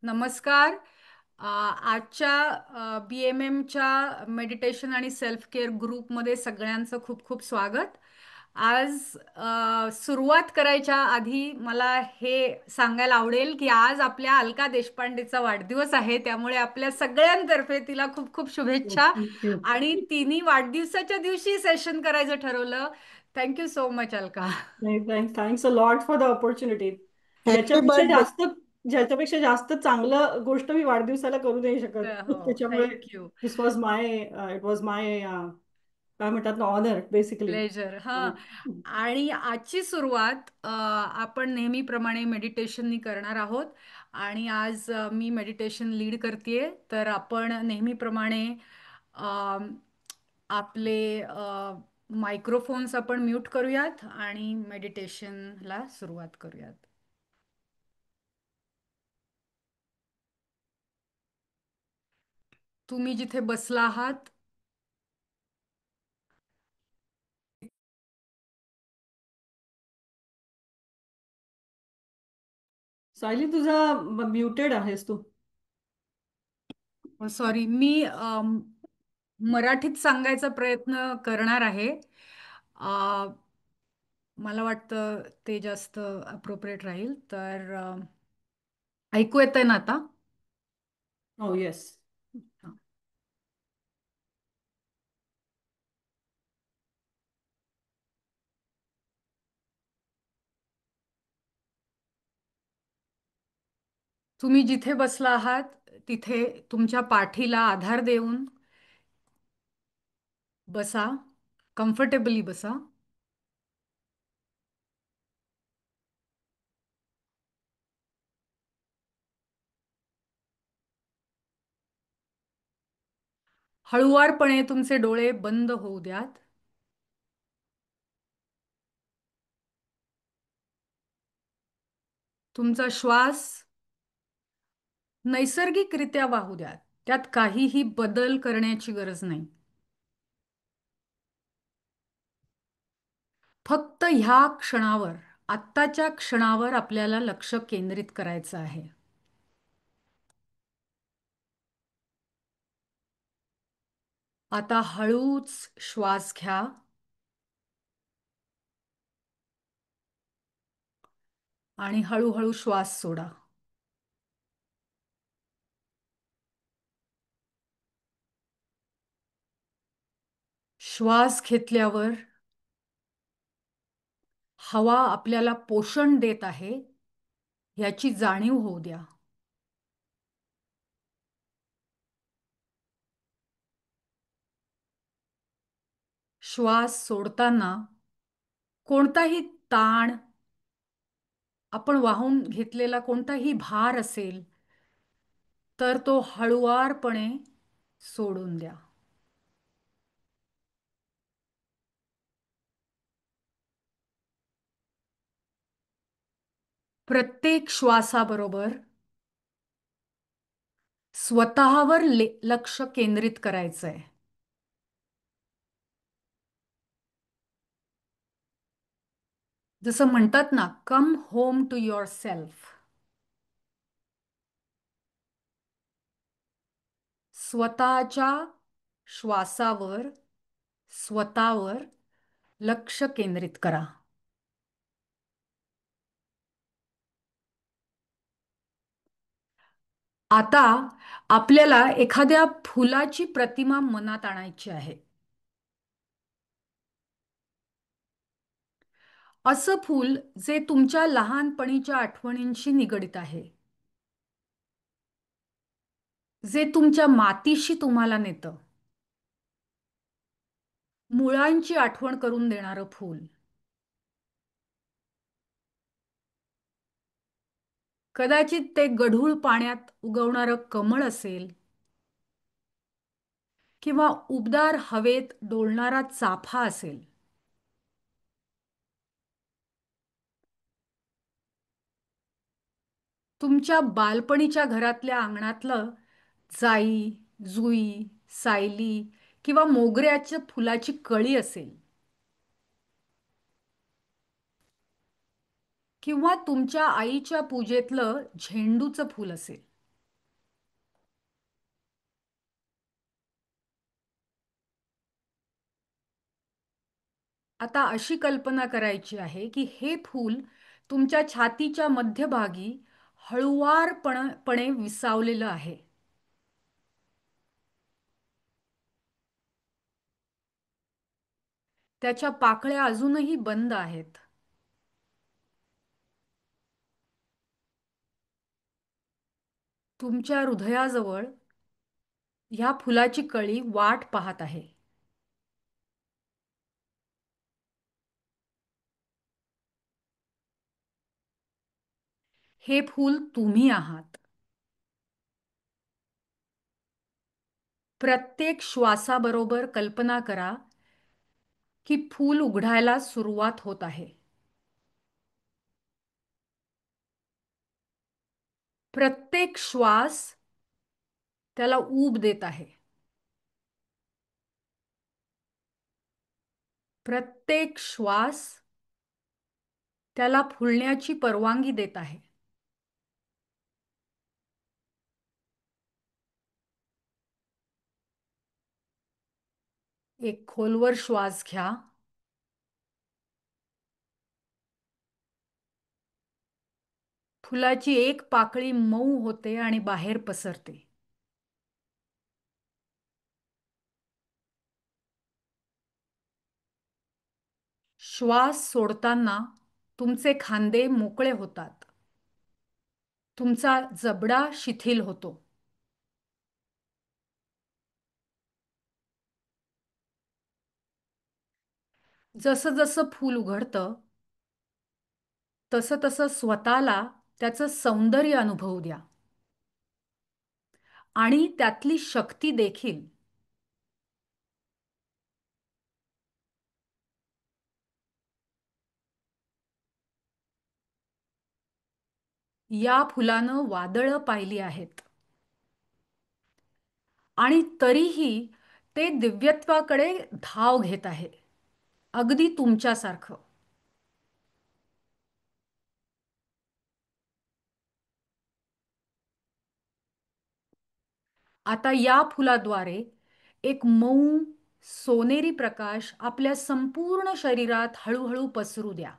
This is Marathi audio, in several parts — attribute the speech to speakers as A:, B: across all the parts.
A: नमस्कार. आजच्या BMMच्या मेडिटेशन आणि सेल्फ केअर ग्रुपमध्ये सगळ्यांचं खूप खूप स्वागत. आज सुरुवात करायच्या आधी मला हे सांगायला आवडेल की आज आपल्या अलका देशपांडेचा वाढदिवस आहे, त्यामुळे आपल्या सगळ्यांतर्फे तिला खूप खूप शुभेच्छा.
B: थँक्यू.
A: आणि तिने वाढदिवसाच्या दिवशी सेशन करायचं ठरवलं. Thank you so much Alka.
B: नाही, thanks a lot for the opportunity.
C: Happy
B: याच्यापेक्षा
C: बर्थडे.
B: जास्त ज्याच्यापेक्षा जास्त चांगलं गोष्ट मी वाढदिवसाला करू नाही शकत.
A: हो,
B: त्याच्यामुळे
A: thank you.
B: This was my it was my काय म्हणतात ना, ऑनर बेसिकली.
A: प्लेजर. हां. आणि आजची सुरुवात आपण नेहमीप्रमाणे मेडिटेशननी करणार आहोत. आणि आज मी मेडिटेशन लीड करतेय, तर आपण नेहमीप्रमाणे अ, आपले मायक्रोफोन्स आपण म्यूट करूयात आणि मेडिटेशनला सुरुवात करूयात. तुम्ही जिथे बसला आहात
B: सायली, तुझा म्युटेड आहेस तू.
A: सॉरी, मी मराठीत सांगायचा प्रयत्न करणार आहे. अ, मला वाटतं ते जास्त अप्रोप्रिएट राहील. तर ऐकू येतंय ना आता?
B: हो, येस.
A: हा. तुम्ही जिथे बसला आहात तिथे तुमच्या पाठीला आधार देऊन बसा. कम्फर्टेबली बसा. हळुवारपणे तुमचे डोळे बंद होऊ द्यात. तुमचा श्वास नैसर्गिकरित्या वाहू द्यात. त्यात काहीही बदल करण्याची गरज नाही. फक्त ह्या क्षणावर, आत्ताच्या क्षणावर आपल्याला लक्ष केंद्रित करायचं आहे. आता हळूच श्वास घ्या आणि हळूहळू श्वास सोडा. श्वास घेतल्यावर हवा आपल्याला पोषण देत आहे याची जाणीव होऊ द्या. श्वास सोडताना कोणताही ताण, आपण वाहून घेतलेला कोणताही भार असेल तर तो हळुवारपणे सोडून द्या. प्रत्येक श्वासाबरोबर स्वतःवर लक्ष केंद्रित करायचंय. जसं म्हणतात ना, come home to yourself. स्वतःच्या श्वासावर, स्वतःवर लक्ष केंद्रित करा. आता आपल्याला एखाद्या फुलाची प्रतिमा मनात आणायची आहे. असं फूल जे तुमच्या लहानपणीच्या आठवणींशी निगडित आहे, जे तुमच्या मातीशी तुम्हाला नेतं, मुळांची आठवण करून देणारं फूल. कदाचित ते गढूळ पाण्यात उगवणारं कमळ असेल, किंवा उबदार हवेत डोलणारा चाफा असेल. तुमच्या बालपणीच्या घरातल्या अंगणातलं जाई, जुई, सायली किंवा मोगऱ्याच्या फुलाची कळी असेल, किंवा तुमच्या आईच्या पूजेतलं झेंडूचं फूल असेल. आता अशी कल्पना करायची आहे की हे फूल तुमच्या छातीच्या मध्यभागी हळुवारपणे विसावलेलं आहे. त्याच्या पाकळ्या अजूनही बंद आहेत. तुमच्या हृदयाजवळ ह्या फुलाची कळी वाट पाहत आहे. हे फूल तुम्ही आहात. प्रत्येक श्वासाबरोबर कल्पना करा की फूल उघडायला सुरुवात होत आहे. प्रत्येक श्वास त्याला ऊब देत आहे. प्रत्येक श्वास त्याला फुलण्याची परवानगी देत आहे. एक खोलवर श्वास घ्या. फुलाची एक पाकळी मऊ होते आणि बाहेर पसरते. श्वास सोडताना तुमचे खांदे मोकळे होतात. तुमचा जबडा शिथिल होतो. जसं जसं फूल उघडतं तसं तसं स्वतःला त्याचं सौंदर्य अनुभवू द्या आणि त्यातली शक्ती देखील. या फुलानं वादळं पाहिली आहेत आणि तरीही ते दिव्यत्वाकडे धाव घेत आहे, अगदी तुमच्यासारखं. आता या फुलाद्वारे एक मऊ सोनेरी प्रकाश आपल्या संपूर्ण शरीरात हळूहळू पसरू द्या.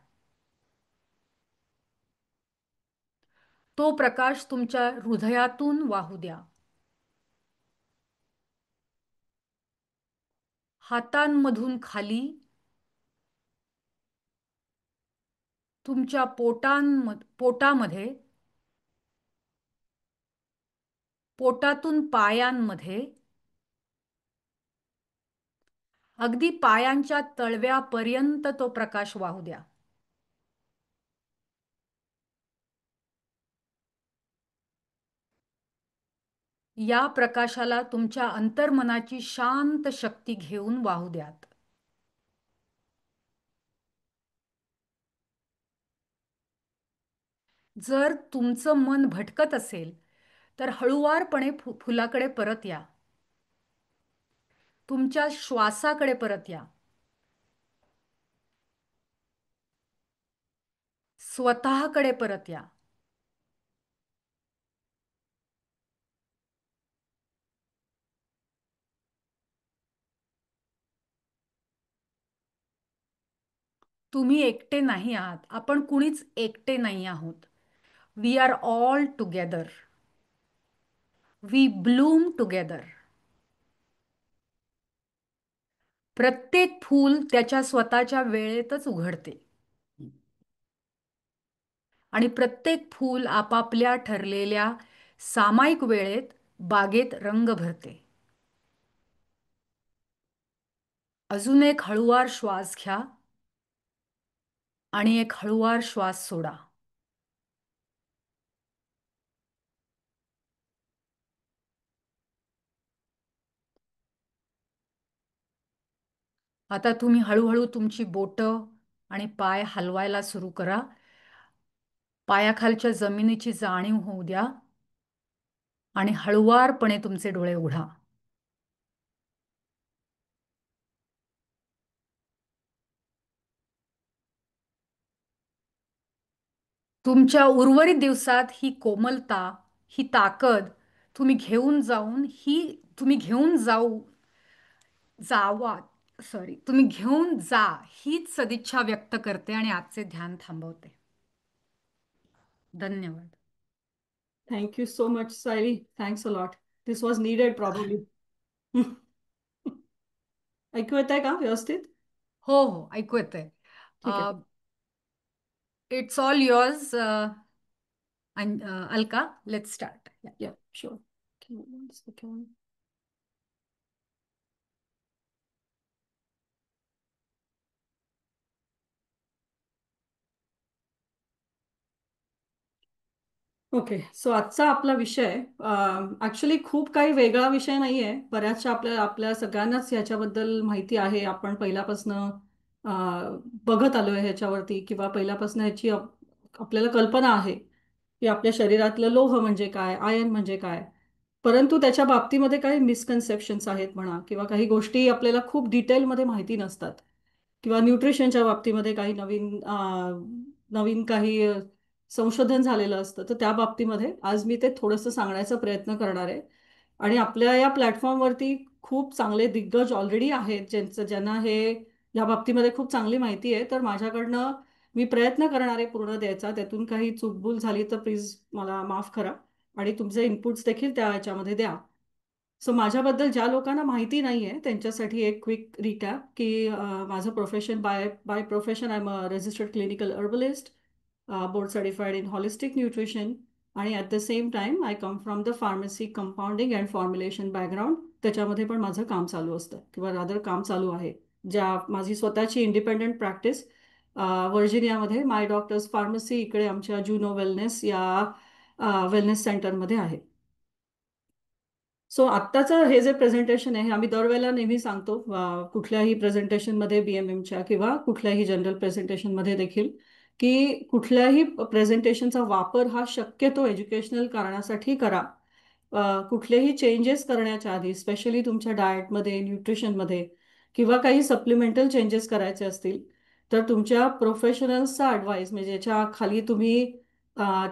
A: तो प्रकाश तुमच्या हृदयातून वाहू द्या. हातांमधून खाली तुमच्या पोटामध्ये, पोटातून पायांमध्ये, अगदी पायांच्या तळव्यापर्यंत तो प्रकाश वाहू द्या. या प्रकाशाला तुमच्या अंतर्मनाची शांत शक्ती घेऊन वाहू द्यात. जर तुमचं मन भटकत असेल तर हळुवारपणे फुलाकडे परत या. तुमच्या श्वासाकडे परत या. स्वतःकडे परत या. तुम्ही एकटे नाही आहात. आपण कुणीच एकटे नाही आहोत. We are all together. We bloom together. प्रत्येक फूल त्याच्या स्वतःच्या वेळेतच उघडते आणि प्रत्येक फूल आपापल्या ठरलेल्या सामायिक वेळेत बागेत रंग भरते. अजून एक हळुवार श्वास घ्या आणि एक हळुवार श्वास सोडा. आता तुम्ही हळूहळू तुमची बोटं आणि पाय हलवायला सुरू करा. पायाखालच्या जमिनीची जाणीव होऊ द्या आणि हळुवारपणे तुमचे डोळे उघडा. तुमच्या उर्वरित दिवसात ही कोमलता, ही ताकद तुम्ही घेऊन जाऊन ही तुम्ही घेऊन जाऊ जावा सॉरी, तुम्ही घेऊन जा हीच सदिच्छा व्यक्त करते आणि आजचे ध्यान थांबवते. धन्यवाद.
B: Thank you so much Sayali. Thanks a lot. This was needed probably. ऐकू येत आहे का व्यवस्थित?
A: हो हो, ऐकू येतंय.
B: ठीक आहे.
A: It's all yours. Alka, let's start.
B: Yeah sure. One second. Okay, so आजचा आपला विषय ॲक्च्युली खूप काही वेगळा विषय नाही आहे. बऱ्याचशा आपल्या आपल्या सगळ्यांनाच ह्याच्याबद्दल माहिती आहे. आपण पहिल्यापासनं बघत आलो आहे ह्याच्यावरती, किंवा पहिल्यापासून ह्याची आपल्याला कल्पना आहे की आपल्या शरीरातलं लोह म्हणजे काय, आयन म्हणजे काय. परंतु त्याच्या बाबतीमध्ये काही मिसकन्सेप्शन्स आहेत म्हणा, किंवा काही गोष्टी आपल्याला खूप डिटेलमध्ये माहिती नसतात, किंवा न्यूट्रिशनच्या बाबतीमध्ये काही नवीन नवीन काही संशोधन झालेलं असतं. तर त्या बाबतीमध्ये आज मी ते थोडंसं सांगण्याचा प्रयत्न करणार आहे. आणि आपल्या या प्लॅटफॉर्मवरती खूप चांगले दिग्गज ऑलरेडी आहेत, ज्यांना हे या बाबतीमध्ये खूप चांगली माहिती आहे. तर माझ्याकडनं मी प्रयत्न करणार आहे पूर्ण द्यायचा. त्यातून काही चूकभूल झाली तर प्लीज मला माफ करा, आणि तुमचे इनपुट्स देखील त्या याच्यामध्ये द्या. सो माझ्याबद्दल ज्या लोकांना माहिती नाही आहे त्यांच्यासाठी एक क्विक रिकॅप की माझं profession, by profession I am a registered clinical herbalist, board certified in holistic nutrition. आणि at the same time I come from the pharmacy compounding and formulation background. त्याच्यामध्ये पण माझं काम चालू असतं, किंवा रादर काम चालू आहे. माझी स्वतःची इंडिपेंडंट प्रॅक्टिस व्हर्जिनियामध्ये माय डॉक्टर्स फार्मसी इकडे आमच्या जुनो वेलनेस या वेलनेस सेंटरमध्ये आहे. सो आत्ताचं हे जे प्रेझेंटेशन आहे, आम्ही दरवेळेला नेहमी सांगतो कुठल्याही प्रेझेंटेशनमध्ये, BMMच्या किंवा कुठल्याही जनरल प्रेझेंटेशनमध्ये देखील, की कुठल्याही प्रेझेंटेशनचा वापर हा शक्यतो एज्युकेशनल कारणासाठी करा. कुठलेही चेंजेस करण्याच्या आधी, स्पेशली तुमच्या डाएटमध्ये, न्यूट्रिशनमध्ये, किंवा काही सप्लिमेंटल चेंजेस करायचे असतील, तर तुमच्या प्रोफेशनल्सचा ॲडवाईस, म्हणजे ज्याच्या खाली तुम्ही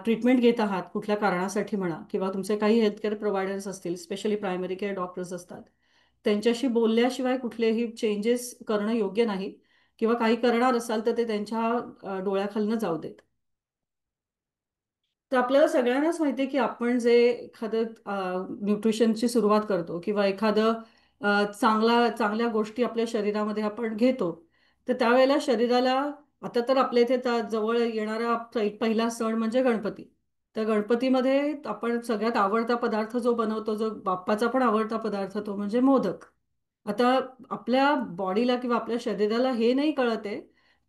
B: ट्रीटमेंट घेत आहात कुठल्या कारणासाठी म्हणा, किंवा तुमचे काही हेल्थकेअर प्रोव्हायडर्स असतील, स्पेशली प्रायमरी केअर डॉक्टर्स असतात, त्यांच्याशी बोलल्याशिवाय कुठलेही चेंजेस करणं योग्य नाही. किंवा काही करणार असाल तर ते त्यांच्या डोळ्याखालनं जाऊ देत. तर आपल्याला सगळ्यांनाच माहिती आहे की आपण जे एखादं न्यूट्रिशनची सुरुवात करतो, किंवा एखादं चांगल्या गोष्टी आपल्या शरीरामध्ये आपण घेतो, तर त्यावेळेला शरीराला, आता तर आपल्या इथे जवळ येणारा पहिला सण म्हणजे गणपती. त्या गणपतीमध्ये आपण सगळ्यात आवडता पदार्थ जो बनवतो, जो बाप्पाचा पण आवडता पदार्थ, तो म्हणजे मोदक. आता आपल्या बॉडीला किंवा आपल्या शरीराला हे नाही कळत आहे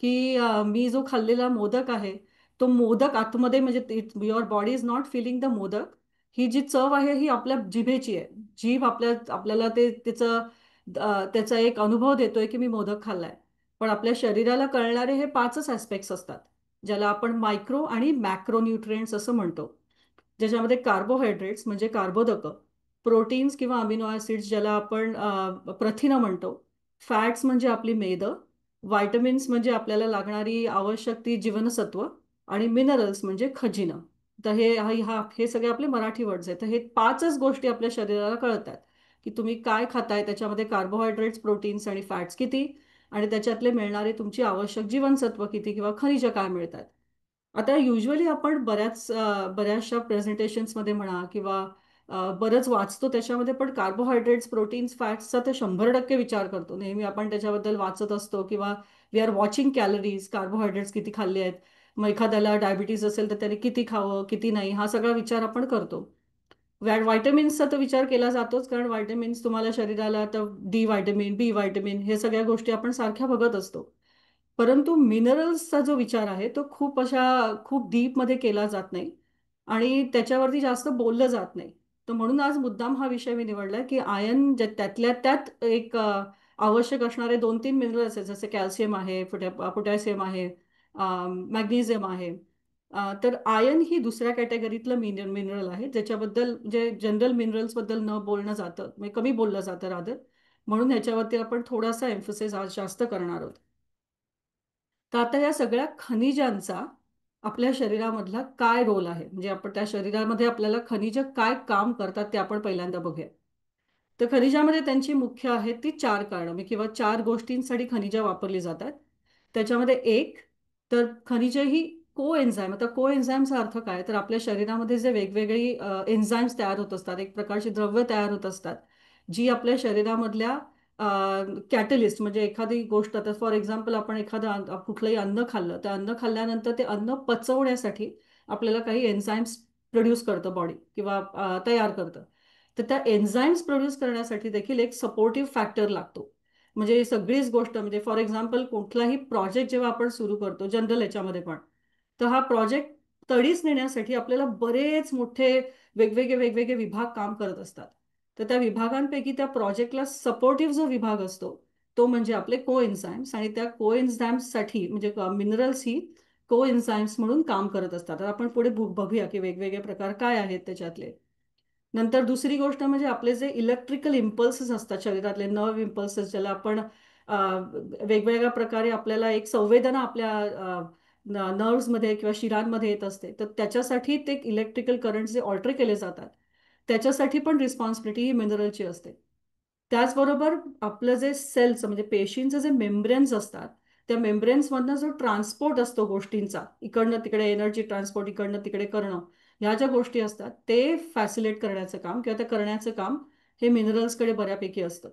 B: की मी जो खाल्लेला मोदक आहे, तो मोदक आतमध्ये, म्हणजे your body is not filling the modak. ही जी चव आहे ही आपल्या जिभेची आहे. जीभ आपल्याला त्याचा एक अनुभव देतोय की मी मोदक खाल्लाय. पण आपल्या शरीराला कळणारे हे पाचच ॲस्पेक्ट्स असतात, ज्याला आपण मायक्रो आणि मॅक्रो न्यूट्रिएंट्स असं म्हणतो. ज्याच्यामध्ये कार्बोहायड्रेट्स म्हणजे कार्बोदक, प्रोटीन्स किंवा अमिनो ॲसिड्स ज्याला आपण प्रथिनं म्हणतो, फॅट्स म्हणजे आपली मेद, व्हायटमिन्स म्हणजे आपल्याला लागणारी आवश्यक ती जीवनसत्व, आणि मिनरल्स म्हणजे खजिनं. तर हे सगळे आपले मराठी वर्ड्स आहेत. तर हे पाचच गोष्टी आपल्या शरीराला कळतात की तुम्ही काय खाताय, त्याच्यामध्ये कार्बोहायड्रेट्स, प्रोटीन्स आणि फॅट्स किती, आणि त्याच्यातले मिळणारे तुमची आवश्यक जीवनसत्व किती, किंवा खनिजं काय मिळतात. आता युजली आपण बऱ्याचशा प्रेझेंटेशन्समध्ये म्हणा, किंवा बरंच वाचतो त्याच्यामध्ये, पण कार्बोहायड्रेट्स, प्रोटीन्स, फॅट्सचा तर 100% विचार करतो. नेहमी आपण त्याच्याबद्दल वाचत असतो, किंवा we are watching calories, carbohydrates किती खाल्ले आहेत. मग एखाद्याला डायबिटीज असेल तर त्याने किती खावं, किती नाही, हा सगळा विचार आपण करतो. व्हायटमिन्सचा तर विचार केला जातोच, कारण व्हायटमिन्स तुम्हाला शरीराला, तर डी व्हायटमिन, बी व्हायटमिन, हे सगळ्या गोष्टी आपण सारख्या बघत असतो. परंतु मिनरल्सचा जो विचार आहे तो खूप डीपमध्ये केला जात नाही, आणि त्याच्यावरती जास्त बोललं जात नाही. तर म्हणून आज मुद्दाम हा विषय मी निवडला की आयन, त्यातल्या त्यात एक आवश्यक असणारे 2-3 मिनरल्स आहेत, जसे कॅल्शियम आहे, पोटॅशियम आहे, मॅग्नेशियम आहे. तर आयन ही दुसऱ्या कॅटेगरीतलं मिनरल आहे, ज्याच्याबद्दल जे जनरल मिनरल्सबद्दल न बोलणं जातं, म्हणजे कमी बोललं जातं रादर. म्हणून ह्याच्यावरती आपण थोडासा एम्फोसिस आज जास्त करणार आहोत. तर आता या सगळ्या खनिजांचा आपल्या शरीरामधला काय रोल आहे, म्हणजे आपण त्या शरीरामध्ये आपल्याला खनिज काय काम करतात ते आपण पहिल्यांदा बघूया. तर खनिजामध्ये त्यांची मुख्य आहेत ती चार कारणं किंवा चार गोष्टींसाठी खनिजं वापरली जातात. त्याच्यामध्ये एक तर खनिजे ही को एन्झाईम. आता को एन्झाईमचा अर्थ काय, तर आपल्या शरीरामध्ये जे वेगवेगळी एन्झाईम्स तयार होत असतात, एक प्रकारची द्रव्य तयार होत असतात, जी आपल्या शरीरामधल्या कॅटलिस्ट म्हणजे एखादी गोष्ट, आता फॉर एक्झाम्पल आपण एखादं कुठलंही अन्न खाल्लं, तर अन्न खाल्ल्यानंतर ते अन्न पचवण्यासाठी आपल्याला काही एन्झाईम्स प्रोड्यूस करतं बॉडी किंवा तयार करतं. तर त्या एन्झाईम्स प्रोड्यूस करण्यासाठी देखील एक सपोर्टिव्ह फॅक्टर लागतो. म्हणजे ही सगळीच गोष्ट, म्हणजे फॉर एक्झाम्पल कुठलाही प्रोजेक्ट जेव्हा आपण सुरू करतो जनरल याच्यामध्ये पण, तर हा प्रोजेक्ट तडीस नेण्यासाठी आपल्याला बरेच मोठे वेगवेगळे वेगवेगळे विभाग काम करत असतात. तर त्या विभागांपैकी त्या प्रोजेक्टला सपोर्टिव्ह जो विभाग असतो तो म्हणजे आपले को एन्झाईम्स, आणि त्या को एन्झाईम्ससाठी म्हणजे मिनरल्स ही को एन्झाईम्स म्हणून काम करत असतात. तर आपण पुढे बघूया की वेगवेगळे प्रकार काय आहेत त्याच्यातले. नंतर दुसरी गोष्ट म्हणजे आपले जे इलेक्ट्रिकल इम्पल्सेस असतात शरीरातले नर्व इम्पल्सेस, ज्याला आपण वेगवेगळ्या प्रकारे आपल्याला एक संवेदना आपल्या नर्व्समध्ये किंवा शिरांमध्ये येत असते, तर त्याच्यासाठी ते इलेक्ट्रिकल करंट जे ऑल्टर केले जातात त्याच्यासाठी पण रिस्पॉन्सिबिलिटी ही मिनरलची असते. त्याचबरोबर आपलं जे सेल्स म्हणजे पेशींचे जे मेम्ब्रेन्स असतात, त्या मेम्ब्रेन्समधनं जो ट्रान्सपोर्ट असतो गोष्टींचा, इकडनं तिकडे एनर्जी ट्रान्सपोर्ट इकडनं तिकडे करणं, ह्या ज्या गोष्टी असतात ते फॅसिलेट करण्याचं काम किंवा ते करण्याचं काम हे मिनरल्सकडे बऱ्यापैकी असतं.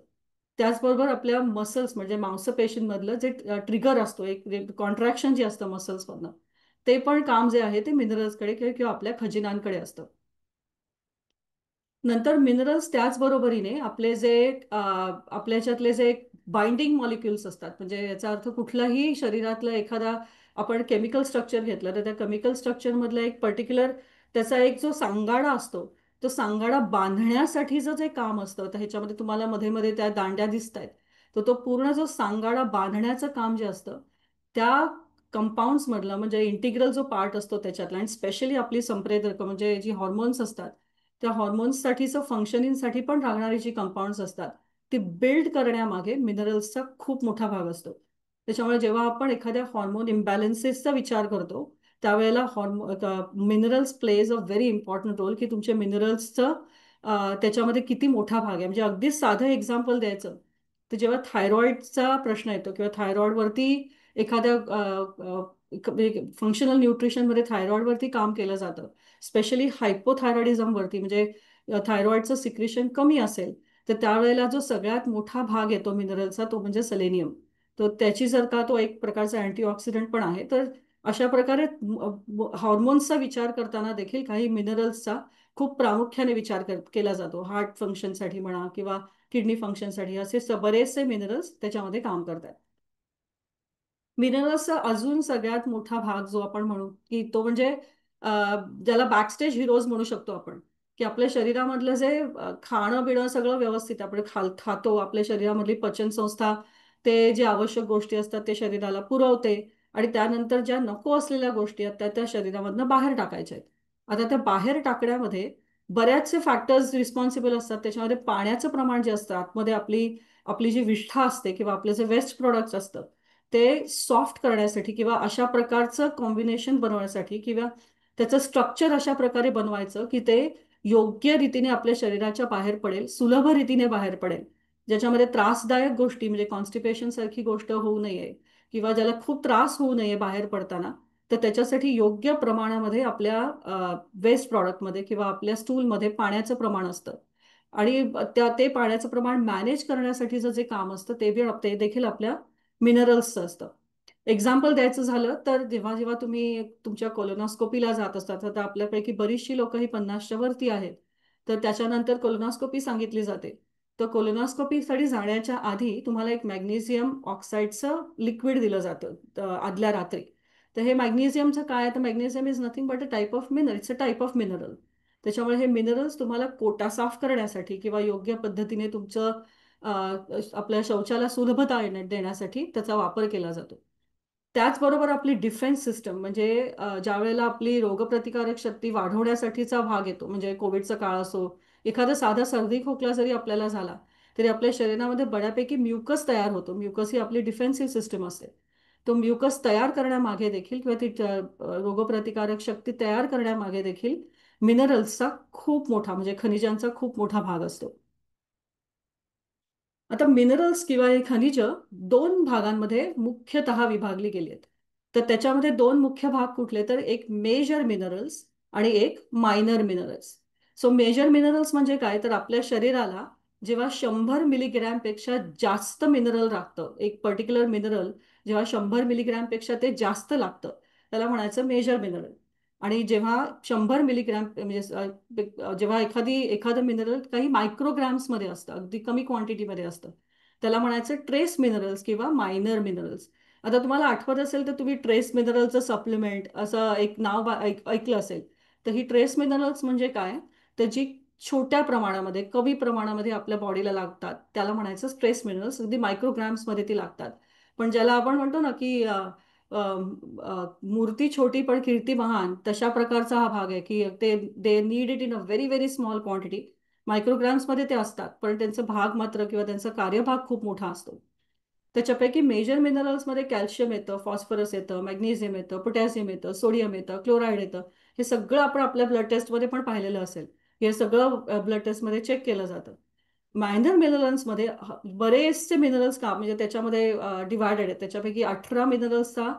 B: त्याचबरोबर आपल्या मसल्स म्हणजे मांसपेशींमधलं जे ट्रिगर असतो, एक कॉन्ट्रॅक्शन जे असतं मसल्समधनं, ते पण काम जे आहे ते मिनरल्सकडे किंवा आपल्या खजिनांकडे असतं. नंतर मिनरल्स त्याचबरोबरीने आपले जे आपल्या ह्याच्यातले जे बाइंडिंग मॉलिक्युल्स असतात, म्हणजे याचा अर्थ कुठलाही शरीरातलं एखादा आपण केमिकल स्ट्रक्चर घेतलं तर त्या केमिकल स्ट्रक्चरमधला एक पर्टिक्युलर त्याचा एक जो सांगाडा असतो, तो सांगाडा बांधण्यासाठीचं जे काम असतं, तर ह्याच्यामध्ये तुम्हाला मध्ये मध्ये त्या दांड्या दिसत आहेत, तर तो पूर्ण जो सांगाडा बांधण्याचं काम जे असतं त्या कंपाऊंड्स मधलं म्हणजे इंटिग्रल जो पार्ट असतो त्याच्यातला, आणि स्पेशली आपली संप्रेरक म्हणजे जी हॉर्मोन्स असतात, त्या हॉर्मोन्ससाठीचं फंक्शनिंगसाठी पण लागणारी जी कंपाऊंड्स असतात ती बिल्ड करण्यामागे मिनरल्सचा खूप मोठा भाग असतो. त्याच्यामुळे जेव्हा आपण एखाद्या हॉर्मोन इम्बॅलन्सेसचा विचार करतो त्यावेळेला minerals plays a very important role, की तुमच्या मिनरल्सचं त्याच्यामध्ये किती मोठा भाग आहे. म्हणजे अगदीच साधं एक्झाम्पल द्यायचं तर जेव्हा थायरॉइडचा प्रश्न येतो किंवा थायरॉइडवरती एखाद्या फंक्शनल न्यूट्रिशनमध्ये थायरॉइडवरती काम केलं जातं, स्पेशली हायपोथायरॉइडिझमवरती, म्हणजे थायरॉइडचं सिक्रेशन कमी असेल तर त्यावेळेला जो सगळ्यात मोठा भाग येतो मिनरलचा तो म्हणजे सेलेनियम. तो त्याची जर का तो एक प्रकारचा अँटीऑक्सिडंट पण आहे, तर अशा प्रकारे हॉर्मोन्सचा विचार करताना देखील काही मिनरल्सचा खूप प्रामुख्याने विचार केला जातो. हार्ट फंक्शनसाठी म्हणा किंवा किडनी फंक्शनसाठी असे बरेचसे मिनरल्स त्याच्यामध्ये काम करतात. मिनरल्सचा अजून सगळ्यात मोठा भाग जो आपण म्हणू की तो म्हणजे ज्याला बॅकस्टेज हिरोज म्हणू शकतो आपण, की आपल्या शरीरामधलं जे खाणं बिणं सगळं व्यवस्थित आपण खातो, आपल्या शरीरामधली पचन संस्था ते जे आवश्यक गोष्टी असतात ते शरीराला पुरवते, आणि त्यानंतर ज्या नको असलेल्या गोष्टी आहेत त्या त्या शरीरामधनं बाहेर टाकायच्या आहेत. आता त्या बाहेर टाकण्यामध्ये बऱ्याचसे फॅक्टर्स रिस्पॉन्सिबल असतात. त्याच्यामध्ये पाण्याचं प्रमाण जे असतं आतमध्ये आपली आपली जी विष्ठा असते किंवा आपले जे वेस्ट प्रोडक्ट्स असतं ते सॉफ्ट करण्यासाठी किंवा अशा प्रकारचं कॉम्बिनेशन बनवण्यासाठी किंवा त्याचं स्ट्रक्चर अशा प्रकारे बनवायचं की ते योग्य रीतीने आपल्या शरीराच्या बाहेर पडेल, सुलभ रीतीने बाहेर पडेल, ज्याच्यामध्ये त्रासदायक गोष्टी म्हणजे कॉन्स्टिपेशन सारखी गोष्ट होऊ नये किंवा ज्याला खूप त्रास होऊ नये बाहेर पडताना, तर त्याच्यासाठी योग्य प्रमाणामध्ये आपल्या वेस्ट प्रॉडक्टमध्ये किंवा आपल्या स्टूलमध्ये पाण्याचं प्रमाण असतं, आणि ते पाण्याचं प्रमाण मॅनेज करण्यासाठीचं जे काम असतं ते देखील आपल्या मिनरल्सचं असतं. एक्झाम्पल द्यायचं झालं तर जेव्हा जेव्हा तुम्ही तुमच्या कोलोनॉस्कोपीला जात असतात, तर आपल्यापैकी बरीचशी लोक ही 50च्या वरती आहेत, तर त्याच्यानंतर कोलोनॉस्कोपी सांगितली जाते. तर कोलोनॉस्कोपीसाठी जाण्याच्या आधी तुम्हाला एक मॅग्नेशियम ऑक्साईडचं लिक्विड दिलं जातं आदल्या रात्री. तर हे मॅग्नेशियमचं काय, तर magnesium is nothing but a type of mineral, it's a type of mineral. त्याच्यामुळे हे मिनरल्स तुम्हाला कोटा साफ करण्यासाठी किंवा योग्य पद्धतीने तुमचं आपल्या शौचाला सुलभता देण्यासाठी त्याचा वापर केला जातो. त्याचबरोबर आपली डिफेन्स सिस्टम म्हणजे ज्या वेळेला आपली रोगप्रतिकारक शक्ती वाढवण्यासाठीचा भाग येतो, म्हणजे कोविडचा काळ असो, एखादा साधा सर्दी खोकला जरी आपल्याला झाला तरी आपल्या शरीरामध्ये बऱ्यापैकी म्युकस तयार होतो. म्युकस ही आपली डिफेन्सिव्ह सिस्टम असते. तो म्युकस तयार करण्यामागे देखील किंवा ती रोगप्रतिकारक शक्ती तयार करण्यामागे देखील मिनरल्सचा खूप मोठा म्हणजे खनिजांचा खूप मोठा भाग असतो. आता मिनरल्स किंवा हे खनिज दोन भागांमध्ये मुख्यतः विभागली गेली आहेत. तर त्याच्यामध्ये दोन मुख्य भाग कुठले, तर एक मेजर मिनरल्स आणि एक minor minerals. So major minerals म्हणजे काय, तर आपल्या शरीराला जेव्हा 100 मिलीग्रॅमपेक्षा जास्त मिनरल लागतं, एक पर्टिक्युलर मिनरल जेव्हा 100 मिलीग्रॅमपेक्षा ते जास्त लागतं, त्याला म्हणायचं मेजर मिनरल. आणि जेव्हा 100 मिलीग्रॅम म्हणजे जेव्हा एखादं मिनरल काही मायक्रोग्राम्समध्ये असतं, अगदी कमी क्वांटिटीमध्ये असतं, त्याला म्हणायचं ट्रेस मिनरल्स किंवा मायनर मिनरल्स. आता तुम्हाला आठवत असेल तर तुम्ही ट्रेस मिनरलचं सप्लिमेंट असं एक नाव ऐकलं असेल. तर ही ट्रेस मिनरल्स म्हणजे काय, त्याची छोट्या प्रमाणामध्ये कमी प्रमाणामध्ये आपल्या बॉडीला लागतात, त्याला म्हणायचं ट्रेस मिनरल्स. अगदी मायक्रोग्राम्समध्ये ती लागतात. पण ज्याला आपण म्हणतो ना की मूर्ती छोटी पण कीर्ती महान, तशा प्रकारचा हा भाग आहे की ते they need it in a very very small quantity. मायक्रोग्राम्समध्ये ते असतात, पण त्यांचा भाग मात्र किंवा त्यांचा कार्यभाग खूप मोठा असतो. त्याच्यापैकी मेजर मिनरल्समध्ये कॅल्शियम येतं, फॉस्फरस येतं, मॅग्नेशियम येतं, पोटॅशियम येतं, सोडियम येतं, क्लोराईड येतं. हे सगळं आपण आपल्या ब्लड टेस्टमध्ये पण पाहिलेलं असेल. हे सगळं ब्लड टेस्टमध्ये चेक केलं जातं. मायनर मिनरल्समध्ये बरेचसे मिनरल्स का म्हणजे त्याच्यामध्ये डिवायडेड आहेत. त्याच्यापैकी 18 मिनरल्सचा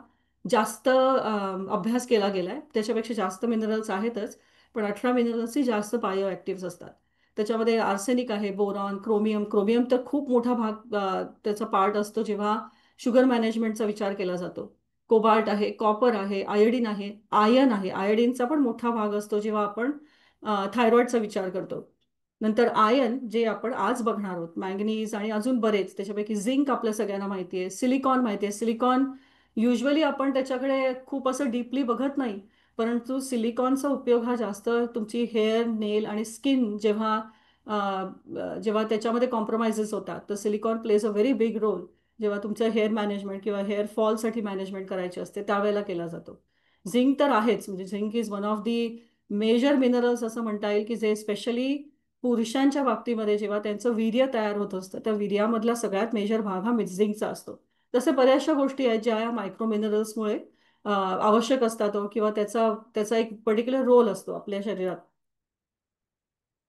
B: जास्त अभ्यास केला गेलाय. त्याच्यापेक्षा जास्त मिनरल्स आहेतच, पण 18 मिनरल्सची जास्त बायो ऍक्टिव्ह असतात. त्याच्यामध्ये आर्सेनिक आहे, बोरॉन, क्रोमियम. क्रोमियम तर खूप मोठा भाग त्याचा पार्ट असतो जेव्हा शुगर मॅनेजमेंटचा विचार केला जातो. कोबाल्ट आहे, कॉपर आहे, आयोडीन आहे, आयर्न आहे. आयोडीनचा पण मोठा भाग असतो जेव्हा आपण थायरॉइडचा विचार करतो. नंतर आयर्न जे आपण आज बघणार आहोत, मॅंगनीज आणि अजून बरेच. त्याच्यापैकी झिंक आपल्या सगळ्यांना माहिती आहे, सिलिकॉन माहिती आहे. सिलिकॉन युजली आपण त्याच्याकडे खूप असं डीपली बघत नाही, परंतु सिलिकॉनचा उपयोग हा जास्त तुमची हेअर, नेल आणि स्किन जेव्हा जेव्हा त्याच्यामध्ये कॉम्प्रोमाइजेस होतात, तर silicon plays a very big role. जेव्हा तुमचं हेअर मॅनेजमेंट किंवा हेअर फॉलसाठी मॅनेजमेंट करायची असते त्यावेळेला केला जातो. झिंक तर आहेच, म्हणजे zinc is one of the major minerals असं म्हणता येईल, की जे स्पेशली पुरुषांच्या बाबतीमध्ये जेव्हा त्यांचं वीर्य तयार होत असतं, त्या वीर्यामधला सगळ्यात मेजर भाग हा झिंकचा असतो. तसे बऱ्याचशा गोष्टी आहेत ज्या या मायक्रो मिनरल्समुळे आवश्यक असतात किंवा त्याचा त्याचा एक पर्टिक्युलर रोल असतो आपल्या शरीरात.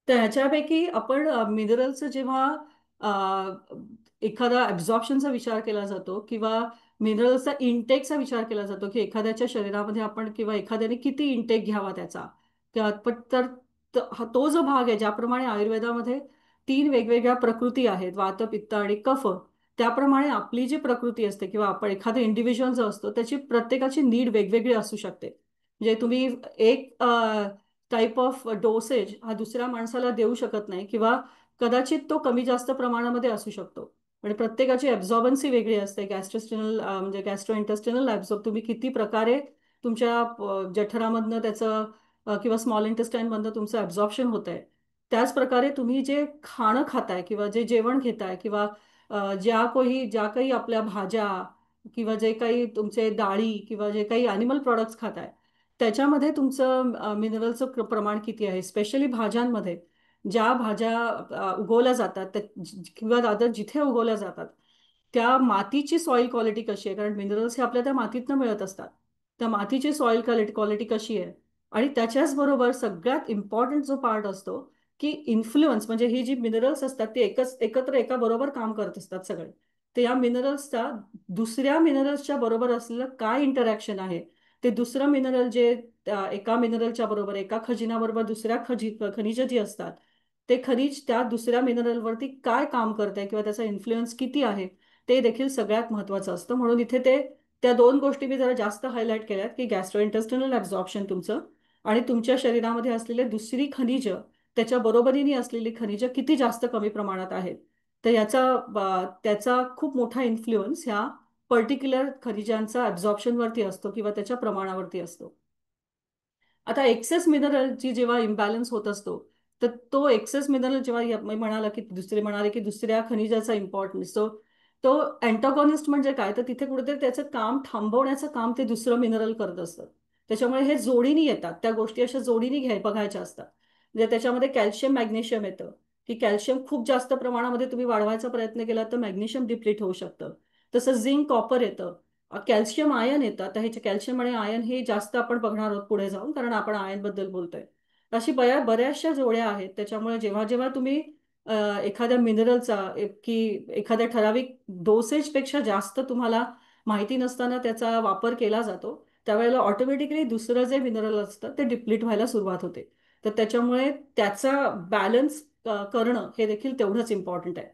B: तर ह्याच्यापैकी आपण मिनरलचं जेव्हा अ, एखादा ॲब्झॉर्प्शनचा विचार केला जातो किंवा मिनरल्सचा इनटेकचा विचार केला जातो, की एखाद्याच्या शरीरामध्ये आपण किंवा एखाद्याने किती इनटेक घ्यावा त्याचा. तर तो जो भाग आहे, ज्याप्रमाणे आयुर्वेदामध्ये 3 वेगवेगळ्या प्रकृती आहेत, वात, पित्त आणि कफ. त्याप्रमाणे आपली जी प्रकृती असते किंवा आपण एखादा इंडिव्हिज्युअल जो असतो त्याची प्रत्येकाची नीड वेगवेगळी असू शकते. म्हणजे तुम्ही एक टाईप ऑफ डोसेज हा दुसऱ्या माणसाला देऊ शकत नाही किंवा कदाचित तो कमी जास्त प्रमाणामध्ये असू शकतो. म्हणजे प्रत्येकाची ॲब्झॉर्बन्सी वेगळी असते. गॅस्ट्रोस्टिनल म्हणजे गॅस्ट्रो इंटेस्टिनल ॲब्झॉर्ब तुम्ही किती प्रकारे तुमच्या जठरामधनं त्याचं किंवा स्मॉल इंटेस्टाईनमधनं तुमचं ॲब्झॉर्प्शन होत आहे. त्याच प्रकारे तुम्ही जे खाणं खाताय किंवा जे जेवण घेताय किंवा ज्या काही आपल्या भाज्या किंवा जे काही तुमचे डाळी किंवा जे काही ॲनिमल प्रॉडक्ट्स खाताय, त्याच्यामध्ये तुमचं मिनरलचं प्रमाण किती आहे. स्पेशली भाज्यांमध्ये ज्या भाज्या उगवल्या जातात किंवा दादर जिथे उगवल्या जातात, त्या मातीची सॉइल क्वालिटी कशी आहे, कारण मिनरल्स हे आपल्या त्या मातीतनं मिळत असतात. त्या मातीची सॉइल क्वालिटी क्वालिटी कशी आहे. आणि त्याच्याच बरोबर सगळ्यात इम्पॉर्टंट जो पार्ट असतो, की इन्फ्लुअन्स म्हणजे ही जी मिनरल्स असतात ते एकत्र एका बरोबर काम करत असतात सगळे. तर या मिनरल्सचा दुसऱ्या मिनरल्सच्या बरोबर असलेलं काय इंटरॅक्शन आहे, ते दुसरं मिनरल जे एका मिनरलच्या बरोबर एका खजिनाबरोबर दुसऱ्या खनिज जी असतात, ते खनिज त्या दुसऱ्या मिनरलवरती काय काम करत आहे किंवा त्याचा इन्फ्लुएन्स किती आहे, ते देखील सगळ्यात महत्त्वाचं असतं. म्हणून इथे त्या दोन गोष्टी मी जरा जास्त हायलाईट केल्यात, की गॅस्ट्रो इंटेस्टिनल ॲब्झॉर्प्शन तुमचं आणि तुमच्या शरीरामध्ये असलेले दुसरी खनिज, त्याच्या बरोबरीने असलेली खनिज किती जास्त कमी प्रमाणात आहेत. तर त्याचा खूप मोठा इन्फ्लुअन्स ह्या पर्टिक्युलर खनिजांचा ॲब्झॉर्प्शनवरती असतो किंवा त्याच्या प्रमाणावरती असतो. आता एक्सेस मिनरलची जेव्हा इम्बॅलन्स होत असतो, तर तो एक्सेस मिनरल जेव्हा मी म्हणाले की दुसऱ्या खनिजाचा इम्पॉर्टन्स, तो अँटागॉनिस्ट म्हणजे काय, तर तिथे कुठेतरी त्याचं काम थांबवण्याचं काम ते दुसरं मिनरल करत असतं. त्याच्यामुळे हे जोडीने येतात, त्या गोष्टी अशा जोडीने बघायच्या असतात. म्हणजे त्याच्यामध्ये कॅल्शियम मॅग्नेशियम येतं, की कॅल्शियम खूप जास्त प्रमाणामध्ये तुम्ही वाढवायचा प्रयत्न केला तर मॅग्नेशियम डिप्लीट होऊ शकतं. तसं झिंक कॉपर येतं. कॅल्शियम आयन येतं. आता ह्याचे कॅल्शियम आणि आयन हे जास्त आपण बघणार आहोत पुढे जाऊन, कारण आपण आयन बद्दल बोलतोय. अशी बऱ्याचशा जोड्या आहेत. त्याच्यामुळे जेव्हा जेव्हा तुम्ही एखाद्या मिनरलचा की एखाद्या ठराविक डोसेजपेक्षा जास्त तुम्हाला माहिती नसताना त्याचा वापर केला जातो, त्यावेळेला ऑटोमॅटिकली दुसरं जे मिनरल असतं ते डिप्लीट व्हायला सुरुवात होते. तर त्याच्यामुळे त्याचा बॅलन्स करणं हे देखील तेवढंच इम्पॉर्टंट आहे.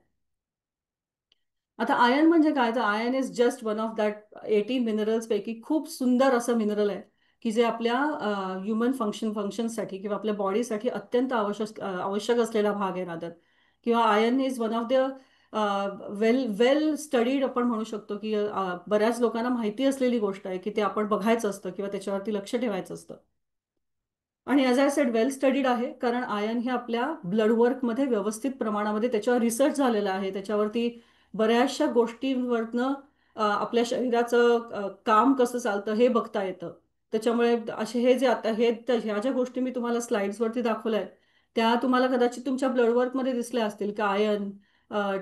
B: आता आयन म्हणजे काय, तर ion is just one of that 18 minerals पैकी खूप सुंदर असं मिनरल आहे की जे आपल्या ह्युमन फंक्शनसाठी किंवा आपल्या बॉडीसाठी अत्यंत आवश्यक असलेला भाग आहे रादर. किंवा ion is one of the well well studied आपण म्हणू शकतो की बऱ्याच लोकांना माहिती असलेली गोष्ट आहे की ते आपण बघायचं असतं किंवा त्याच्यावरती लक्ष ठेवायचं असतं. आणि as I sed well studied आहे, कारण आयन हे आपल्या ब्लड वर्कमध्ये व्यवस्थित प्रमाणामध्ये त्याच्यावर रिसर्च झालेला आहे. त्याच्यावरती बऱ्याचशा गोष्टींवरनं आपल्या शरीराचं काम कसं चालतं हे बघता येतं. त्याच्यामुळे असे हे जे आता ह्या ज्या गोष्टी मी तुम्हाला स्लाइड्सवरती दाखवल्या आहेत त्या तुम्हाला कदाचित तुमच्या ब्लड वर्कमध्ये दिसल्या असतील की ion,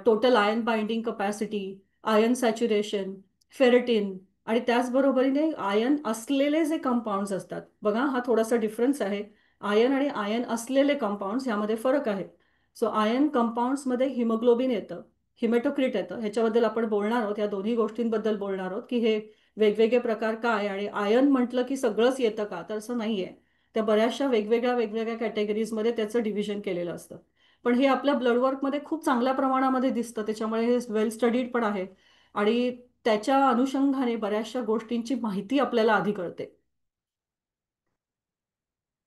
B: total ion binding capacity, ion saturation, ferritin, आणि त्याचबरोबरीने आयन असलेले जे कंपाऊंड्स असतात बघा, हा थोडासा डिफरन्स आहे. आयन आणि आयन असलेले कंपाऊंड्स यामध्ये फरक आहे. सो आयन कंपाऊंड्समध्ये हिमोग्लोबिन येतं, हिमॅटोक्रिट येतं, ह्याच्याबद्दल आपण बोलणार आहोत, या दोन्ही गोष्टींबद्दल बोलणार आहोत की हे वेगवेगळे प्रकार काय, आणि आयन म्हटलं की सगळंच येतं का, तर असं नाहीये. त्या बऱ्याचशा वेगवेगळ्या वेगवेगळ्या कॅटेगरीजमध्ये त्याचं डिव्हिजन केलेलं असतं. पण हे आपल्या ब्लडवर्कमध्ये खूप चांगल्या प्रमाणामध्ये दिसतं, त्याच्यामुळे हे वेल स्टडीड पण आहे. आणि त्याच्या अनुषंगाने बऱ्याचशा गोष्टींची माहिती आपल्याला आधी कळते.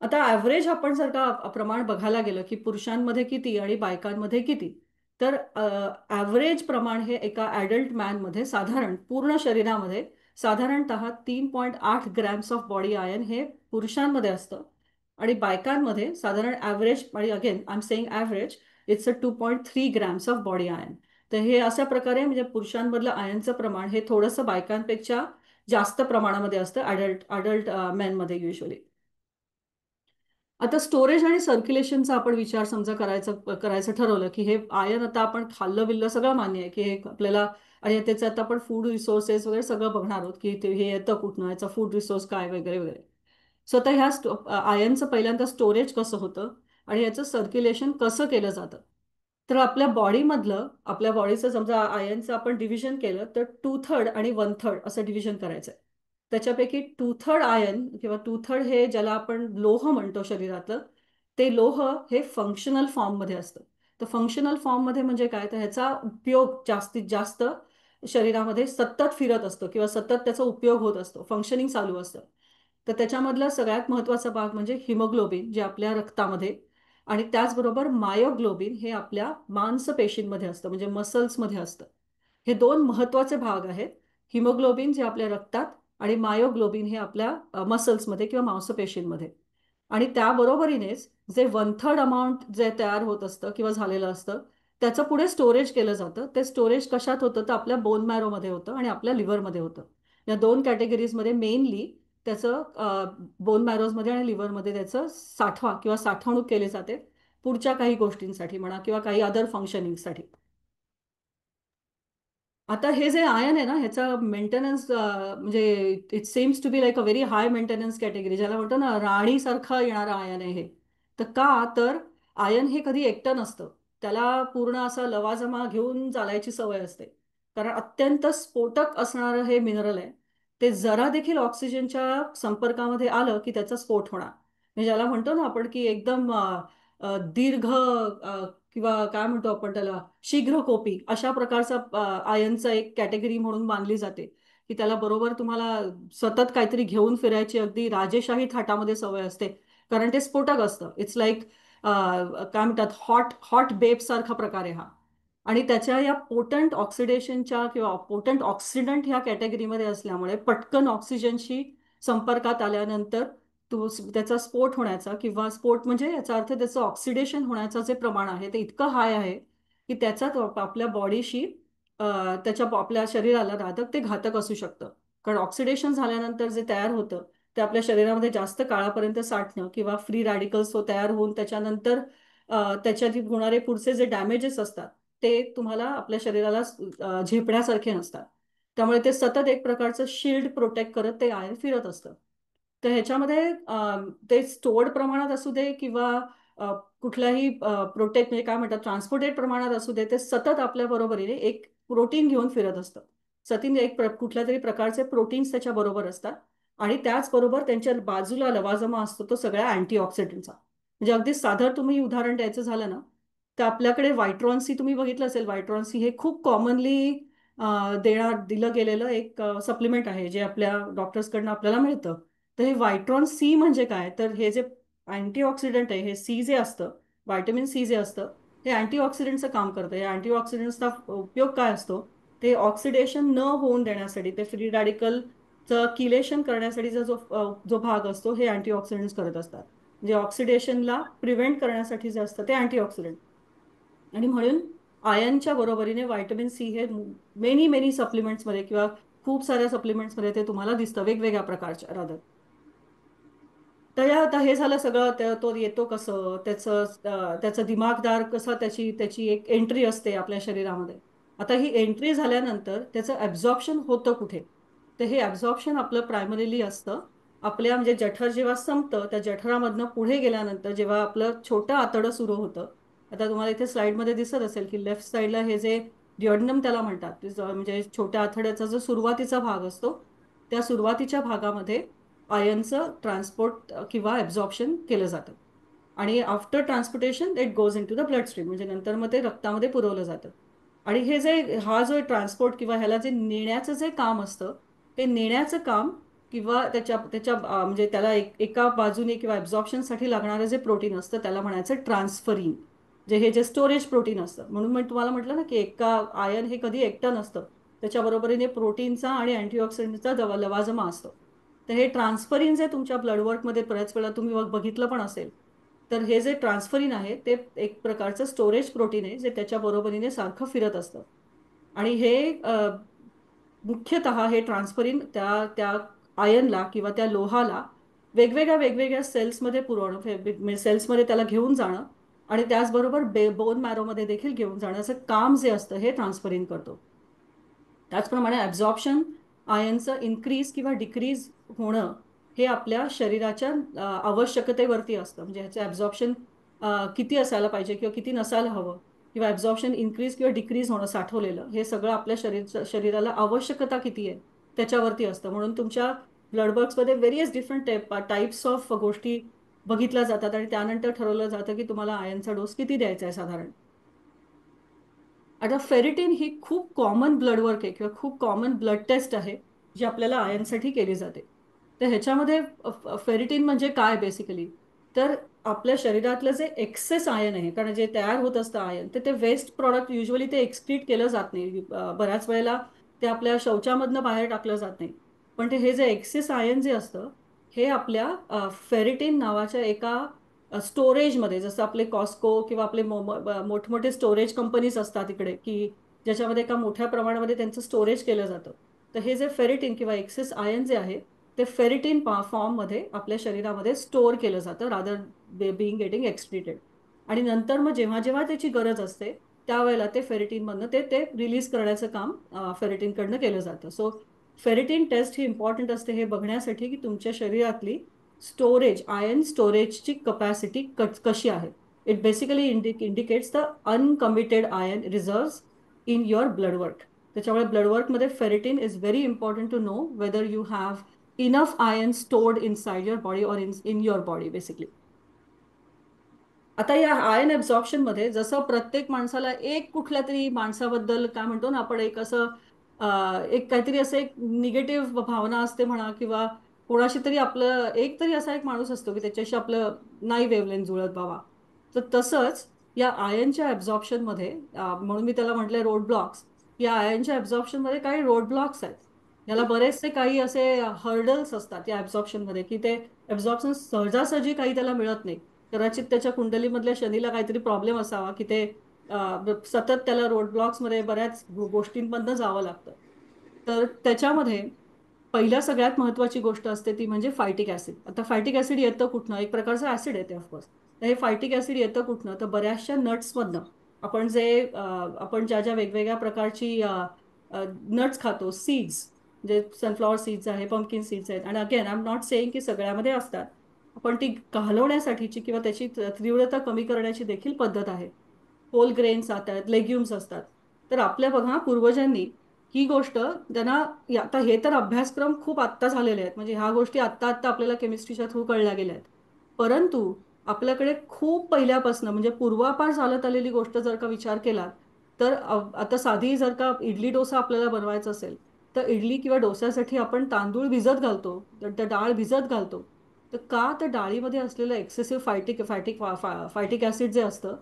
B: आता ॲव्हरेज आपण जर का प्रमाण बघायला गेलं की पुरुषांमध्ये किती आणि बायकांमध्ये किती, तर ॲव्हरेज प्रमाण हे एका ॲडल्ट मॅनमध्ये साधारण पूर्ण शरीरामध्ये साधारणतः 3.8 ग्रॅम्स ऑफ बॉडी आयन हे पुरुषांमध्ये असतं. आणि बायकांमध्ये साधारण ॲव्हरेज, आणि again I am saying average, it's 2.3 grams of body ion. तर हे अशा प्रकारे म्हणजे पुरुषांमधलं आयनचं प्रमाण हे थोडंसं बायकांपेक्षा जास्त प्रमाणामध्ये असतं ॲडल्ट ॲडल्ट मॅनमध्ये युजली. आता स्टोरेज आणि सर्क्युलेशनचा आपण विचार समजा करायचं ठरवलं की हे आयन आता आपण खाल्लं बिल्लं सगळं मान्य आहे की हे आपल्याला, आणि त्याचं आता आपण फूड रिसोर्सेस वगैरे सगळं बघणार आहोत की हे येतं कुठनं, याचा फूड रिसोर्स काय वगैरे वगैरे. सो आता ह्या आयनचं पहिल्यांदा स्टोरेज कसं होतं आणि याचं सर्क्युलेशन कसं केलं जातं. तर आपल्या बॉडीमधलं, आपल्या बॉडीचं समजा आयनचं आपण डिव्हिजन केलं तर 2/3 आणि 1/3 असं डिव्हिजन करायचं आहे. त्याच्यापैकी 2/3 आयन किंवा 2/3 हे ज्याला आपण लोह म्हणतो शरीरातलं, ते लोह हे फंक्शनल फॉर्ममध्ये असतं. तर फंक्शनल फॉर्ममध्ये म्हणजे काय, तर ह्याचा उपयोग जास्तीत जास्त शरीरामध्ये सतत फिरत असतो किंवा सतत त्याचा उपयोग होत असतो, फंक्शनिंग चालू असतं. तर त्याच्यामधला सगळ्यात महत्त्वाचा भाग म्हणजे हिमोग्लोबिन जे आपल्या रक्तामध्ये, आणि त्याचबरोबर मायोग्लोबिन हे आपल्या मांसपेशींमध्ये असतं म्हणजे मसल्समध्ये असतं. हे दोन महत्त्वाचे भाग आहेत. हिमोग्लोबिन जे आपल्या रक्तात आणि मायोग्लोबिन हे आपल्या मसल्समध्ये किंवा मांसपेशींमध्ये. आणि त्याबरोबरीनेच जे 1/3 अमाऊंट जे तयार होत असतं किंवा झालेलं असतं त्याचं पुढे स्टोरेज केलं जातं. ते स्टोरेज कशात होतं तर आपल्या बोन मॅरोमध्ये होतं आणि आपल्या लिव्हरमध्ये होतं. या दोन कॅटेगरीजमध्ये मेनली त्याचं बोन मॅरोजमध्ये आणि लिव्हरमध्ये त्याचं साठवा किंवा साठवणूक केली जाते पुढच्या काही गोष्टींसाठी म्हणा किंवा काही अदर फंक्शनिंगसाठी. आता हे जे आयन आहे ना ह्याचा मेंटेनन्स म्हणजे it seems to be like a very high maintenance category, ज्याला म्हणतो ना राणीसारखं येणारं आयन आहे हे. तर का, तर आयन हे कधी एकटं नसतं, त्याला पूर्ण असा लवाजमा घेऊन चालायची सवय असते. कारण अत्यंत स्फोटक असणारं हे मिनरल आहे. ते जरा देखील ऑक्सिजनच्या संपर्कामध्ये आलं की त्याचा स्फोट होणार, म्हणजे ज्याला म्हणतो ना आपण की एकदम दीर्घ किंवा काय म्हणतो आपण त्याला शीघ्रकोपी अशा प्रकारचा आयनचा एक कॅटेगरी म्हणून मानली जाते की त्याला बरोबर तुम्हाला सतत काहीतरी घेऊन फिरायची अगदी राजेशाही थाटामध्ये सवय असते. कारण ते स्फोटक असतं. इट्स लाईक काय म्हणतात हॉट हॉट बेब सारखा प्रकार आहे हा. आणि त्याच्या या पोटंट ऑक्सिडेशनच्या किंवा पोटंट ऑक्सिडंट ह्या कॅटेगरीमध्ये असल्यामुळे पटकन ऑक्सिजनशी संपर्कात आल्यानंतर तो त्याचा स्फोट होण्याचा किंवा स्फोट म्हणजे याचा अर्थ त्याचं ऑक्सिडेशन होण्याचं जे प्रमाण आहे ते इतकं हाय आहे की त्याचा आपल्या बॉडीशी त्याच्या आपल्या शरीराला राधक ते घातक असू शकतं. कारण ऑक्सिडेशन झाल्यानंतर जे तयार होतं ते आपल्या शरीरामध्ये जास्त काळापर्यंत साठणं किंवा फ्री रॅडिकल्स तो तयार होऊन त्याच्यानंतर त्याच्यात होणारे पुढचे जे डॅमेजेस असतात ते तुम्हाला आपल्या शरीराला झेपण्यासारखे नसतात. त्यामुळे ते सतत एक प्रकारचं शिल्ड प्रोटेक्ट करत ते आयन फिरत असतं. तर ह्याच्यामध्ये ते स्टोअर्ड प्रमाणात असू दे किंवा कुठलाही प्रोटेक्ट म्हणजे काय म्हणतात ट्रान्सपोर्टेड प्रमाणात असू दे ते सतत आपल्या बरोबरीने एक प्रोटीन घेऊन फिरत असतं. सतीन एक कुठल्या तरी प्रकारचे प्रोटीन्स त्याच्या बरोबर असतात आणि त्याचबरोबर त्यांच्या बाजूला लवाजमा असतो तो सगळ्या अँटीऑक्सिडंटचा. म्हणजे अगदी साधं तुम्ही उदाहरण द्यायचं झालं ना तर आपल्याकडे व्हायट्रॉन सी तुम्ही बघितलं असेल. व्हायट्रॉन सी हे खूप कॉमनली दिलं गेलेलं एक सप्लिमेंट आहे जे आपल्या डॉक्टर्सकडनं आपल्याला मिळतं. तर हे व्हायट्रॉन सी म्हणजे काय तर हे जे अँटीऑक्सिडंट आहे हे सी जे असतं व्हायटमिन सी जे असतं हे अँटीऑक्सिडंटचं काम करतं. या अँटीऑक्सिडंटचा उपयोग काय असतो ते ऑक्सिडेशन न होऊन देण्यासाठी ते फ्री रॅडिकलचं किलेशन करण्यासाठीचा जो भाग असतो हे अँटीऑक्सिडंट्स करत असतात. म्हणजे ऑक्सिडेशनला प्रिव्हेंट करण्यासाठी जे असतं ते अँटीऑक्सिडंट. आणि म्हणून आयनच्या बरोबरीने व्हायटमिन सी हे मेनी मेनी सप्लिमेंट्समध्ये किंवा खूप साऱ्या सप्लिमेंट्समध्ये ते तुम्हाला दिसतं वेगवेगळ्या प्रकारच्या रादर. तर आता हे झालं सगळं तो येतो कसं त्याचं दिमागदार कसं त्याची त्याची एक एंट्री असते आपल्या शरीरामध्ये. आता ही एंट्री झाल्यानंतर त्याचं ॲब्झॉर्प्शन होतं कुठे तर हे ॲब्झॉर्प्शन आपलं प्रायमरीली असतं आपल्या म्हणजे जठर जेव्हा संपतं त्या जठरामधनं पुढे गेल्यानंतर जेव्हा आपलं छोटं आतडं सुरू होतं. आता तुम्हाला इथे स्लाइडमध्ये दिसत असेल की लेफ्ट साईडला हे जे डिओडनम त्याला म्हणतात म्हणजे छोट्या आतड्याचा जो सुरुवातीचा भाग असतो त्या सुरुवातीच्या भागामध्ये आयनचं ट्रान्सपोर्ट किंवा ॲब्झॉर्प्शन केलं जातं. आणि after transportation it goes in to the bloodstream म्हणजे नंतर मग ते रक्तामध्ये पुरवलं जातं. आणि हे जे हा जो ट्रान्सपोर्ट किंवा ह्याला जे नेण्याचं जे काम असतं ते नेण्याचं काम किंवा त्याच्या त्याच्या म्हणजे त्याला एका बाजूने किंवा ॲब्झॉर्प्शनसाठी लागणारं जे प्रोटीन असतं त्याला म्हणायचं ट्रान्सफरिन. जे हे जे स्टोरेज प्रोटीन असतं म्हणून मी तुम्हाला म्हटलं ना की एका आयन हे कधी एकटं नसतं. त्याच्याबरोबरीने प्रोटीनचा आणि अँटीऑक्सिडंटचा लवाजमा असतो. तर हे ट्रान्सफरिन जे तुमच्या ब्लडवर्कमध्ये बऱ्याच वेळा तुम्ही बघितलं पण असेल. तर हे जे ट्रान्सफरिन आहे ते एक प्रकारचं स्टोरेज प्रोटीन आहे जे त्याच्या बरोबरीने सारखं फिरत असतं. आणि हे मुख्यतः हे ट्रान्सफरिन त्या त्या आयनला किंवा त्या लोहाला वेगवेगळ्या वेगवेगळ्या सेल्समध्ये पुरवणं सेल्समध्ये त्याला घेऊन जाणं आणि त्याचबरोबर बोन मॅरोमध्ये देखील घेऊन जाण्याचं काम जे असतं हे ट्रान्सफरिन करतो. त्याचप्रमाणे ॲब्झॉर्प्शन आयनचं इन्क्रीज किंवा डिक्रीज होणं हे आपल्या शरीराच्या आवश्यकतेवरती असतं. म्हणजे ह्याचं ॲब्झॉर्प्शन किती असायला पाहिजे किंवा किती नसायला हवं किंवा ॲब्झॉर्प्शन इन्क्रीज किंवा डिक्रीज होणं साठवलेलं हे सगळं आपल्या शरीराला आवश्यकता किती आहे त्याच्यावरती असतं. म्हणून तुमच्या ब्लडवर्क्समध्ये व्हेरियस डिफरंट टाईप्स ऑफ गोष्टी बघितल्या जातात आणि त्यानंतर ठरवलं जातं की तुम्हाला आयनचा डोस किती द्यायचा आहे साधारण. आता फेरिटिन ही खूप कॉमन ब्लड वर्क आहे किंवा खूप कॉमन ब्लड टेस्ट आहे जी आपल्याला आयनसाठी केली जाते. तर ह्याच्यामध्ये फेरिटिन म्हणजे काय बेसिकली तर आपल्या शरीरातलं जे एक्सेस आयन आहे कारण जे तयार होत असतं आयन तर ते वेस्ट प्रॉडक्ट युजली ते एक्सक्रीट केलं जात नाही. बऱ्याच वेळेला ते आपल्या शौचामधनं बाहेर टाकलं जात नाही. पण ते हे जे एक्सेस आयन जे असतं हे आपल्या फेरिटिन नावाच्या एका स्टोरेजमध्ये जसं आपले कॉस्को किंवा आपले मोठमोठे स्टोरेज कंपनीज असतात इकडे की ज्याच्यामध्ये एका मोठ्या प्रमाणामध्ये त्यांचं स्टोरेज केलं जातं. तर हे जे फेरिटिन किंवा एक्सेस आयन जे आहे ते फेरिटिन फॉर्ममध्ये आपल्या शरीरामध्ये स्टोअर केलं जातं रादर बिईंग गेटिंग एक्सक्रीटेड. आणि नंतर मग जेव्हा जेव्हा त्याची गरज असते त्यावेळेला ते फेरिटिनमधनं ते ते रिलीज करण्याचं काम फेरिटिनकडनं केलं जातं. सो फेरिटिन टेस्ट ही इम्पॉर्टंट असते हे बघण्यासाठी की तुमच्या शरीरातली स्टोरेज आयन स्टोरेजची कपॅसिटी कशी आहे. It basically indicates the uncommitted iron reserve in your bloodwork. त्याच्यामुळे ब्लडवर्कमध्ये ferritin is very important to know whether you have enough iron stored inside your body or in your body basically. आता या आयन ॲब्झॉर्प्शनमध्ये जसं प्रत्येक माणसाला एक कुठल्या तरी माणसाबद्दल काय म्हणतो ना आपण एक असं एक काहीतरी असं एक निगेटिव्ह भावना असते म्हणा किंवा कोणाशी तरी आपलं एक तरी असा एक माणूस असतो की त्याच्याशी आपलं नाही वेवलेन जुळत बाबा. तर तसंच या आयनच्या ॲब्झॉर्प्शनमध्ये म्हणून मी त्याला म्हटलंय रोड ब्लॉक्स. या आयनच्या ॲब्झॉर्प्शनमध्ये काही रोड ब्लॉक्स आहेत. याला बरेचसे काही असे हर्डल्स असतात या ॲब्झॉर्प्शनमध्ये की ते ॲब्झॉर्प्शन सहजासहजी काही त्याला मिळत नाही. कदाचित त्याच्या कुंडलीमधल्या शनीला काहीतरी प्रॉब्लेम असावा की ते सतत त्याला रोड ब्लॉक्समध्ये बऱ्याच गोष्टींमधनं जावं लागतं. तर त्याच्यामध्ये पहिल्या सगळ्यात महत्वाची गोष्ट असते ती म्हणजे फायटिक ऍसिड. आता फायटिक ऍसिड येतं कुठनं एक प्रकारचं ऍसिड येते ऑफकोर्स. तर हे फायटिक ऍसिड येतं कुठनं तर बऱ्याचशा नट्समधनं आपण आपण ज्या ज्या वेगवेगळ्या प्रकारची नट्स खातो सीड्स म्हणजे सनफ्लॉवर सीड्स आहे पंपकिन सीड्स आहेत आणि again I am not saying की सगळ्यामध्ये असतात पण ती घालवण्यासाठीची किंवा त्याची तीव्रता कमी करण्याची देखील पद्धत आहे. होल ग्रेन्स असतात, लेग्युम्स असतात. तर आपल्या बघा पूर्वजांनी ही गोष्ट त्यांना आता हे तर अभ्यासक्रम खूप आत्ता झालेले आहेत, म्हणजे ह्या गोष्टी आत्ता आत्ता आपल्याला केमिस्ट्रीच्या थ्रू कळल्या गेल्या आहेत. परंतु आपल्याकडे खूप पहिल्यापासून म्हणजे पूर्वापार चालत आलेली गोष्ट जर का विचार केला, तर आता साधी जर का इडली डोसा आपल्याला बनवायचा असेल, तर इडली किंवा डोस्यासाठी आपण तांदूळ भिजत घालतो, तर डाळ भिजत घालतो. तर का तर डाळीमध्ये असलेलं एक्सेसिव्ह फायटिक ऍसिड जे असतं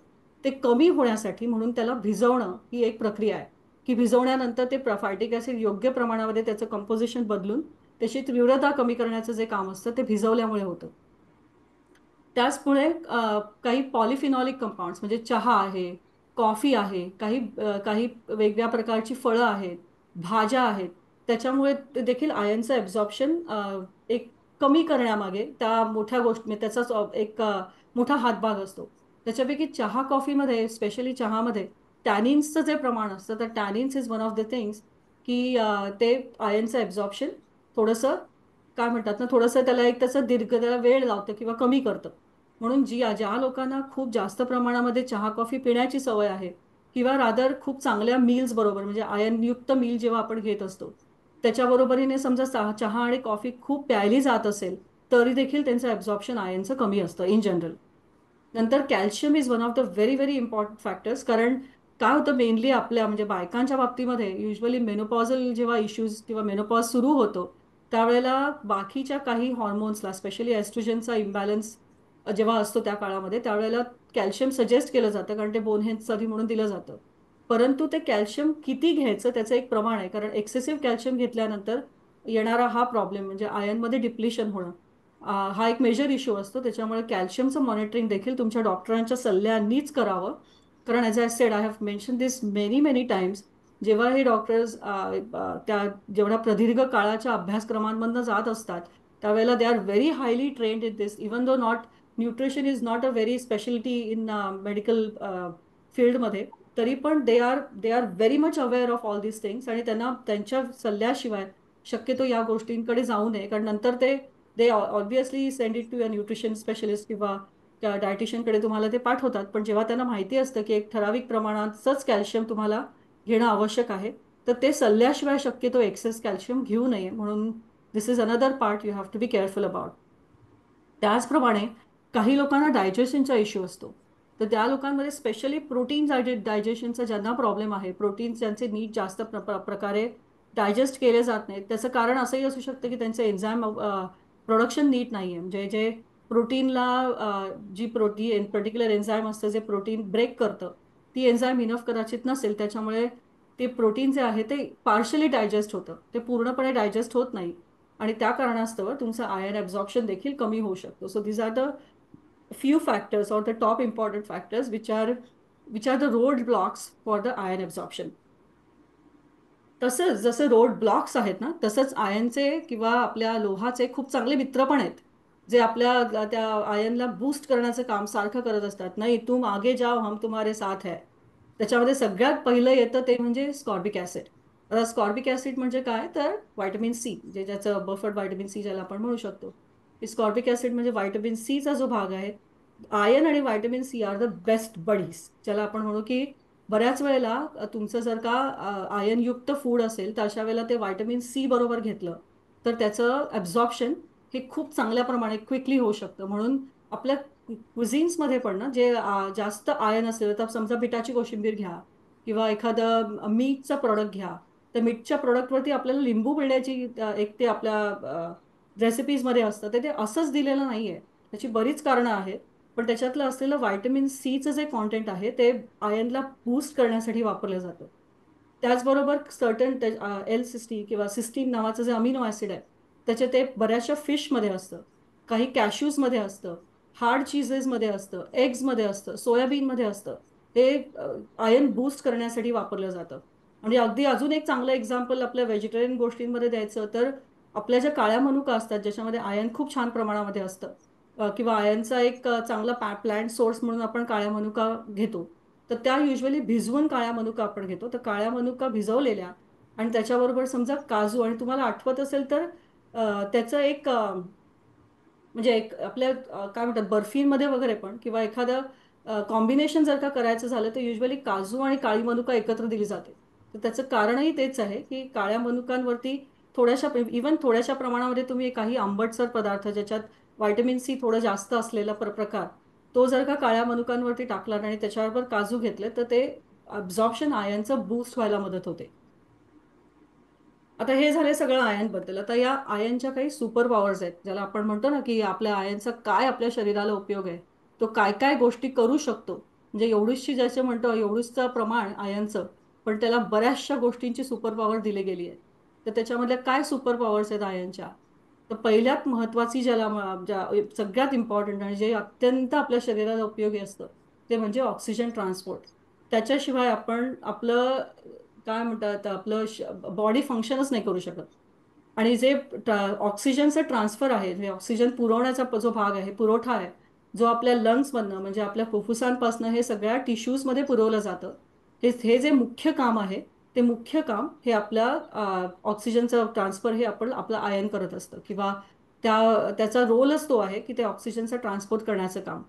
B: ते कमी होण्यासाठी म्हणून त्याला भिजवणं ही एक प्रक्रिया आहे, की भिजवण्यानंतर ते फायटिक ऍसिड योग्य प्रमाणामध्ये त्याचं कंपोजिशन बदलून त्याची तीव्रता कमी करण्याचं जे काम असतं ते भिजवल्यामुळे होतं. त्याचमुळे काही पॉलिफिनॉलिक कंपाऊंड्स म्हणजे चहा आहे, कॉफी आहे, काही वेगळ्या प्रकारची फळं आहेत, भाज्या आहेत. त्याच्यामुळे ते देखील आयनचं ॲब्झॉर्प्शन एक कमी करण्यामागे त्या मोठ्या गोष्टी म्हणजे त्याचाच एक मोठा हातभाग असतो. त्याच्यापैकी चहा कॉफीमध्ये स्पेशली चहामध्ये टॅनिन्सचं जे प्रमाण असतं तर tannins is one of the things की ते आयनचं ॲब्झॉर्प्शन थोडंसं काय म्हणतात ना थोडंसं त्याला एक त्याचा दीर्घ त्याला वेळ लावतं किंवा कमी करतं. म्हणून ज्या लोकांना खूप जास्त प्रमाणामध्ये चहा कॉफी पिण्याची सवय आहे किंवा रादर खूप चांगल्या मील्स बरोबर म्हणजे आयनयुक्त मील जेव्हा आपण घेत असतो त्याच्याबरोबरीने समजा चहा आणि कॉफी खूप प्यायली जात असेल तरी देखील त्यांचं ॲब्झॉर्प्शन आयनचं कमी असतं इन जनरल. नंतर calcium is one of the very very important factors कारण काय होतं मेनली आपल्या म्हणजे बायकांच्या बाबतीमध्ये युजली मेनोपॉझल जेव्हा इश्यूज किंवा मेनोपॉज सुरू होतो त्यावेळेला बाकीच्या काही हॉर्मोन्सला स्पेशली एस्ट्रोजनचा इम्बॅलन्स जेव्हा असतो त्या काळामध्ये त्यावेळेला कॅल्शियम सजेस्ट केलं जातं कारण ते बोनहेल्थ साठी म्हणून दिलं जातं. परंतु ते कॅल्शियम किती घ्यायचं त्याचं एक प्रमाण आहे कारण एक्सेसिव्ह कॅल्शियम घेतल्यानंतर येणारा हा प्रॉब्लेम म्हणजे आयनमध्ये डिप्लिशन होणं हा एक मेजर इश्यू असतो. त्याच्यामुळे कॅल्शियमचं मॉनिटरिंग देखील तुमच्या डॉक्टरांच्या सल्ल्यानीच करावं. कारण as I said I have mention this many many times जेव्हा हे डॉक्टर्स त्या जेवढ्या प्रदीर्घ काळाच्या अभ्यासक्रमांमधनं जात असतात त्यावेळेला they are very highly trained in this even though not nutrition is not a very speciality in medical फील्डमध्ये तरी पण they are very much aware of all these things आणि त्यांना त्यांच्या सल्ल्याशिवाय शक्यतो या गोष्टींकडे जाऊ नये कारण नंतर they obviously send it to a nutrition specialist किंवा त्या डायटिशियनकडे तुम्हाला ते पाठवतात पण जेव्हा त्यांना माहिती असतं की एक ठराविक प्रमाणातच कॅल्शियम तुम्हाला घेणं आवश्यक आहे तर ते सल्ल्याशिवाय शक्यतो एक्सेस कॅल्शियम घेऊ नये म्हणून this is another part you have to be careful about. त्याचप्रमाणे काही लोकांना डायजेशनचा इश्यू असतो तर त्या लोकांमध्ये स्पेशली प्रोटीन डायजेशनचा ज्यांना प्रॉब्लेम आहे प्रोटीन ज्यांचे नीट जास्त प्रकारे डायजेस्ट केले जात नाहीत त्याचं कारण असंही असू शकतं की त्यांचं एन्झाईम प्रोडक्शन नीट नाही आहे म्हणजे जे प्रोटीनला जी प्रोटीन पर्टिक्युलर एन्झाईम असतं जे प्रोटीन ब्रेक करतं ती एन्झाईम इनफ कदाचित नसेल त्याच्यामुळे ते प्रोटीन जे आहे ते पार्शली डायजेस्ट होतं ते पूर्णपणे डायजेस्ट होत नाही आणि त्या कारणास्तव तुमचं आयर्न ॲब्झॉर्प्शन देखील कमी होऊ शकतो. So these are the few factors or the top important factors which are the roadblocks for the iron absorption. तसंच जसं रोड ब्लॉक्स आहेत ना तसंच आयनचे किंवा आपल्या लोहाचे खूप चांगले मित्र पण आहेत जे आपल्या त्या आयनला बूस्ट करण्याचं काम सारखं करत असतात. नाही तुम आगे जाओ हम तुम्हारे साथ है. त्याच्यामध्ये सगळ्यात पहिलं येतं ते म्हणजे स्कॉर्बिक ऍसिड. आता स्कॉर्बिक ऍसिड म्हणजे काय तर व्हायटमिन सी जे ज्याचं बफर्ड व्हायटमिन सी ज्याला आपण म्हणू शकतो. स्कॉर्बिक ऍसिड म्हणजे व्हायटमिन सीचा जो भाग आहे आयन आणि vitamin C are the best buddies ज्याला आपण म्हणू की बऱ्याच वेळेला तुमचं जर का आयनयुक्त फूड असेल तर अशा वेळेला ते व्हायटमिन सी बरोबर घेतलं तर त्याचं ॲब्झॉर्प्शन हे खूप चांगल्या प्रमाणे क्विकली होऊ शकतं. म्हणून आपल्या क्विझिन्समध्ये पण ना जे जास्त आयन असेल तर समजा बिटाची कोशिंबीर घ्या किंवा एखादं मीटचं प्रोडक्ट घ्या तर मीटच्या प्रोडक्टवरती आपल्याला लिंबू पिळण्याची एक ते आपल्या रेसिपीजमध्ये असतं ते ते असंच दिलेलं नाही आहे. त्याची बरीच कारणं आहेत पण त्याच्यातलं असलेलं व्हायटमिन सीचं जे कॉन्टेंट आहे ते आयनला बूस्ट करण्यासाठी वापरलं जातं. त्याचबरोबर सर्टन एल सिस्टी किंवा सिस्टीन नावाचं जे अमिनो ॲसिड आहे त्याचे ते बऱ्याचशा फिशमध्ये असतं काही कॅश्यूजमध्ये असतं हार्ड चीजेसमध्ये असतं एग्समध्ये असतं सोयाबीनमध्ये असतं हे आयन बूस्ट करण्यासाठी वापरलं जातं. म्हणजे अगदी अजून एक चांगलं एक्झाम्पल आपल्या व्हेजिटेरियन गोष्टींमध्ये द्यायचं तर आपल्या ज्या काळ्या मनुका असतात ज्याच्यामध्ये आयन खूप छान प्रमाणामध्ये असतं किंवा आयनचा एक चांगला प्लांट सोर्स म्हणून आपण काळ्या मनुका घेतो तर त्या युजली भिजवून काळ्या मनुका आपण घेतो तर काळ्या मनुका भिजवलेल्या आणि त्याच्याबरोबर समजा काजू आणि तुम्हाला आठवत असेल तर त्याचं एक म्हणजे एक आपल्या काय म्हणतात बर्फीमध्ये वगैरे पण, किंवा एखादं कॉम्बिनेशन जर का करायचं झालं तर युजली काजू आणि काळी मनुका एकत्र दिली जाते. तर त्याचं कारणही तेच आहे की काळ्या मनुकांवरती थोड्याशा, इवन थोड्याशा प्रमाणामध्ये तुम्ही काही आंबटसर पदार्थ ज्याच्यात व्हायटमिन सी थोडं जास्त असलेला प्रकार, तो जर का काळ्या मनुकांवरती टाकला आणि त्याच्याबरोबर काजू घेतले तर ते अब्झॉर्प्शन आयनचं बूस्ट व्हायला मदत होते. आता हे झाले सगळं आयनबद्दल. आता या आयनच्या काही सुपर पॉवर्स आहेत, ज्याला आपण म्हणतो ना की आपल्या आयनचा काय आपल्या शरीराला उपयोग आहे, तो काय काय गोष्टी करू शकतो. म्हणजे एवढीशी ज्याचं म्हणतो एवढूसचं प्रमाण आयनचं, पण त्याला बऱ्याचशा गोष्टींची सुपर पॉवर दिली गेली आहे. तर त्याच्यामधल्या काय सुपर पॉवर्स आहेत आयनच्या? तर पहिल्यात महत्वाची ज्याला सगळ्यात इम्पॉर्टंट आणि जे अत्यंत आपल्या शरीराला उपयोगी असतं ते म्हणजे ऑक्सिजन ट्रान्सपोर्ट. त्याच्याशिवाय आपण आपलं काय म्हणतात आपलं बॉडी फंक्शनच नाही करू शकत. आणि जे ऑक्सिजनचं ट्रान्सफर आहे, जे ऑक्सिजन पुरवण्याचा जो भाग आहे, पुरवठा आहे, जो आपल्या लंग्समधनं म्हणजे आपल्या फुफ्फुसांपासून हे सगळ्या टिश्यूजमध्ये पुरवलं जातं. हे हे जे मुख्य काम आहे, ते मुख्य काम हे आपल्या ऑक्सिजनचं ट्रान्सफर हे आपण आपलं आयन करत असतं, किंवा त्याचा रोलच तो आहे की ते ऑक्सिजनचं ट्रान्सपोर्ट करण्याचं काम.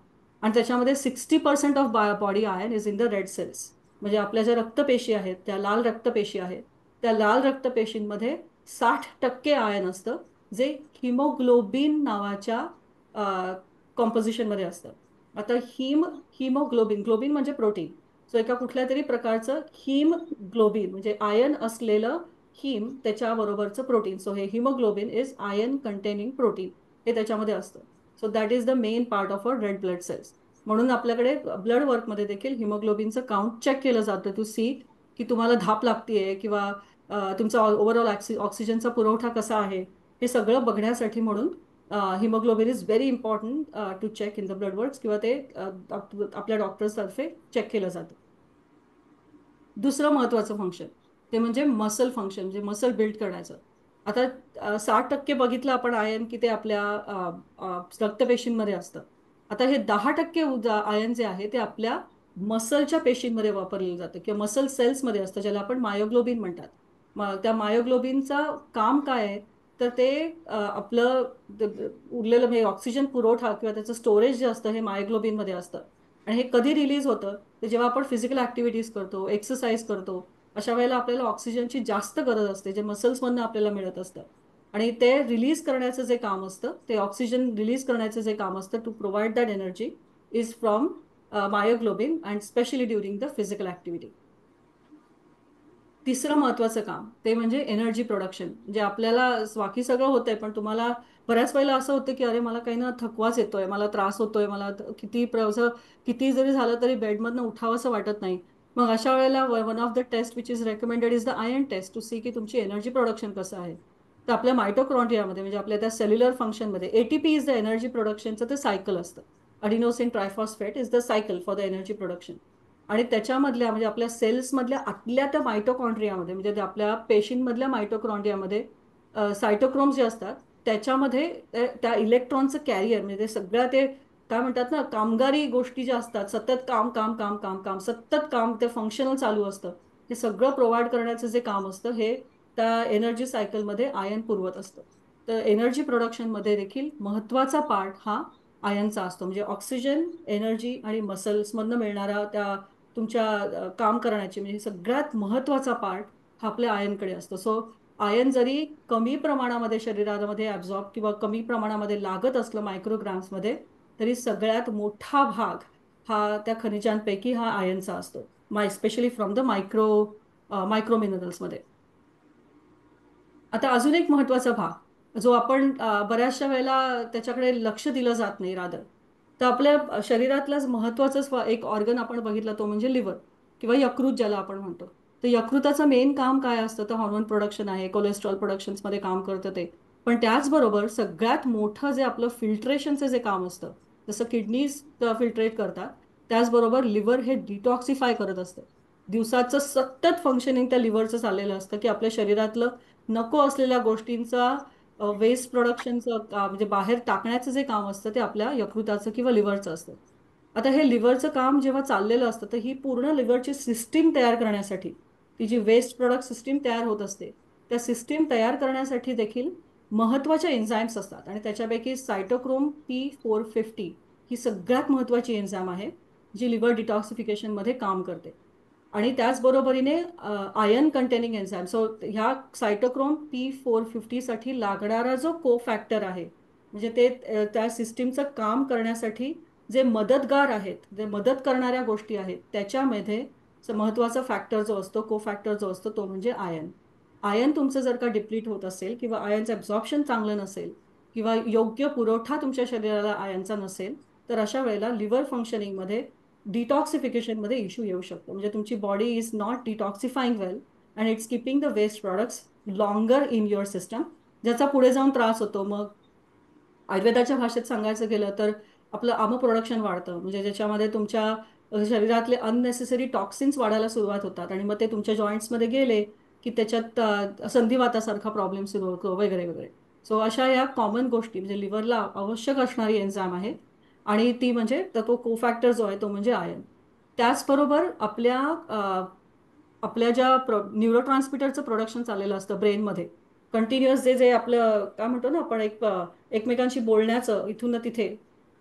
B: आणि त्याच्यामध्ये 60% of body iron is in the red cells. म्हणजे आपल्या ज्या रक्तपेशी आहेत, त्या लाल रक्तपेशी आहेत, त्या लाल रक्तपेशींमध्ये 60% आयन असतं, जे हिमोग्लोबिन नावाच्या कॉम्पोजिशनमध्ये असतं. आता हिमोग्लोबिन, ग्लोबिन म्हणजे प्रोटीन. सो एका कुठल्या तरी प्रकारचं हिमग्लोबिन म्हणजे आयन असलेलं हिम त्याच्याबरोबरचं प्रोटीन. सो हे haemoglobin is iron containing protein, हे त्याच्यामध्ये असतं. So that is the main part of our red blood cells. म्हणून आपल्याकडे ब्लड वर्कमध्ये देखील हिमोग्लोबिनचं काउंट चेक केलं जातं टू सी की तुम्हाला धाप लागतेय, किंवा तुमचा ओव्हरऑल ऑक्सिजनचा पुरवठा कसा आहे, हे सगळं बघण्यासाठी म्हणून haemoglobin is very important to check in the blood works, किंवा ते आपल्या डॉक्टर्सतर्फे चेक केलं जातं. दुसरं महत्वाचं फंक्शन ते म्हणजे मसल फंक्शन, म्हणजे मसल बिल्ड करण्याचं. आता 60% बघितलं आपण आयन की ते आपल्या रक्तपेशींमध्ये असतं. आता हे 10% आयन जे आहे ते आपल्या मसलच्या पेशींमध्ये वापरलेलं जातं, किंवा मसल सेल्समध्ये असतं, ज्याला आपण मायोग्लोबिन म्हणतात. त्या मायोग्लोबिनचं काम काय आहे, तर ते आपलं उरलेलं म्हणजे ऑक्सिजन पुरवठा किंवा त्याचं स्टोरेज जे असतं हे मायोग्लोबिनमध्ये असतं. आणि हे कधी रिलीज होतं, तर जेव्हा आपण फिजिकल ऍक्टिव्हिटीज करतो, एक्सरसाइज करतो, अशा वेळेला आपल्याला ऑक्सिजनची जास्त गरज असते, जे मसल्समधनं आपल्याला मिळत असतं. आणि ते रिलीज करण्याचं जे काम असतं, ते ऑक्सिजन रिलीज करण्याचं जे काम असतं to provide that energy is from myoglobin and specially during the physical activity. तिसरं महत्वाचं काम ते म्हणजे एनर्जी प्रोडक्शन. म्हणजे आपल्याला बाकी सगळं होतंय, पण तुम्हाला बऱ्याच वेळेला असं होतं की अरे मला काही ना थकवाच येतोय, मला त्रास होतोय, मला किती जरी झालं तरी बेडमधनं उठावंसं वाटत नाही. मग अशा वेळेला one of the test which is recommended is the iron test, to see की तुमची एनर्जी प्रोडक्शन कसं आहे. तर आपल्या मायटोकॉन्ड्रियामध्ये म्हणजे आपल्या त्या सेल्युलर फंक्शनमध्ये एटीपी इज द एनर्जी प्रोडक्शनचं ते सायकल असतं. Adenosine triphosphate is the cycle for the energy production. आणि त्याच्यामधल्या म्हणजे आपल्या सेल्समधल्या आतल्या त्या मायटोकॉन्ड्रियामध्ये म्हणजे आपल्या पेशींमधल्या मायटोकॉन्ड्रियामध्ये सायटोक्रोम्स जे असतात, त्याच्यामध्ये त्या इलेक्ट्रॉनचं कॅरियर म्हणजे ते सगळ्या ते काय म्हणतात ना कामगारी गोष्टी ज्या असतात, सतत काम काम काम काम काम सतत काम, ते फंक्शनल चालू असतं. हे सगळं प्रोव्हाइड करण्याचं जे काम असतं हे त्या एनर्जी सायकलमध्ये आयन पुरवत असतं. तर एनर्जी प्रोडक्शनमध्ये देखील महत्वाचा पार्ट हा आयनचा असतो. म्हणजे ऑक्सिजन, एनर्जी आणि मसल्समधनं मिळणारा त्या तुमच्या काम करण्याची म्हणजे सगळ्यात महत्वाचा पार्ट हा आपल्या आयनकडे असतो. सो आयन जरी कमी प्रमाणामध्ये शरीरामध्ये ऍब्झॉर्ब किंवा कमी प्रमाणामध्ये लागत असलं मायक्रोग्राम्समध्ये, तरी सगळ्यात मोठा भाग हा त्या खनिजांपैकी हा आयनचा असतो. स्पेशली फ्रॉम द मायक्रो मिनरल्समध्ये. आता अजून एक महत्वाचा भाग जो आपण बऱ्याचशा वेळेला त्याच्याकडे लक्ष दिलं जात नाही रादर, तर आपल्या शरीरातलाच महत्वाचं एक ऑर्गन आपण बघितलं तो म्हणजे लिव्हर, किंवा यकृत ज्याला आपण म्हणतो. तर यकृताचं मेन काम काय असतं, तर हॉर्मोन प्रोडक्शन आहे, कोलेस्ट्रॉल प्रोडक्शन्समध्ये काम करतं ते. पण त्याचबरोबर सगळ्यात मोठं जे आपलं फिल्ट्रेशनचं जे काम असतं, जसं किडनीज फिल्ट्रेट करतात, त्याचबरोबर लिव्हर हे डिटॉक्सिफाय करत असतं. दिवसाचं सतत फंक्शनिंग त्या लिव्हरचं चाललेलं असतं, की आपल्या शरीरातलं नको असलेल्या गोष्टींचा वेस्ट प्रोडक्शनचं म्हणजे बाहेर टाकण्याचं जे काम असतं ते आपल्या यकृताचं किंवा लिव्हरचं असतं. आता हे लिव्हरचं काम जेव्हा चाललेलं असतं, तर ही पूर्ण लिव्हरची सिस्टीम तयार करण्यासाठी, ती जी वेस्ट प्रोडक्ट सिस्टीम तयार होत असते, त्या सिस्टीम तयार करण्यासाठी देखील महत्वाच्या एन्झाईम्स असतात आणि त्याच्यापैकी सायटोक्रोम P450 ही सगळ्यात महत्वाची एन्झाईम आहे जी लिव्हर डिटॉक्सिफिकेशन मध्ये काम करते. आणि त्याचबरोबरीने आयर्न कंटेनिंग एन्झाईम, सो ह्या सायटोक्रोम P450 साठी लागणारा जो को फॅक्टर आहे, म्हणजे ते त्या सिस्टीमचं काम करण्यासाठी जे मदतगार आहेत, जे मदत करणाऱ्या गोष्टी आहेत, त्याच्यामध्ये महत्वाचा फॅक्टर जो असतो, को फॅक्टर जो असतो, तो म्हणजे आयर्न. आयर्न तुमचं जर का डिप्लीट होत असेल किंवा आयर्नचं ॲब्झॉर्प्शन चांगलं नसेल किंवा योग्य पुरवठा तुमच्या शरीराला आयर्नचा नसेल, तर अशा वेळेला लिव्हर फंक्शनिंगमध्ये डिटॉक्सिफिकेशनमध्ये इश्यू येऊ शकतो. म्हणजे तुमची body is not detoxifying well and it's keeping the waste products longer in your system, ज्याचा पुढे जाऊन त्रास होतो. मग आयुर्वेदाच्या भाषेत सांगायचं गेलं तर आपलं आम प्रोडक्शन वाढतं, म्हणजे ज्याच्यामध्ये तुमच्या शरीरातले अननेसेसरी टॉक्सिन्स वाढायला सुरुवात होतात आणि मग ते तुमच्या जॉईंट्समध्ये गेले की त्याच्यात संधिवातासारखा प्रॉब्लेम सुरू होतो वगैरे वगैरे. सो अशा या कॉमन गोष्टी म्हणजे लिव्हरला आवश्यक असणारी एन्झाईम आहे आणि ती म्हणजे तो कोफॅक्टर जो आहे तो म्हणजे आयर्न. त्याचबरोबर आपल्या ज्या न्यूरोट्रान्समिटरचं प्रोडक्शन चाललेलं असतं ब्रेनमध्ये, कंटिन्युअस जे जे आपलं काय म्हणतो ना आपण, एकमेकांशी बोलण्याचं इथून ना तिथे,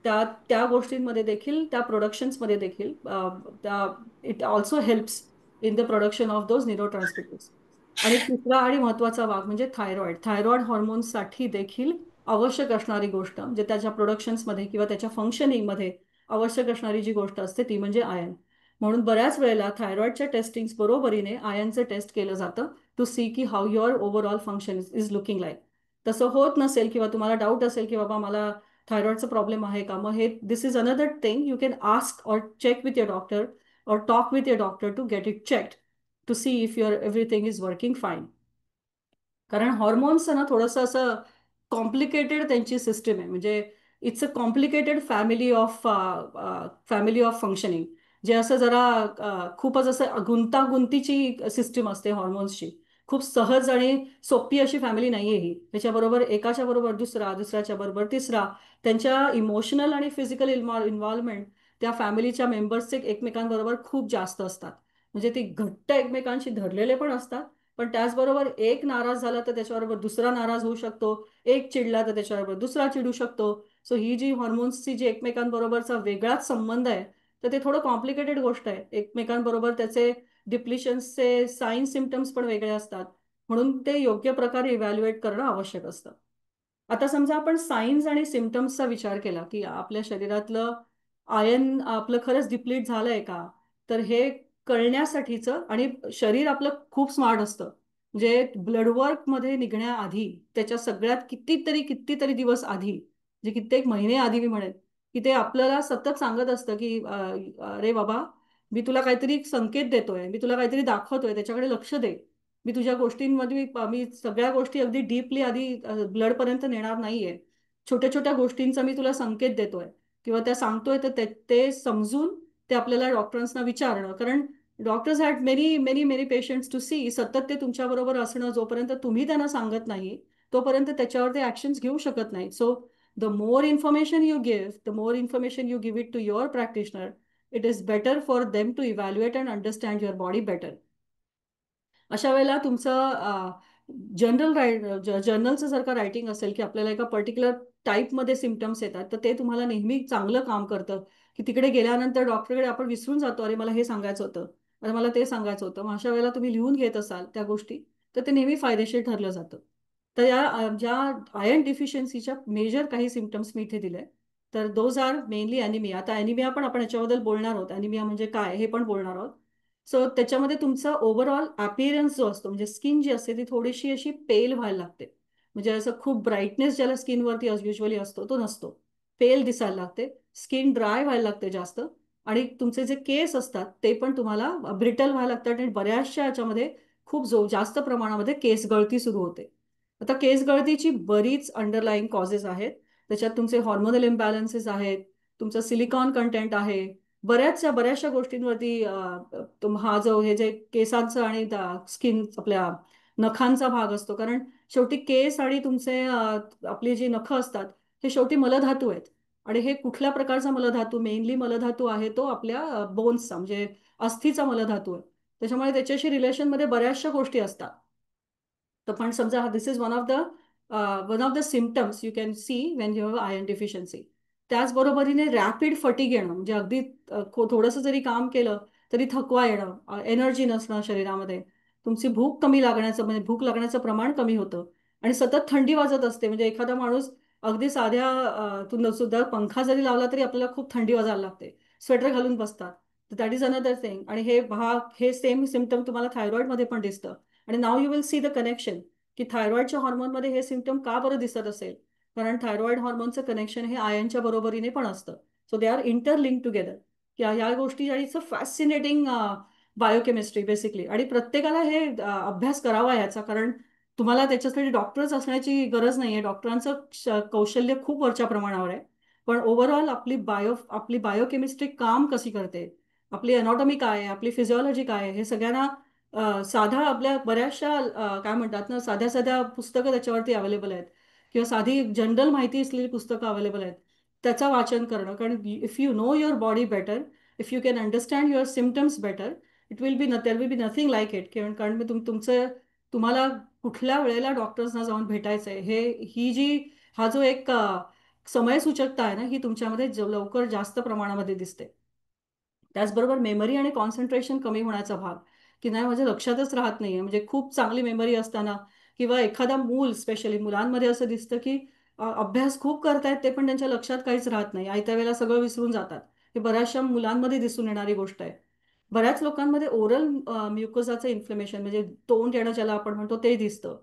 B: त्या त्या गोष्टींमध्ये देखील, त्या प्रोडक्शन्समध्ये देखील त्या it also helps in the production of those neurotransmitters. आणि तिसरा आणि महत्वाचा भाग म्हणजे थायरॉइड. थायरॉइड हॉर्मोन्ससाठी देखील आवश्यक असणारी गोष्ट म्हणजे त्याच्या प्रोडक्शन्समध्ये किंवा त्याच्या फंक्शनिंगमध्ये आवश्यक असणारी जी गोष्ट असते ती म्हणजे आयर्न. म्हणून बऱ्याच वेळेला थायरॉइडच्या टेस्टिंग बरोबरीने आयर्नचं टेस्ट केलं जातं टू सी की how your overall function is looking like. तसं होत नसेल किंवा तुम्हाला डाऊट असेल की बाबा मला थायरॉइडचा प्रॉब्लेम आहे का, मग हे this is another thing you can ask or check with your doctor or talk with your doctor to get it checked to see if your everything is working fine. कारण हॉर्मोन्स ना थोडंसं असं कॉम्प्लिकेटेड त्यांची सिस्टीम आहे, म्हणजे it's a complicated family of functioning, जे असं जरा खूपच असं गुंतागुंतीची सिस्टीम असते हॉर्मोन्सची. खूप सहज आणि सोपी अशी फॅमिली नाही आहे ही. त्याच्याबरोबर एकाच्या बरोबर दुसरा, दुसऱ्याच्या बरोबर तिसरा, त्यांच्या इमोशनल आणि फिजिकल इन्व्हॉल्वमेंट त्या फॅमिलीच्या मेंबर्सचे एकमेकांबरोबर खूप जास्त असतात. म्हणजे ती घट्ट एकमेकांशी धरलेले पण असतात, पण त्याचबरोबर एक नाराज झाला तर त्याच्याबरोबर दुसरा नाराज होऊ शकतो, एक चिडला तर त्याच्याबरोबर दुसरा चिडू शकतो. सो ही जी हॉर्मोन्सची जी एकमेकांबरोबरचा वेगळाच संबंध आहे, तर ते थोडं कॉम्प्लिकेटेड गोष्ट आहे. एकमेकांबरोबर त्याचे डिप्लिशन्सचे साईन सिम्पटम्स पण वेगळे असतात, म्हणून ते योग्य प्रकारे इव्हॅल्युएट करणं आवश्यक असतं. आता समजा आपण साईन्स आणि सिम्पटम्सचा विचार केला की आपल्या शरीरातलं आयर्न आपलं खरंच डिप्लीट झालंय का, तर हे कळण्यासाठीचं, आणि शरीर आपलं खूप स्मार्ट असतं, म्हणजे ब्लडवर्कमध्ये निघण्याआधी त्याच्या सगळ्यात कितीतरी कितीतरी दिवस आधी, म्हणजे कित्येक महिने आधी मी म्हणेन, की ते आपल्याला सतत सांगत असतं की अरे बाबा, मी तुला काहीतरी संकेत देतोय, मी तुला काहीतरी दाखवतोय, त्याच्याकडे लक्ष दे. मी तुझ्या गोष्टींमध्ये मी सगळ्या गोष्टी अगदी डीपली आधी ब्लडपर्यंत नेणार नाहीये. छोट्या छोट्या गोष्टींचा मी तुला संकेत देतोय किंवा त्या सांगतोय, तर ते समजून ते आपल्याला डॉक्टरांना विचारणं, कारण doctors had many many many patients to see. सतत ते तुमच्याबरोबर असणं, जोपर्यंत तुम्ही त्यांना सांगत नाही तोपर्यंत त्याच्यावर ते ऍक्शन्स घेऊ शकत नाही. So the more information you give, the more information you give it to your practitioner, it is better for them to evaluate and understand your body better. अशा वेळेला तुमचं जर्नलचं जर का रायटिंग असेल की आपल्याला एका पर्टिक्युलर टाईपमध्ये सिमटम्स येतात, तर ते तुम्हाला नेहमी चांगलं काम करतं. की तिकडे गेल्यानंतर डॉक्टरकडे आपण विसरून जातो, अरे मला हे सांगायचं होतं, अरे मला ते सांगायचं होतं. मग अशा वेळेला तुम्ही लिहून घेत असाल त्या गोष्टी, तर ते नेहमी फायदेशीर ठरलं जातं. तर या ज्या आयर्न डिफिशियन्सीच्या मेजर काही सिमटम्स मी इथे दिले, तर दोज आर मेनली अॅनिमिया. आता अॅनिमिया पण आपण याच्याबद्दल बोलणार आहोत, अॅनिमिया म्हणजे काय हे पण बोलणार आहोत. सो त्याच्यामध्ये तुमचा ओव्हरऑल अपिअरन्स जो असतो, म्हणजे स्किन जी असते ती थोडीशी अशी पेल व्हायला लागते. म्हणजे असं खूप ब्राईटनेस ज्याला स्किनवरती युजली असतो तो नसतो, पेल दिसायला लागते. स्किन ड्राय व्हायला लागते जास्त, आणि तुमचे जे केस असतात ते पण तुम्हाला ब्रिटल व्हायला लागतात, आणि बऱ्याचशा याच्यामध्ये खूप जास्त प्रमाणामध्ये केस गळती सुरू होते. आता केस गळतीची बरीच अंडरलाईंग कॉजेस आहेत. त्याच्यात तुमचे हॉर्मोनल इम्बॅलन्सेस आहेत, तुमचं सिलिकॉन कंटेंट आहे, बऱ्याचशा बऱ्याचशा गोष्टींवरती हा जो हे जे केसांचं आणि स्किन आपल्या नखांचा भाग असतो. कारण शेवटी केस आणि तुमचे आपली जी नखं असतात हे शेवटी मलधातू आहेत. आणि हे कुठल्या प्रकारचा मलधातू, मेनली मलधातू आहे तो आपल्या बोन्सचा, म्हणजे अस्थीचा मलधातू आहे. त्याच्यामुळे त्याच्याशी रिलेशनमध्ये बऱ्याचशा गोष्टी असतात. तर पण समजा this is one of the one of the symptoms you can see when you have iron deficiency. त्याचबरोबरीने रॅपिड फटीग येणं, म्हणजे अगदी थोडंसं जरी काम केलं तरी थकवा येणं, एनर्जी नसणं शरीरामध्ये, तुमची भूक कमी लागण्याचं म्हणजे भूक लागण्याचं प्रमाण कमी होतं, आणि सतत थंडी वाजत असते. म्हणजे एखादा माणूस अगदी साध्या सुद्धा पंखा जरी लावला तरी आपल्याला खूप थंडी वाजायला लागते, स्वेटर घालून बसतात. That is another thing. आणि हे सेम सिम्टम तुम्हाला थायरॉइडमध्ये पण दिसतं. आणि now you will see the connection की थायरॉइडच्या हॉर्मोनमध्ये हे सिम्टम का बरं दिसत असेल. कारण थायरॉइड हॉर्मोनचं कनेक्शन हे आयनच्या बरोबरीने पण असतं. So they are interlink together. या गोष्टी आणि it's a fascinating biochemistry basically. आणि प्रत्येकाला हे अभ्यास करावा याचा, कारण तुम्हाला त्याच्यासाठी डॉक्टरच असण्याची गरज नाही आहे. डॉक्टरांचं कौशल्य खूप वरच्या प्रमाणावर आहे. पण ओव्हरऑल आपली बायोकेमिस्ट्री काम कशी करते, आपली अनॉटॉमी काय आहे, आपली फिजिओलॉजी काय आहे, हे सगळ्यांना साधा आपल्या बऱ्याचशा काय म्हणतात ना, साध्या साध्या पुस्तकं त्याच्यावरती अवेलेबल आहेत, किंवा साधी जनरल माहिती असलेली पुस्तकं अवेलेबल आहेत. त्याचं वाचन करणं, कारण if you know your body better, if you can understand your symptoms better, there will be nothing like it. कारण मी तुम्हाला कुठल्या वेळेला डॉक्टर्सना जाऊन भेटायचंय ही जी हा जो एक समयसूचकता आहे ना, ही तुमच्यामध्ये लवकर जास्त प्रमाणामध्ये दिसते. त्याचबरोबर मेमरी आणि कॉन्सन्ट्रेशन कमी होण्याचा भाग, की नाही माझ्या लक्षातच राहत नाहीये. म्हणजे खूप चांगली मेमरी असताना, किंवा एखादा मूल, स्पेशली मुलांमध्ये असं दिसतं की अभ्यास खूप करतायत ते पण त्यांच्या लक्षात काहीच राहत नाही, आयत्या वेळेला सगळं विसरून जातात. हे बऱ्याचशा मुलांमध्ये दिसून येणारी गोष्ट आहे. बऱ्याच लोकांमध्ये ओरल म्युकोजाचं इन्फ्लेमेशन, म्हणजे तोंड येणं ज्याला आपण म्हणतो, ते दिसतं.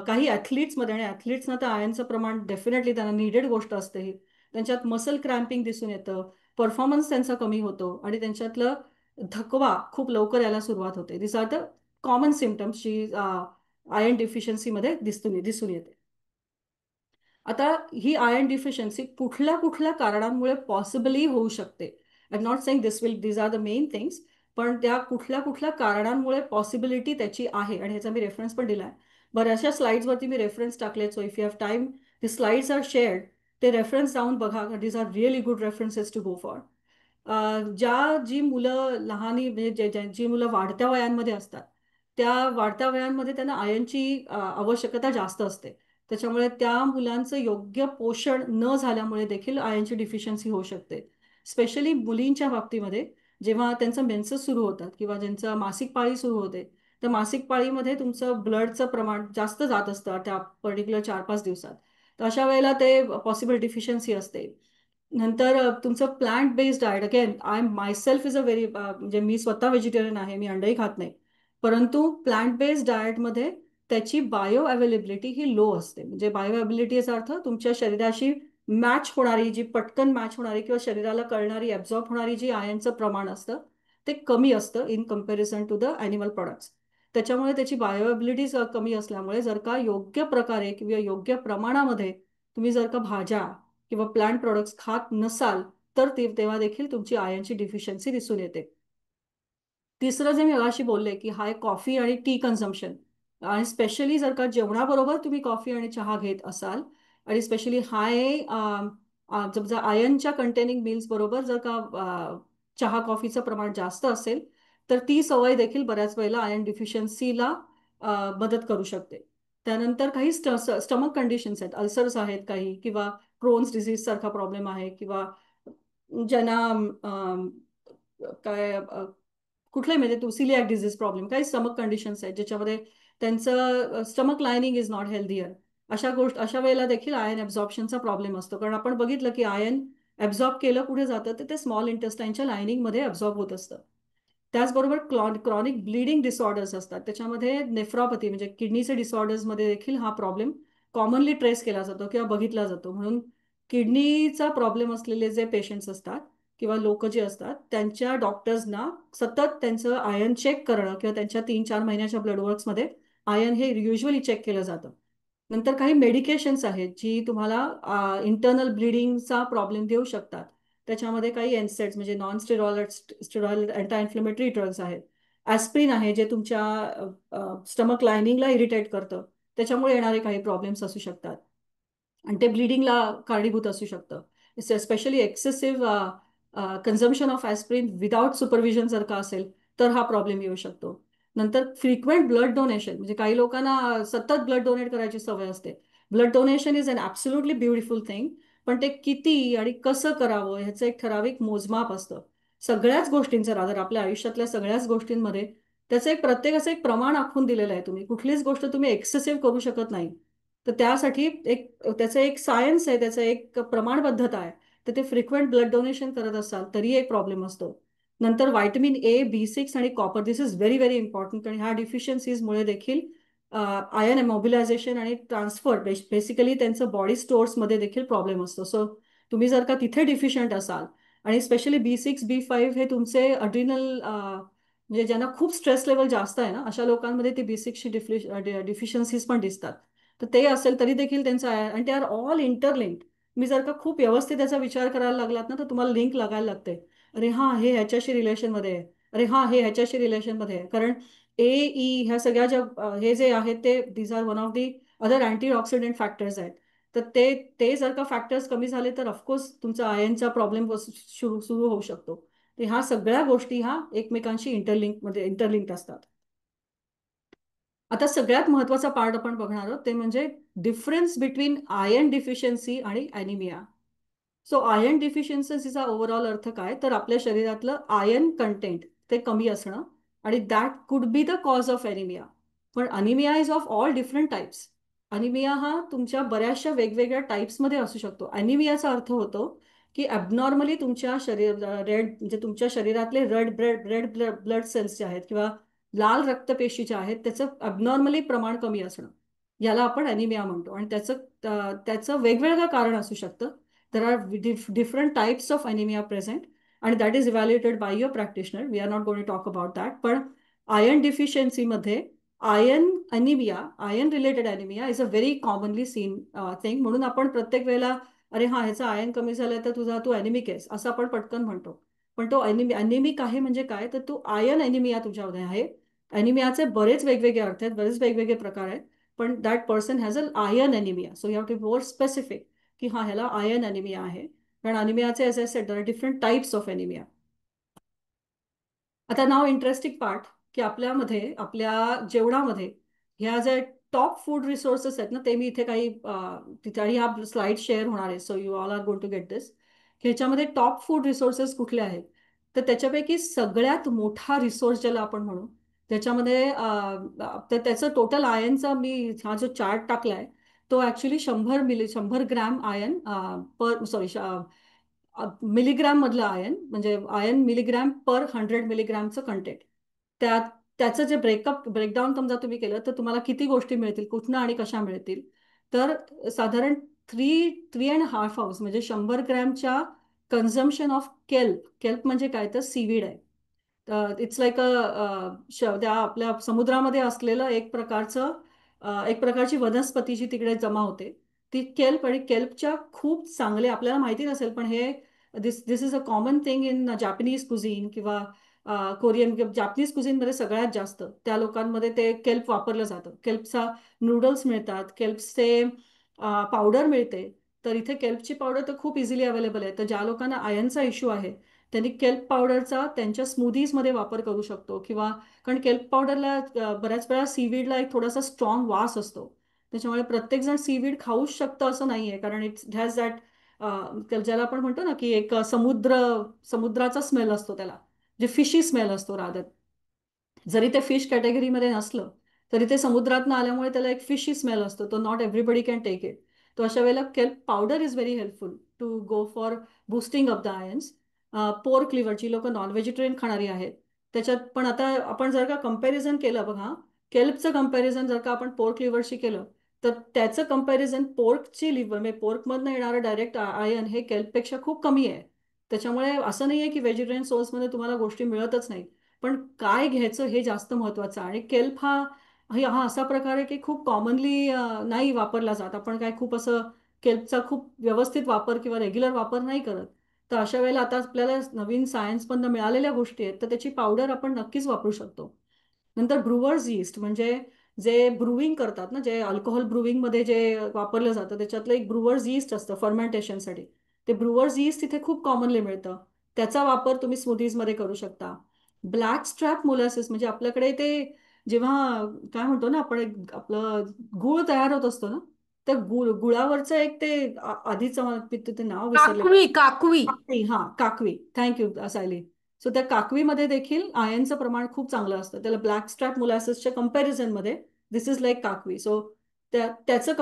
B: काही ॲथलीट्समध्ये, आणि ॲथलीट्सना तर आयनचं प्रमाण डेफिनेटली त्यांना निडेड गोष्ट असते ही, त्यांच्यात मसल क्रॅम्पिंग दिसून येतं, परफॉर्मन्स त्यांचा कमी होतो, आणि त्यांच्यातलं थकवा खूप लवकर यायला सुरुवात होते. This are the common symptoms जी आयर्न डिफिशियन्सीमध्ये दिसून येते. आता ही आयर्न डिफिशियन्सी कुठल्या कुठल्या कारणांमुळे पॉसिबली होऊ शकते. I am not saying these are the main things, पण त्या कुठल्या कुठल्या कारणांमुळे पॉसिबिलिटी त्याची आहे, आणि ह्याचा मी रेफरन्स पण दिला आहे. बऱ्याचशा स्लाइड्सवरती मी रेफरन्स टाकले, so if you have time, the slides are shared, ते रेफरन्स जाऊन बघा. These are really good references to go for. जी मुलं लहानी म्हणजे जी मुलं वाढत्या वयांमध्ये असतात, त्या वाढत्या वयांमध्ये त्यांना आयर्नची आवश्यकता जास्त असते. त्याच्यामुळे त्या मुलांचं योग्य पोषण न झाल्यामुळे देखील आयर्नची डिफिशियन्सी होऊ शकते. स्पेशली मुलींच्या बाबतीमध्ये, जेव्हा त्यांचं मेन्सेस सुरू होतात किंवा ज्यांचं मासिक पाळी सुरू होते, तर मासिक पाळीमध्ये तुमचं ब्लडचं प्रमाण जास्त जात असतं त्या पर्टिक्युलर 4-5 दिवसात. तर अशा वेळेला ते पॉसिबल डिफिशियन्सी असते. नंतर तुमचं plant based diet, again I myself is a very, म्हणजे मी स्वतः व्हेजिटेरियन आहे, मी अंडही खात नाही. परंतु प्लांट बेस्ड डाएटमध्ये त्याची बायो अवेलेबिलिटी ही लो असते. म्हणजे बायो अवेलेबिलिटी याचा अर्थ तुमच्या शरीराशी मॅच होणारी, जी पटकन मॅच होणारी किंवा शरीराला कळणारी, ॲब्झॉर्ब होणारी जी आयनचं प्रमाण असतं, ते कमी असतं in comparison to the animal products. त्याच्यामुळे त्याची बायो अवेलेबिलिटी कमी असल्यामुळे, जर का योग्य प्रकारे किंवा योग्य प्रमाणामध्ये तुम्ही जर का भाज्या किंवा प्लांट प्रोडक्ट्स खात नसाल, तर तेव्हा देखील तुमची आयर्नची डिफिशियन्सी दिसून येते. तिसरं जे मी मगाशी बोलले की हाय कॉफी आणि टी कन्झम्पशन, आणि स्पेशली जर का जेवणाबरोबर तुम्ही कॉफी आणि चहा घेत असाल, आणि स्पेशली हाय समजा आयर्नच्या कंटेनिंग मिल्स बरोबर जर का चहा कॉफीचं प्रमाण जास्त असेल, तर ती सवय देखील बऱ्याच वेळेला आयर्न डिफिशियन्सीला मदत करू शकते. त्यानंतर काही स्टमक कंडिशन्स आहेत, अल्सर्स आहेत काही, किंवा क्रोन्स डिसीज सारखा प्रॉब्लेम आहे, किंवा ज्यांना काय कुठलाही, म्हणजे तू सिलियाक डिझीज प्रॉब्लेम, काही स्टमक कंडिशन्स आहेत ज्याच्यामध्ये त्यांचं stomach lining is not healthier. अशा वेळेला देखील आयर्न ॲब्झॉर्प्शनचा प्रॉब्लेम असतो, कारण आपण बघितलं की आयर्न ॲब्झॉर्ब केलं कुठे जातं, तर ते स्मॉल इंटेस्टाईनच्या लायनिंगमध्ये ॲब्झॉर्ब होत असतं. त्याचबरोबर क्रॉनिक ब्लिडिंग डिसऑर्डर्स असतात, त्याच्यामध्ये नेफ्रॉपॅथी म्हणजे किडनीचे डिसऑर्डर्समध्ये देखील हा प्रॉब्लेम कॉमनली ट्रेस केला जातो किंवा बघितला जातो. म्हणून किडनीचा प्रॉब्लेम असलेले जे पेशंट्स असतात किंवा लोक जे असतात, त्यांच्या डॉक्टर्सना सतत त्यांचं आयर्न चेक करणं, किंवा त्यांच्या 3-4 महिन्याच्या ब्लडवर्क्समध्ये आयर्न हे युजली चेक केलं जातं. नंतर काही मेडिकेशन्स आहेत जी तुम्हाला इंटरनल ब्लिडिंगचा प्रॉब्लेम देऊ शकतात. त्याच्यामध्ये काही एनसेड्स म्हणजे non steroid anti inflammatory drugs आहेत. ॲस्प्रिन आहे जे तुमच्या स्टमक लायनिंगला इरिटेट करतं, त्याच्यामुळे येणारे काही प्रॉब्लेम्स असू शकतात, आणि ते ब्लिडिंगला कारणीभूत असू शकतं. Specially excessive consumption of aspirin without supervision जर का असेल, तर हा प्रॉब्लेम येऊ शकतो. नंतर फ्रिक्वेंट ब्लड डोनेशन, म्हणजे काही लोकांना सतत ब्लड डोनेट करायची सवय असते, blood donation is an absolutely beautiful thing. पण ते किती आणि कसं करावं ह्याचं एक ठराविक मोजमाप असतं. सगळ्याच गोष्टींचं रादर आपल्या आयुष्यातल्या सगळ्याच गोष्टींमध्ये त्याचं एक प्रत्येकाचं एक प्रमाण आखून दिलेलं आहे. तुम्ही कुठलीच गोष्ट तुम्ही एक्सेसिव्ह करू शकत नाही. तर त्यासाठी एक त्याचं एक सायन्स आहे, त्याचं एक प्रमाणबद्धता आहे. तर ते फ्रिक्वेंट ब्लड डोनेशन करत असाल तरी एक प्रॉब्लेम असतो. नंतर व्हायटमिन ए, B6 आणि copper, this is very very important. आणि ह्या डिफिशियन्सीजमुळे देखील आयन मोबिलायझेशन आणि ट्रान्सफर बेसिकली त्यांचं बॉडी स्टोअर्समध्ये देखील प्रॉब्लेम असतो. सो तुम्ही जर का तिथे डिफिशियंट असाल आणि स्पेशली B6, B5 हे तुमचे अड्रिनल म्हणजे ज्यांना खूप स्ट्रेस लेवल जास्त आहे ना, अशा लोकांमध्ये ती B6ची डिफिशियन्सीज पण दिसतात. तर ते असेल तरी देखील त्यांचं आहे आणि ते आर ऑल इंटरलिंक्ड. मी जर का खूप व्यवस्थित त्याचा विचार करायला लागलात ना, तर तुम्हाला लिंक लागायला लागते. अरे हां, हे ह्याच्याशी रिलेशनमध्ये आहे. अरे हां, हे ह्याच्याशी रिलेशनमध्ये आहे. कारण ई ह्या सगळ्या ज्या हे जे आहेत ते these are one of the other antioxidant factors आहेत. तर ते ते जर का फॅक्टर्स कमी झाले तर ऑफकोर्स तुमचा आयनचा प्रॉब्लेम सुरू सुरू होऊ शकतो. तर ह्या सगळ्या गोष्टी ह्या एकमेकांशी इंटरलिंक्ड असतात. आता सगळ्यात महत्वाचा पार्ट आपण बघणार आहोत ते म्हणजे डिफरन्स बिटवीन आयर्न डिफिशियन्सी आणि ॲनिमिया. सो आयर्न डिफिशियन्सीचा ओव्हरऑल अर्थ काय, तर आपल्या शरीरातलं आयर्न कंटेंट ते कमी असणं आणि that could be the cause of anaemia. पण anaemia is of all different types. Anaemia हा तुमच्या बऱ्याचशा वेगवेगळ्या टाइप्समध्ये असू शकतो. अनिमियाचा अर्थ होतो की ॲबनॉर्मली तुमच्या रेड म्हणजे तुमच्या शरीरातले रेड ब्लड सेल्स जे आहेत किंवा लाल रक्तपेशी ज्या आहेत त्याचं ॲबनॉर्मली प्रमाण कमी असणं, याला आपण अनिमिया म्हणतो. आणि त्याचं वेगवेगळं कारण असू शकतं. there are different types of anemia present and that is evaluated by your practitioner. We are not going to talk about that. पण आयर्न डिफिशियन्सी मध्ये iron anaemia, iron related anaemia is a very commonly seen thing. म्हणून आपण प्रत्येक वेळेला अरे हा ह्याचा आयर्न कमी झालाय तर तू अनिमिक आहेस असं आपण पटकन म्हणतो. पण तो अनिमिक आहे म्हणजे काय, तर तो आयर्न अनिमिया तुझ्यामध्ये आहे. अनिमियाचे बरेच वेगवेगळे अर्थ आहेत, बरेच वेगवेगळे प्रकार आहेत. पण that person has a iron anaemia, so you have to be more specific की हा ह्याला आयर्न अनिमिया आहे. कारण अनिमियाचे as I said there are different types of anaemia. आता नाव इंटरेस्टिंग पार्ट की आपल्यामध्ये आपल्या जेवणामध्ये ह्या ज्या टॉप फूड रिसोर्सेस आहेत ना, ते मी इथे काही तिथे आणि हा स्लाइड शेअर होणार आहे. So you all are going to get this. ह्याच्यामध्ये टॉप फूड रिसोर्सेस कुठले आहेत, तर त्याच्यापैकी सगळ्यात मोठा रिसोर्स ज्याला आपण म्हणू त्याच्यामध्ये तर त्याचं टोटल आयनचा मी हा जो चार्ट टाकलाय तो ऍक्च्युली 100 ग्रॅम आयन पर सॉरी मिलीग्राम मधलं आयन, म्हणजे आयन मिलीग्राम पर 100 मिलीग्रामचं कंटेंट. त्याचं जे ब्रेकडाऊन समजा तुम्ही केलं तर तुम्हाला किती गोष्टी मिळतील, कुठनं आणि कशा मिळतील. तर साधारण थ्री 3.5 आवर्स म्हणजे 100 ग्रॅमच्या कन्झम्पशन ऑफ केल्प. केल्प म्हणजे काय, तर सीवीड आहे. इट्स लाईक त्या आपल्या समुद्रामध्ये असलेलं एक प्रकारची वनस्पती जी तिकडे जमा होते ती केल्प. आणि केल्पच्या खूप चांगले, आपल्याला माहिती नसेल पण हे this this is a common thing in Japanese cuisine किंवा कोरियन. जापनीज कुझिनमध्ये सगळ्यात जास्त त्या लोकांमध्ये ते केल्प वापरलं जातं. केल्पचा नूडल्स मिळतात, केल्पचे पावडर मिळते. तर इथे केल्पची पावडर तर खूप इझिली अवेलेबल आहे. तर ज्या लोकांना आयनचा इश्यू आहे त्यांनी केल्प पावडरचा त्यांच्या स्मूदीजमध्ये वापर करू शकतो. किंवा कारण केल्प पावडरला बऱ्याच वेळा सीवीडला एक थोडासा स्ट्रॉंग वास असतो. त्याच्यामुळे प्रत्येकजण सीवीड खाऊच शकतं असं नाहीये. कारण इट हॅज दॅट ज्याला आपण म्हणतो ना की एक समुद्राचा स्मेल असतो त्याला, जे फिशी स्मेल असतो रादर. जरी ते फिश कॅटेगरीमध्ये नसलं तरी ते समुद्रातनं आल्यामुळे त्याला एक फिशी स्मेल असतो. तो not everybody can take it. तो अशा वेळेला kelp powder is very helpful to go for boosting of the irons. Pork liver, जी लोक नॉन व्हेजिटेरियन खाणारी आहेत त्याच्यात पण आता आपण जर का कम्पॅरिझन केलं बघा, केल्पचं कम्पॅरिझन जर का आपण पोर्क लिव्हरशी केलं तर त्याचं कम्पॅरिझन पोर्कची लिव्हर म्हणजे पोर्कमधनं येणारं डायरेक्ट आयन हे केल्पपेक्षा खूप कमी आहे. त्याच्यामुळे असं नाही आहे की व्हेजिटेरियन सोर्समध्ये तुम्हाला गोष्टी मिळतच नाही. पण काय घ्यायचं हे जास्त महत्वाचं आहे. आणि केल्प हा असा प्रकार आहे की खूप कॉमनली नाही वापरला जात. आपण काय खूप असं केल्पचा खूप व्यवस्थित वापर किंवा रेग्युलर वापर नाही करत. तर अशा वेळेला आता आपल्याला नवीन सायन्समधनं मिळालेल्या गोष्टी आहेत तर त्याची पावडर आपण नक्कीच वापरू शकतो. नंतर ब्रुवर्स यीस्ट म्हणजे जे ब्रुविंग करतात ना, जे अल्कोहोल ब्रुविंगमध्ये जे वापरलं जातं त्याच्यातलं एक ब्रुवर्स यीस्ट असतं फर्मेंटेशनसाठी. ते ब्रुवर्स यीस्ट तिथे खूप कॉमनली मिळतं. त्याचा वापर तुम्ही स्मूदीजमध्ये करू शकता. ब्लॅक स्ट्रॅप मोलॅसिस म्हणजे आपल्याकडे ते जेव्हा काय म्हणतो ना आपण, आपलं गूळ तयार होत असतो ना, तर गुळावरचं एक ते आधीचं ते नाव विसरले.
A: काकवी काकवी.
B: काकवी, हा काकवी, थँक्यू सायली. सो त्या काकवीमध्ये देखील आयनचं प्रमाण खूप चांगलं असतं. त्याला ब्लॅक स्ट्रॅप मोलॅसिसच्या कम्पॅरिझनमध्ये दिस इज लाईक काकवी. सो त्याचं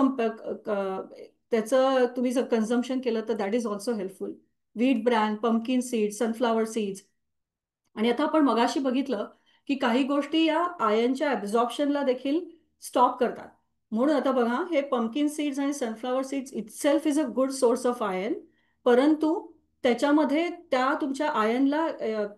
B: त्याचं तुम्ही जर कन्झम्पशन केलं तर that is also helpful. Wheat bran, pumpkin seeds, sunflower seeds. आणि आता आपण मगाशी बघितलं की काही गोष्टी या आयनच्या ऍब्झॉर्प्शनला देखील स्टॉप करतात. म्हणून आता बघा, हे पंपकिन सीड्स आणि sunflower seeds itself is a good source of ion. परंतु त्याच्यामध्ये त्या तुमच्या आयनला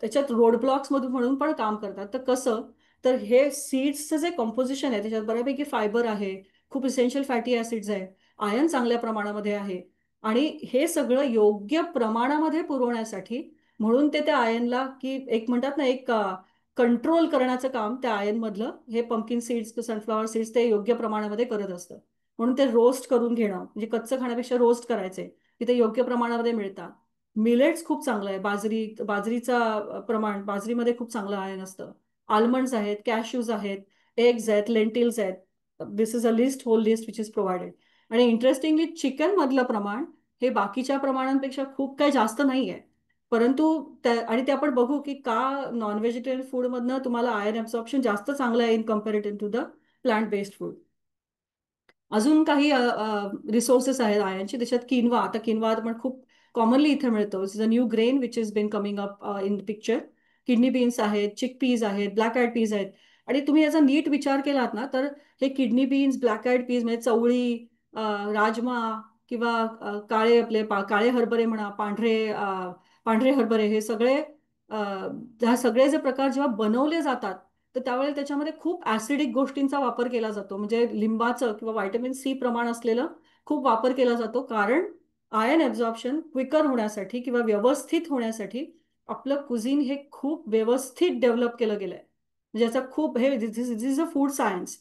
B: त्याच्यात रोड ब्लॉक्स मधून म्हणून पण काम करतात. तर कसं, तर हे सीड्सचं जे कॉम्पोजिशन आहे त्याच्यात बऱ्यापैकी फायबर आहे, खूप इसेन्शियल फॅटी ऍसिड्स आहे, आयन चांगल्या प्रमाणामध्ये आहे. आणि हे सगळं योग्य प्रमाणामध्ये पुरवण्यासाठी म्हणून ते त्या आयनला, की एक म्हणतात ना, एक कंट्रोल करण्याचं काम त्या आयन मधलं हे पंपकिन सीड्स, सनफ्लॉवर सीड्स ते योग्य प्रमाणामध्ये करत असतं. म्हणून ते रोस्ट करून घेणं, म्हणजे कच्चं खाण्यापेक्षा रोस्ट करायचे, की ते योग्य प्रमाणामध्ये मिळतात. मिलेट्स खूप चांगलं आहे. बाजरीचा प्रमाण, बाजरीमध्ये खूप चांगलं आयन असतं. आल्मंड्स आहेत, कॅश्यूज आहेत, एग्ज आहेत, लेंटिल्स आहेत. This is a list, whole list which is provided. आणि इंटरेस्टिंगली चिकन मधलं प्रमाण हे बाकीच्या प्रमाणांपेक्षा खूप काही जास्त नाही आहे. परंतु आणि ते आपण बघू की का नॉन व्हेजिटेरियन फूडमधनं तुम्हाला आयर्न ॲब्सॉर्प्शन जास्त चांगलं आहे in comparative to the plant based food. अजून काही रिसोर्सेस आहेत आयनचे. त्याच्यात किनवा, आता किनवा पण खूप कॉमनली इथे मिळतो. Is a new grain which is been coming up in picture. Kidney beans आहेत, चिक पीज आहेत, ब्लॅक आयड पीज आहेत. आणि तुम्ही याचा नीट विचार केलात ना, तर हे किडनी बीन्स, ब्लॅक आयड पीज म्हणजे चवळी, राजमा, किंवा काळे हरभरे म्हणा, पांढरे हरभरे, हे सगळे ह्या सगळे जे प्रकार जेव्हा बनवले जातात, तर त्यावेळेला त्याच्यामध्ये खूप ऍसिडिक गोष्टींचा वापर केला जातो. म्हणजे लिंबाचं किंवा व्हायटमिन सी प्रमाण असलेलं खूप वापर केला जातो. कारण आयन ॲब्झॉर्प्शन क्विकर होण्यासाठी किंवा व्यवस्थित होण्यासाठी आपलं कुझिन हे खूप व्यवस्थित डेव्हलप केलं गेलंय. म्हणजे याचा खूप हे this is a food science.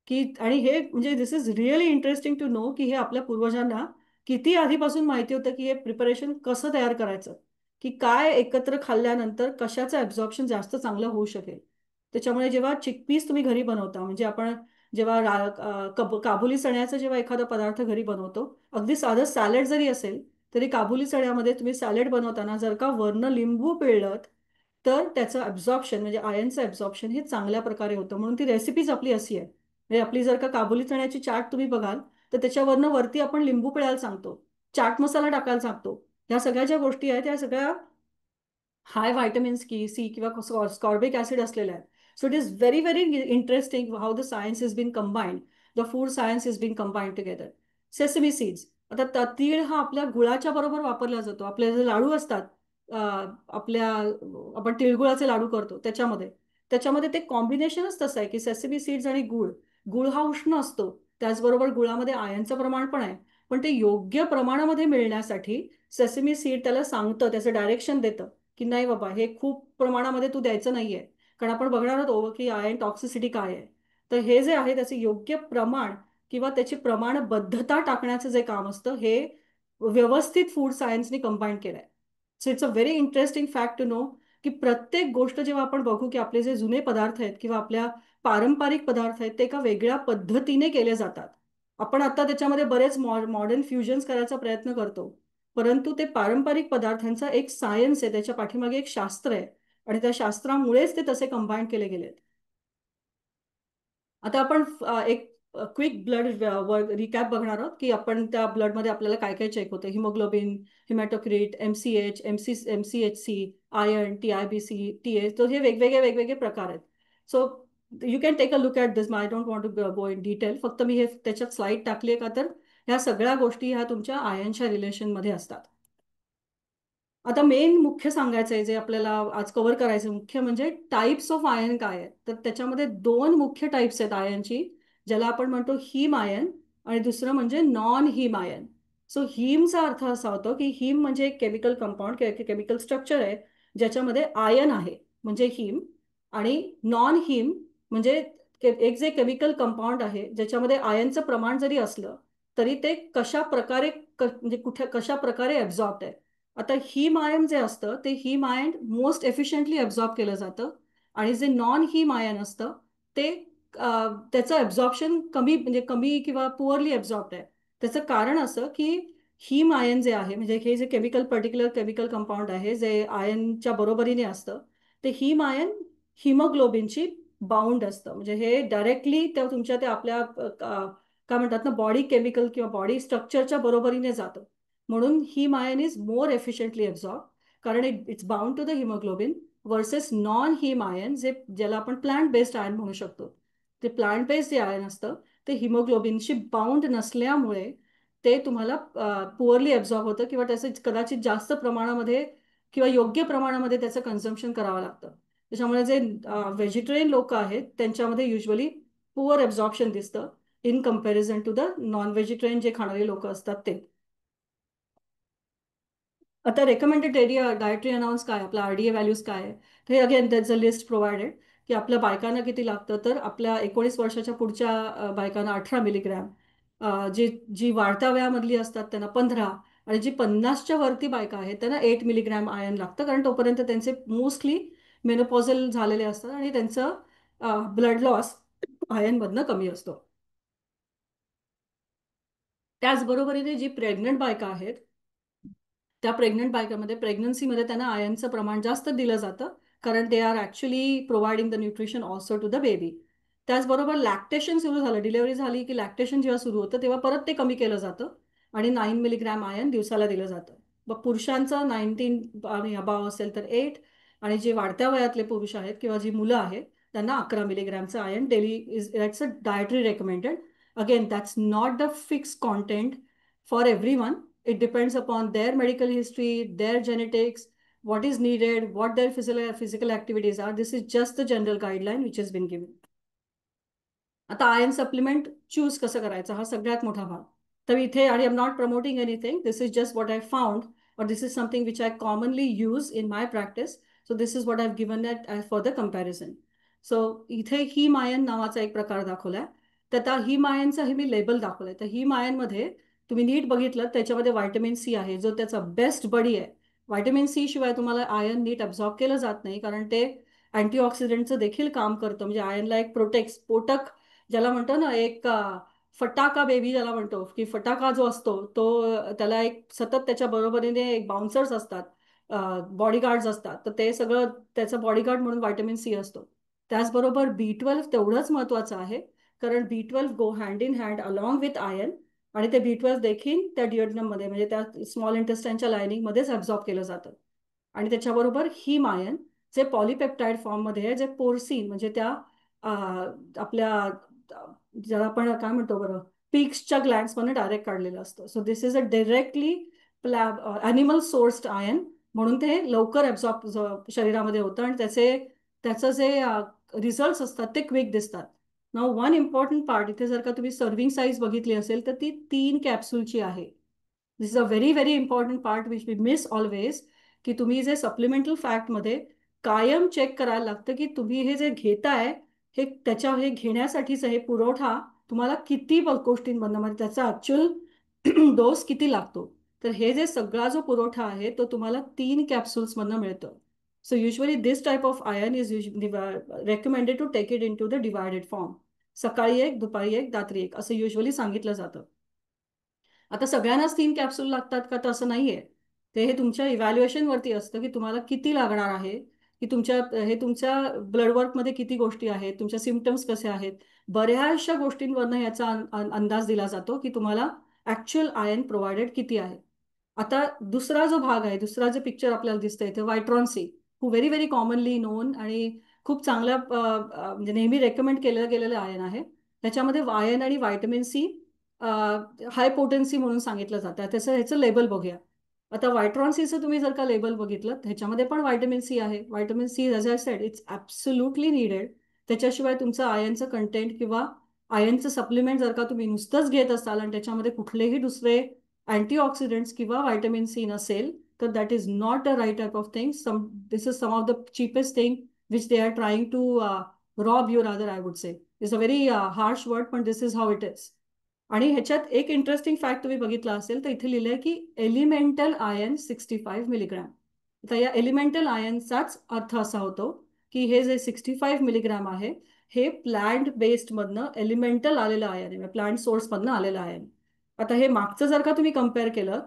B: की आणि हे म्हणजे this is really interesting to know की हे आपल्या पूर्वजांना किती आधीपासून माहिती होतं की हे प्रिपरेशन कसं तयार करायचं, की काय एकत्र खाल्ल्यानंतर कशाचं ॲब्झॉर्प्शन जास्त चांगलं होऊ शकेल. त्याच्यामुळे जेव्हा चिकपीस तुम्ही घरी बनवता, म्हणजे आपण जेव्हा काबुली चण्याचा जेव्हा एखादा पदार्थ घरी बनवतो, अगदी साधं सॅलड जरी असेल तरी काबुली चण्यामध्ये तुम्ही सॅलड बनवताना जर का वरनं लिंबू पिळलं तर त्याचं ॲब्झॉर्प्शन, म्हणजे आयनचं ॲब्झॉर्प्शन हे चांगल्या प्रकारे होतं. म्हणून ती रेसिपीज आपली अशी आहे. म्हणजे आपली जर का काबुली चण्याची चाट तुम्ही बघाल तर त्याच्यावरनं वरती आपण लिंबू पिळायला सांगतो, चाट मसाला टाकायला सांगतो. ह्या सगळ्या ज्या गोष्टी आहेत त्या सगळ्या हाय व्हायटमिन्स की सी किंवा स्कॉर्बिक ऍसिड असलेलं आहे. So it is very very interesting how the science is been combined, the food science is been combined together. Sesame seeds, आता तीळ हा आपल्या गुळाच्या बरोबर वापरला जातो. आपले जे लाडू असतात, आपल्या आपण तिळगुळाचे लाडू करतो त्याच्यामध्ये, ते कॉम्बिनेशनच तसं आहे की सेसमी सीड्स आणि गुळ. गुळ हा उष्ण असतो, त्याचबरोबर गुळामध्ये आयनचं प्रमाण पण आहे. पण ते योग्य प्रमाणामध्ये मिळण्यासाठी सेसमी सीड त्याला सांगतं, त्याचं डायरेक्शन देतं की नाही बाबा, हे खूप प्रमाणामध्ये तू द्यायचं नाहीये. कारण आपण बघणार आहोत की आयन टॉक्सिसिटी काय आहे. तर हे जे आहे त्याचे योग्य प्रमाण किंवा त्याची प्रमाणबद्धता टाकण्याचं जे काम असतं, हे व्यवस्थित फूड सायन्सने कंबाईन केलंय. So it's a very interesting fact to know की प्रत्येक गोष्ट जेव्हा आपण बघू की आपले जे जुने पदार्थ आहेत किंवा आपल्या पारंपरिक पदार्थ आहेत ते एका वेगळ्या पद्धतीने केले जातात. आपण आता त्याच्यामध्ये बरेच मॉडर्न फ्युजन्स करायचा प्रयत्न करतो. परंतु ते पारंपरिक पदार्थांचा एक सायन्स आहे, त्याच्या पाठीमागे एक शास्त्र आहे. आणि त्या शास्त्रामुळेच ते तसे कंबाईन केले गेलेत. आता आपण एक क्विक ब्लड रिकॅप बघणार आहोत की आपण त्या ब्लडमध्ये आपल्याला काय काय चेक होतं. Haemoglobin, haematocrit, MCH, MCHC, iron, TIBC, TH, तर हे वेगवेगळे वेगवेगळे प्रकार आहेत. So you can take a look at this. I don't want to go in detail. फक्त मी हे त्याच्यात स्लाईड टाकली आहे का तर ह्या सगळ्या गोष्टी ह्या तुमच्या आयनच्या रिलेशनमध्ये असतात. आता मेन मुख्य सांगायचं आहे जे आपल्याला आज कव्हर करायचं मुख्य म्हणजे टाइप्स ऑफ आयन काय आहेत. तर त्याच्यामध्ये दोन मुख्य टाइप्स आहेत आयनची, ज्याला आपण म्हणतो हीम आयन आणि दुसरं म्हणजे नॉन हीम आयन. सो हीमचा अर्थ असा होतो की हीम म्हणजे एक केमिकल कंपाऊंड किंवा केमिकल स्ट्रक्चर आहे ज्याच्यामध्ये आयन आहे म्हणजे हीम. आणि नॉन हीम म्हणजे एक जे केमिकल कंपाऊंड आहे ज्याच्यामध्ये आयनचं प्रमाण जरी असलं तरी ते कशा प्रकारे म्हणजे कुठे कशा प्रकारे ॲब्झॉर्ब आहे. आता हीम आयन जे असतं ते haem iron most efficiently absorb केलं जातं. आणि जे नॉन हीम आयन असतं ते त्याचं ॲब्झॉर्प्शन कमी, म्हणजे कमी किंवा पुअरली ॲब्झॉर्ब आहे. त्याचं कारण असं की हिम आयन जे आहे, म्हणजे हे जे पर्टिक्युलर केमिकल कंपाऊंड आहे जे आयनच्या बरोबरीने असतं, ते हिम आयन हिमोग्लोबिनची बाउंड असतं. म्हणजे हे डायरेक्टली त्या तुमच्या त्या आपल्या काय म्हणतात ना, बॉडी केमिकल किंवा बॉडी स्ट्रक्चरच्या बरोबरीने जातं. म्हणून haem iron is more efficiently absorb, कारण it's bound to the haemoglobin, versus non haem iron जे ज्याला आपण प्लांट बेस्ड आयन म्हणू शकतो. ते प्लांट बेस्ड जे आयन असतं ते हिमोग्लोबिनशी बाउंड नसल्यामुळे ते तुम्हाला पुअरली ॲब्झॉर्ब होतं, किंवा त्याचं कदाचित जास्त प्रमाणामध्ये किंवा योग्य प्रमाणामध्ये त्याचं कन्झम्पशन करावं लागतं. त्याच्यामुळे जे व्हेजिटेरियन लोक आहेत त्यांच्यामध्ये युजली पुअर ॲब्झॉर्प्शन दिसतं in comparison to the non vegetarian जे खाणारे लोक असतात ते. आता रेकमेंडेड डायटरी अनाउन्स काय, आपला RDA व्हॅल्यूज काय आहे, तर हे अगेन त्याच अ लिस्ट प्रोव्हायडेड की आपल्या बायकांना किती लागतं. तर आपल्या 19 वर्षाच्या पुढच्या बायकांना 18 मिलीग्रॅम, जी जी वाढत्या वयामधली असतात त्यांना 15, आणि जी 50च्या वरती बायका आहेत त्यांना 8 मिलीग्रॅम आयन लागतं, कारण तोपर्यंत त्यांचे मोस्टली मेनोपॉझल झालेले असतात आणि त्यांचं ब्लड लॉस आयनमधनं कमी असतो. त्याचबरोबरीने जी प्रेग्नंट बायका आहेत त्या प्रेग्नंट बायकामध्ये प्रेग्नन्सीमध्ये त्यांना आयनचं प्रमाण जास्त दिलं जातं, कारण they are actually providing the nutrition also to the baby. त्याचबरोबर लॅक्टेशन सुरू झालं, डिलेव्हरी झाली की लॅक्टेशन जेव्हा सुरू होतं तेव्हा परत ते कमी केलं जातं आणि 9 मिलीग्रॅम आयन दिवसाला दिलं जातं. मग पुरुषांचं 19 आणि अबाव असेल तर 8, आणि जे वाढत्या वयातले पुरुष आहेत किंवा जी मुलं आहेत त्यांना 11 मिलीग्रॅमचं iron daily is that's a dietary recommended. Again that's not the fix content for everyone. It depends upon their medical history, their genetics, what is needed, what their physical activities are. This is just the general guideline which has been given. आता आयन सप्लिमेंट चूज कसं करायचं हा सगळ्यात मोठा भाग. तर इथे, आणि I am not promoting anything, this is just what I found, और this is something which I commonly use in my practice. So this is what I given that for the comparison. So इथे हिम आयन नावाचा एक प्रकार दाखवलाय. तर त्या हिम आयनचं हे मी लेबल दाखवलंय. तर हिम आयनमध्ये तुम्ही नीट बघितलं त्याच्यामध्ये व्हायटमिन सी आहे, जो त्याचा बेस्ट बडी आहे. व्हायटमिन सी शिवाय तुम्हाला आयन नीट अब्झॉर्ब केलं जात नाही, कारण ते अँटीऑक्सिडंटचं देखील काम करतं. म्हणजे आयनला एक प्रोटेक्ट, स्फोटक ज्याला म्हणतो ना, एक फटाका बेबी ज्याला म्हणतो, की फटाका जो असतो तो त्याला एक सतत त्याच्या बरोबरीने एक बाउन्सर्स असतात, बॉडीगार्ड्स असतात, तर ते सगळं त्याचं बॉडीगार्ड म्हणून व्हायटमिन सी असतो. त्याचबरोबर B12 तेवढंच महत्वाचं आहे, कारण B12 go hand in hand along with ion, आणि ते B12 देखील त्या डिओड्रममध्ये, म्हणजे त्या स्मॉल इंटेस्टाईनच्या लायनिंगमध्येच ॲब्झॉर्ब केलं जातं. आणि त्याच्याबरोबर हिम आयन जे पॉलिपेप्टाईड फॉर्ममध्ये आहे, जे पोर्सिन म्हणजे त्या आपल्या ज्याला आपण काय म्हणतो बरं, पिग्सच्या ग्लँड्समधून डायरेक्ट काढलेलं असतं. So this is a directly animal sourced ion, म्हणून ते लवकर ॲब्झॉर्ब शरीरामध्ये होतं आणि त्याचं जे रिझल्ट्स असतात ते क्विक दिसतात. नाउ वन इम्पॉर्टंट पार्ट इथे, जर का तुम्ही सर्विंग साईज बघितली असेल तर ती 3 कॅप्सूलची आहे. This is a very very important part which we miss always, की तुम्ही जे सप्लिमेंटल फॅक्टमध्ये कायम चेक करायला लागतं की तुम्ही हे जे घेताय हे हे घेण्यासाठीचा हे पुरवठा तुम्हाला किती गोष्टींमधनं, म्हणजे त्याचा ॲक्च्युअल डोस किती लागतो. तर हे जे सगळा जो पुरवठा आहे तो तुम्हाला 3 कॅप्सूल्समधनं मिळतो. So usually this type of iron is recommended to take it in to the divided form. सकाळी एक, दुपारी एक, रात्री एक, असं युजली सांगितलं जातं. आता सगळ्यांनाच 3 कॅप्सूल लागतात का, तर असं नाहीये. ते हे तुमच्या इव्हॅल्युएशनवरती असतं की तुम्हाला किती लागणार आहे, की तुमच्या ब्लडवर्कमध्ये किती गोष्टी आहेत, तुमच्या सिमटम्स कसे आहेत. बऱ्याचशा गोष्टींवरनं याचा अंदाज दिला जातो की तुम्हाला ॲक्च्युअल आयन प्रोव्हायडेड किती आहे. आता दुसरा जो भाग आहे, दुसरा जे पिक्चर आपल्याला दिसतंय ते व्हायट्रॉन सी, हू व्हेरी व्हेरी कॉमनली नोन आणि खूप चांगल्या म्हणजे नेहमी रेकमेंड केलं गेलेलं आयन आहे. त्याच्यामध्ये आयन आणि व्हायटमिन सी हाय पोटेन्सी म्हणून सांगितलं जातं. ह्याचं लेबल बघूया. आता व्हायट्रॉन सीचं तुम्ही जर का लेबल बघितलं, ह्याच्यामध्ये पण व्हायटमिन सी आहे. Vitamin C as I said it's absolutely needed. त्याच्याशिवाय तुमचं आयनचं कंटेंट किंवा आयनचं सप्लिमेंट जर का तुम्ही नुसतंच घेत असाल आणि त्याच्यामध्ये कुठलेही दुसरे अँटीऑक्सिडंट्स किंवा व्हायटमिन सी नसेल, तर that is not the right type of thing. This is some of the cheapest thing which they are trying to rob you rather, I would say. It's a very harsh word, पण this is how it is. आणि ह्याच्यात एक इंटरेस्टिंग फॅक्ट तुम्ही बघितला असेल तर इथे लिहिलंय की एलिमेंटल आयन 65 मिलीग्रॅम. तर या एलिमेंटल आयनचाच अर्थ असा होतो की हे जे 65 मिलीग्रॅम आहे हे प्लांट बेस्ड मधनं एलिमेंटल आलेलं आयन आहे, प्लांट सोर्स मधनं आलेलं आयन. आता हे मागचं जर का तुम्ही कम्पेअर केलं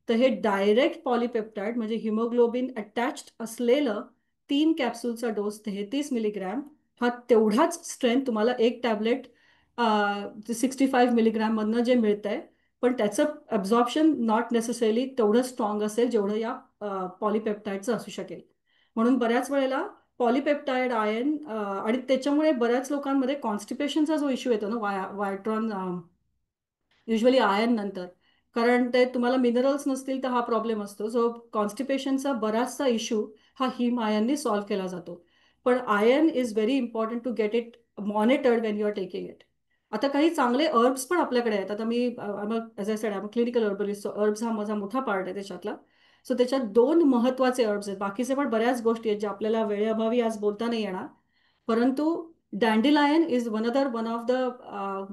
B: तर हे डायरेक्ट पॉलिपेप्टाइड म्हणजे हिमोग्लोबिन अटॅच्ड असलेलं 3 कॅप्सूलचा डोस 33 मिलीग्रॅम हा तेवढाच स्ट्रेंथ तुम्हाला एक टॅबलेट 65 मिलीग्रॅम मधनं जे मिळतंय, पण त्याचं ॲब्झॉर्प्शन नॉट नेसेसरीली तेवढं स्ट्रॉंग असेल जेवढं या पॉलिपेप्टाईडचं असू शकेल. म्हणून बऱ्याच वेळेला पॉलिपेप्टाईड आयन आणि त्याच्यामुळे बऱ्याच लोकांमध्ये कॉन्स्टिपेशनचा जो इश्यू येतो ना, वायट्रॉन युजली आयन नंतर, कारण ते तुम्हाला मिनरल्स नसतील तर हा प्रॉब्लेम असतो. जो कॉन्स्टिपेशनचा बराचसा इश्यू हा हिम आयननी सॉल्व्ह केला जातो. पण iron is very important to get it monitored when you are taking it. आता काही चांगले अर्ब्स पण आपल्याकडे आहेत. आता मी as I said, clinical herbalist, herbs हा माझा मोठा पार्ट आहे त्याच्यातला. सो त्याच्यात 2 महत्वाचे अर्ब्स आहेत. बाकीचे पण बऱ्याच गोष्टी आहेत ज्या आपल्याला वेळेअभावी आज बोलता नाही येणार. परंतु dandelion is one of the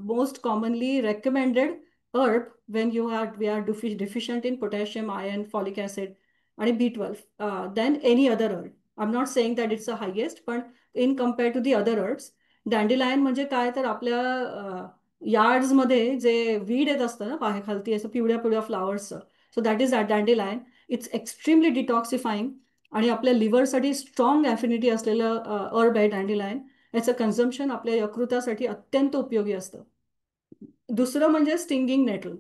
B: most commonly recommended herb when we are deficient in potassium, iron, folic acid, and B12 than any other herb. I'm not saying that it's the highest, but in compared to the other herbs, dandelion म्हणजे काय तर आपल्या यार्ड्स मध्ये जे वीड येत असतं ना बाहेर खालती असं पिवळ्या पिवळ्या फ्लावर्सचं, so that is dandelion. It's extremely detoxifying आणि आपल्या लिव्हरसाठी स्ट्रॉंग ॲफिनिटी असलेलं अर्ब आहे डँडिलायन. याचं कन्झम्पशन आपल्या यकृतासाठी अत्यंत उपयोगी असतं. दुसरं म्हणजे स्टिंगिंग नेटल.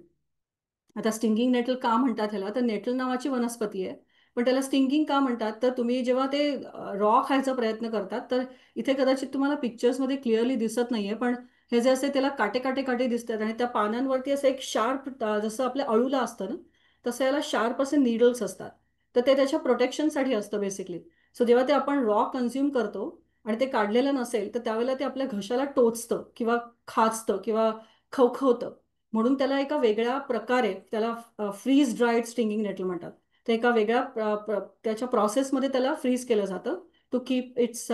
B: आता स्टिंगिंग नेटल का म्हणतात ह्याला, तर नेटल नावाची वनस्पती आहे, पण त्याला स्टिंगिंग का म्हणतात, तर तुम्ही जेव्हा ते रॉ खायचा प्रयत्न करतात तर इथे कदाचित तुम्हाला पिक्चर्समध्ये क्लिअरली दिसत नाहीये, पण हे जे असे त्याला काटे काटे काटे दिसतात आणि त्या पानांवरती असं एक शार्प, जसं आपल्या अळूला असतं ना तसं याला शार्प असे नीडल्स असतात. तर ते त्याच्या प्रोटेक्शनसाठी असतं बेसिकली. सो जेव्हा ते आपण रॉ कन्झ्युम करतो आणि ते काढलेलं नसेल तर त्यावेळेला ते आपल्या घशाला टोचतं किंवा खाजतं किंवा खवखवतं. म्हणून त्याला एका वेगळ्या प्रकारे त्याला फ्रीज ड्राईड स्टिंगिंग नेटल म्हणतात. ते एका वेगळ्या त्याच्या प्रोसेसमध्ये त्याला फ्रीज केलं जातं टू कीप इट्स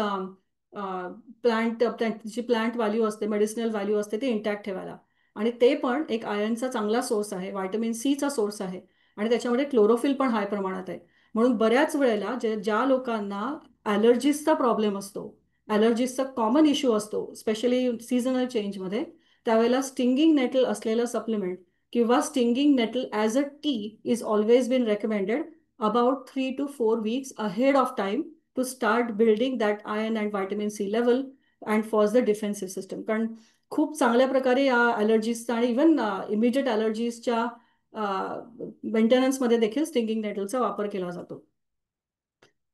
B: प्लांट, जी प्लांट व्हॅल्यू असते, मेडिसिनल व्हॅल्यू असते ते इंटॅक्ट ठेवायला. आणि ते पण एक आयर्नचा चांगला सोर्स आहे, व्हायटमिन सीचा सोर्स आहे आणि त्याच्यामध्ये क्लोरोफिल पण हाय प्रमाणात आहे. म्हणून बऱ्याच वेळेला ज्या लोकांना ॲलर्जीजचा प्रॉब्लेम असतो, ॲलर्जीजचा कॉमन इश्यू असतो स्पेशली सीझनल चेंजमध्ये, त्यावेळेला स्टिंगिंग नेटल असलेलं सप्लिमेंट किंवा stinging nettle as a tea is always been recommended about 3 to 4 weeks ahead of time to start building that iron and vitamin C level and for the defensive system. कारण खूप चांगल्या प्रकारे या ॲलर्जीजचा आणि इवन इमिजिएट ॲलर्जीजच्या मेंटेनन्समध्ये देखील स्टिंगिंग नेटलचा वापर केला जातो.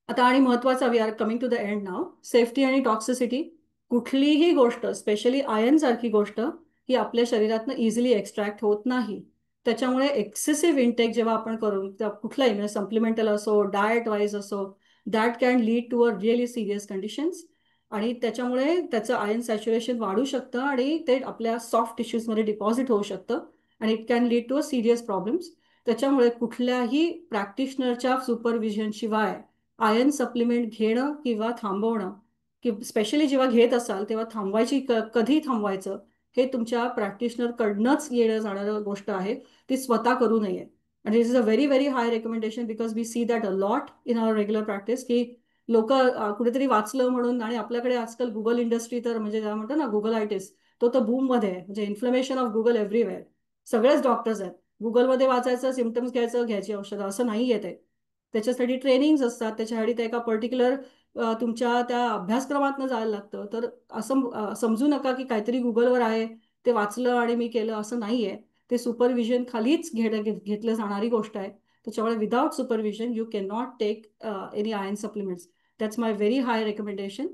B: आता आणि महत्वाचा, we are coming to the end नाव, सेफ्टी आणि टॉक्सिसिटी. कुठलीही गोष्ट, स्पेशली आयर्न सारखी गोष्ट, ही आपल्या शरीरातनं इझिली एक्स्ट्रॅक्ट होत नाही. त्याच्यामुळे एक्सेसिव्ह इनटेक जेव्हा आपण करू कुठलाही म्हणजे सप्लिमेंटल असो, डाएट वाईज असो, that can lead to a really serious conditions. आणि त्याच्यामुळे त्याचं आयर्न सॅच्युरेशन वाढू शकतं आणि ते आपल्या सॉफ्ट टिश्यूजमध्ये डिपॉझिट होऊ शकतं आणि it can lead to a serious problems. त्याच्यामुळे कुठल्याही प्रॅक्टिशनरच्या सुपरविजन शिवाय आयर्न सप्लिमेंट घेणं किंवा थांबवणं, की स्पेशली जेव्हा घेत असाल तेव्हा थांबवायची, कधी थांबवायचं हे तुमच्या प्रॅक्टिशनरकडनंच येणं जाणारं गोष्ट आहे, ती स्वतः करू नये. आणि this is a very very high recommendation because we see that a lot in our regular practice, की लोक कुठेतरी वाचलं म्हणून, आणि आपल्याकडे आजकाल गुगल इंडस्ट्री तर म्हणजे काय म्हणतो ना गुगलायटिस, तो तर बूममध्ये आहे. म्हणजे इन्फ्लमेशन ऑफ गुगल एव्हरीवेअर. सगळेच डॉक्टर्स आहेत, गुगलमध्ये वाचायचं, सिमटम्स घ्यायचं, घ्यायची औषधं, असं नाही येते. त्याच्यासाठी ट्रेनिंग्स असतात, त्याच्यासाठी त्या एका पर्टिक्युलर तुमच्या त्या अभ्यासक्रमातनं जायला लागतं. तर असं समजू नका की काहीतरी गुगलवर आहे ते वाचलं आणि मी केलं, असं नाही आहे. ते सुपरविजन खालीच घेतलं जाणारी गोष्ट आहे. त्याच्यामुळे without supervision you can not take any iron supplements. That's my very high recommendation.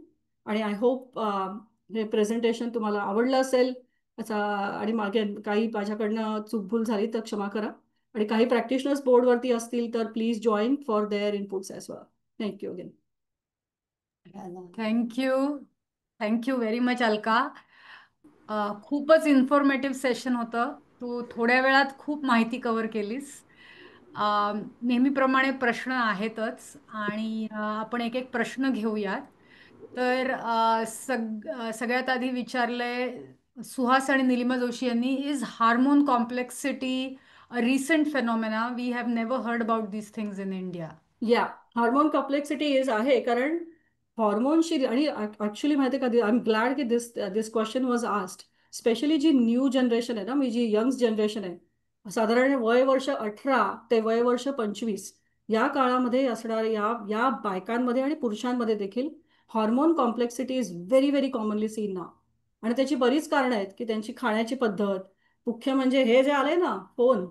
B: आणि आय होप हे प्रेझेंटेशन तुम्हाला आवडलं असेल. अच्छा, आणि मागे काही माझ्याकडनं चूकभूल झाली तर क्षमा करा. आणि काही प्रॅक्टिशनर्स बोर्डवरती असतील तर please join for their inputs as well. Thank you again.
A: Thank you. Thank you very much Alka. खूपच इन्फॉर्मेटिव्ह सेशन होतं. तू थोड्या वेळात खूप माहिती कव्हर केलीस. नेहमीप्रमाणे प्रश्न आहेतच आणि आपण एक एक प्रश्न घेऊयात. तर सगळ्यात आधी विचारलंय सुहास आणि निलिमा जोशी यांनी, is hormone complexity a recent phenomena? We have never heard about these things in India.
B: Yeah, hormone complexity is आहे, कारण हॉर्मोनशी, आणि ऍक्च्युली माहिती आहे का, आय एम ग्लॅड की this this question was asked. Specially जी न्यू जनरेशन आहे ना, मी जी यंग जनरेशन आहे, साधारण वय वर्ष 18 ते वय वर्ष 25 या काळामध्ये असणाऱ्या या या बायकांमध्ये आणि पुरुषांमध्ये देखील hormone complexity is very very commonly seen ना. आणि त्याची बरीच कारणं आहेत की त्यांची खाण्याची पद्धत, मुख्य म्हणजे हे जे आले ना फोन,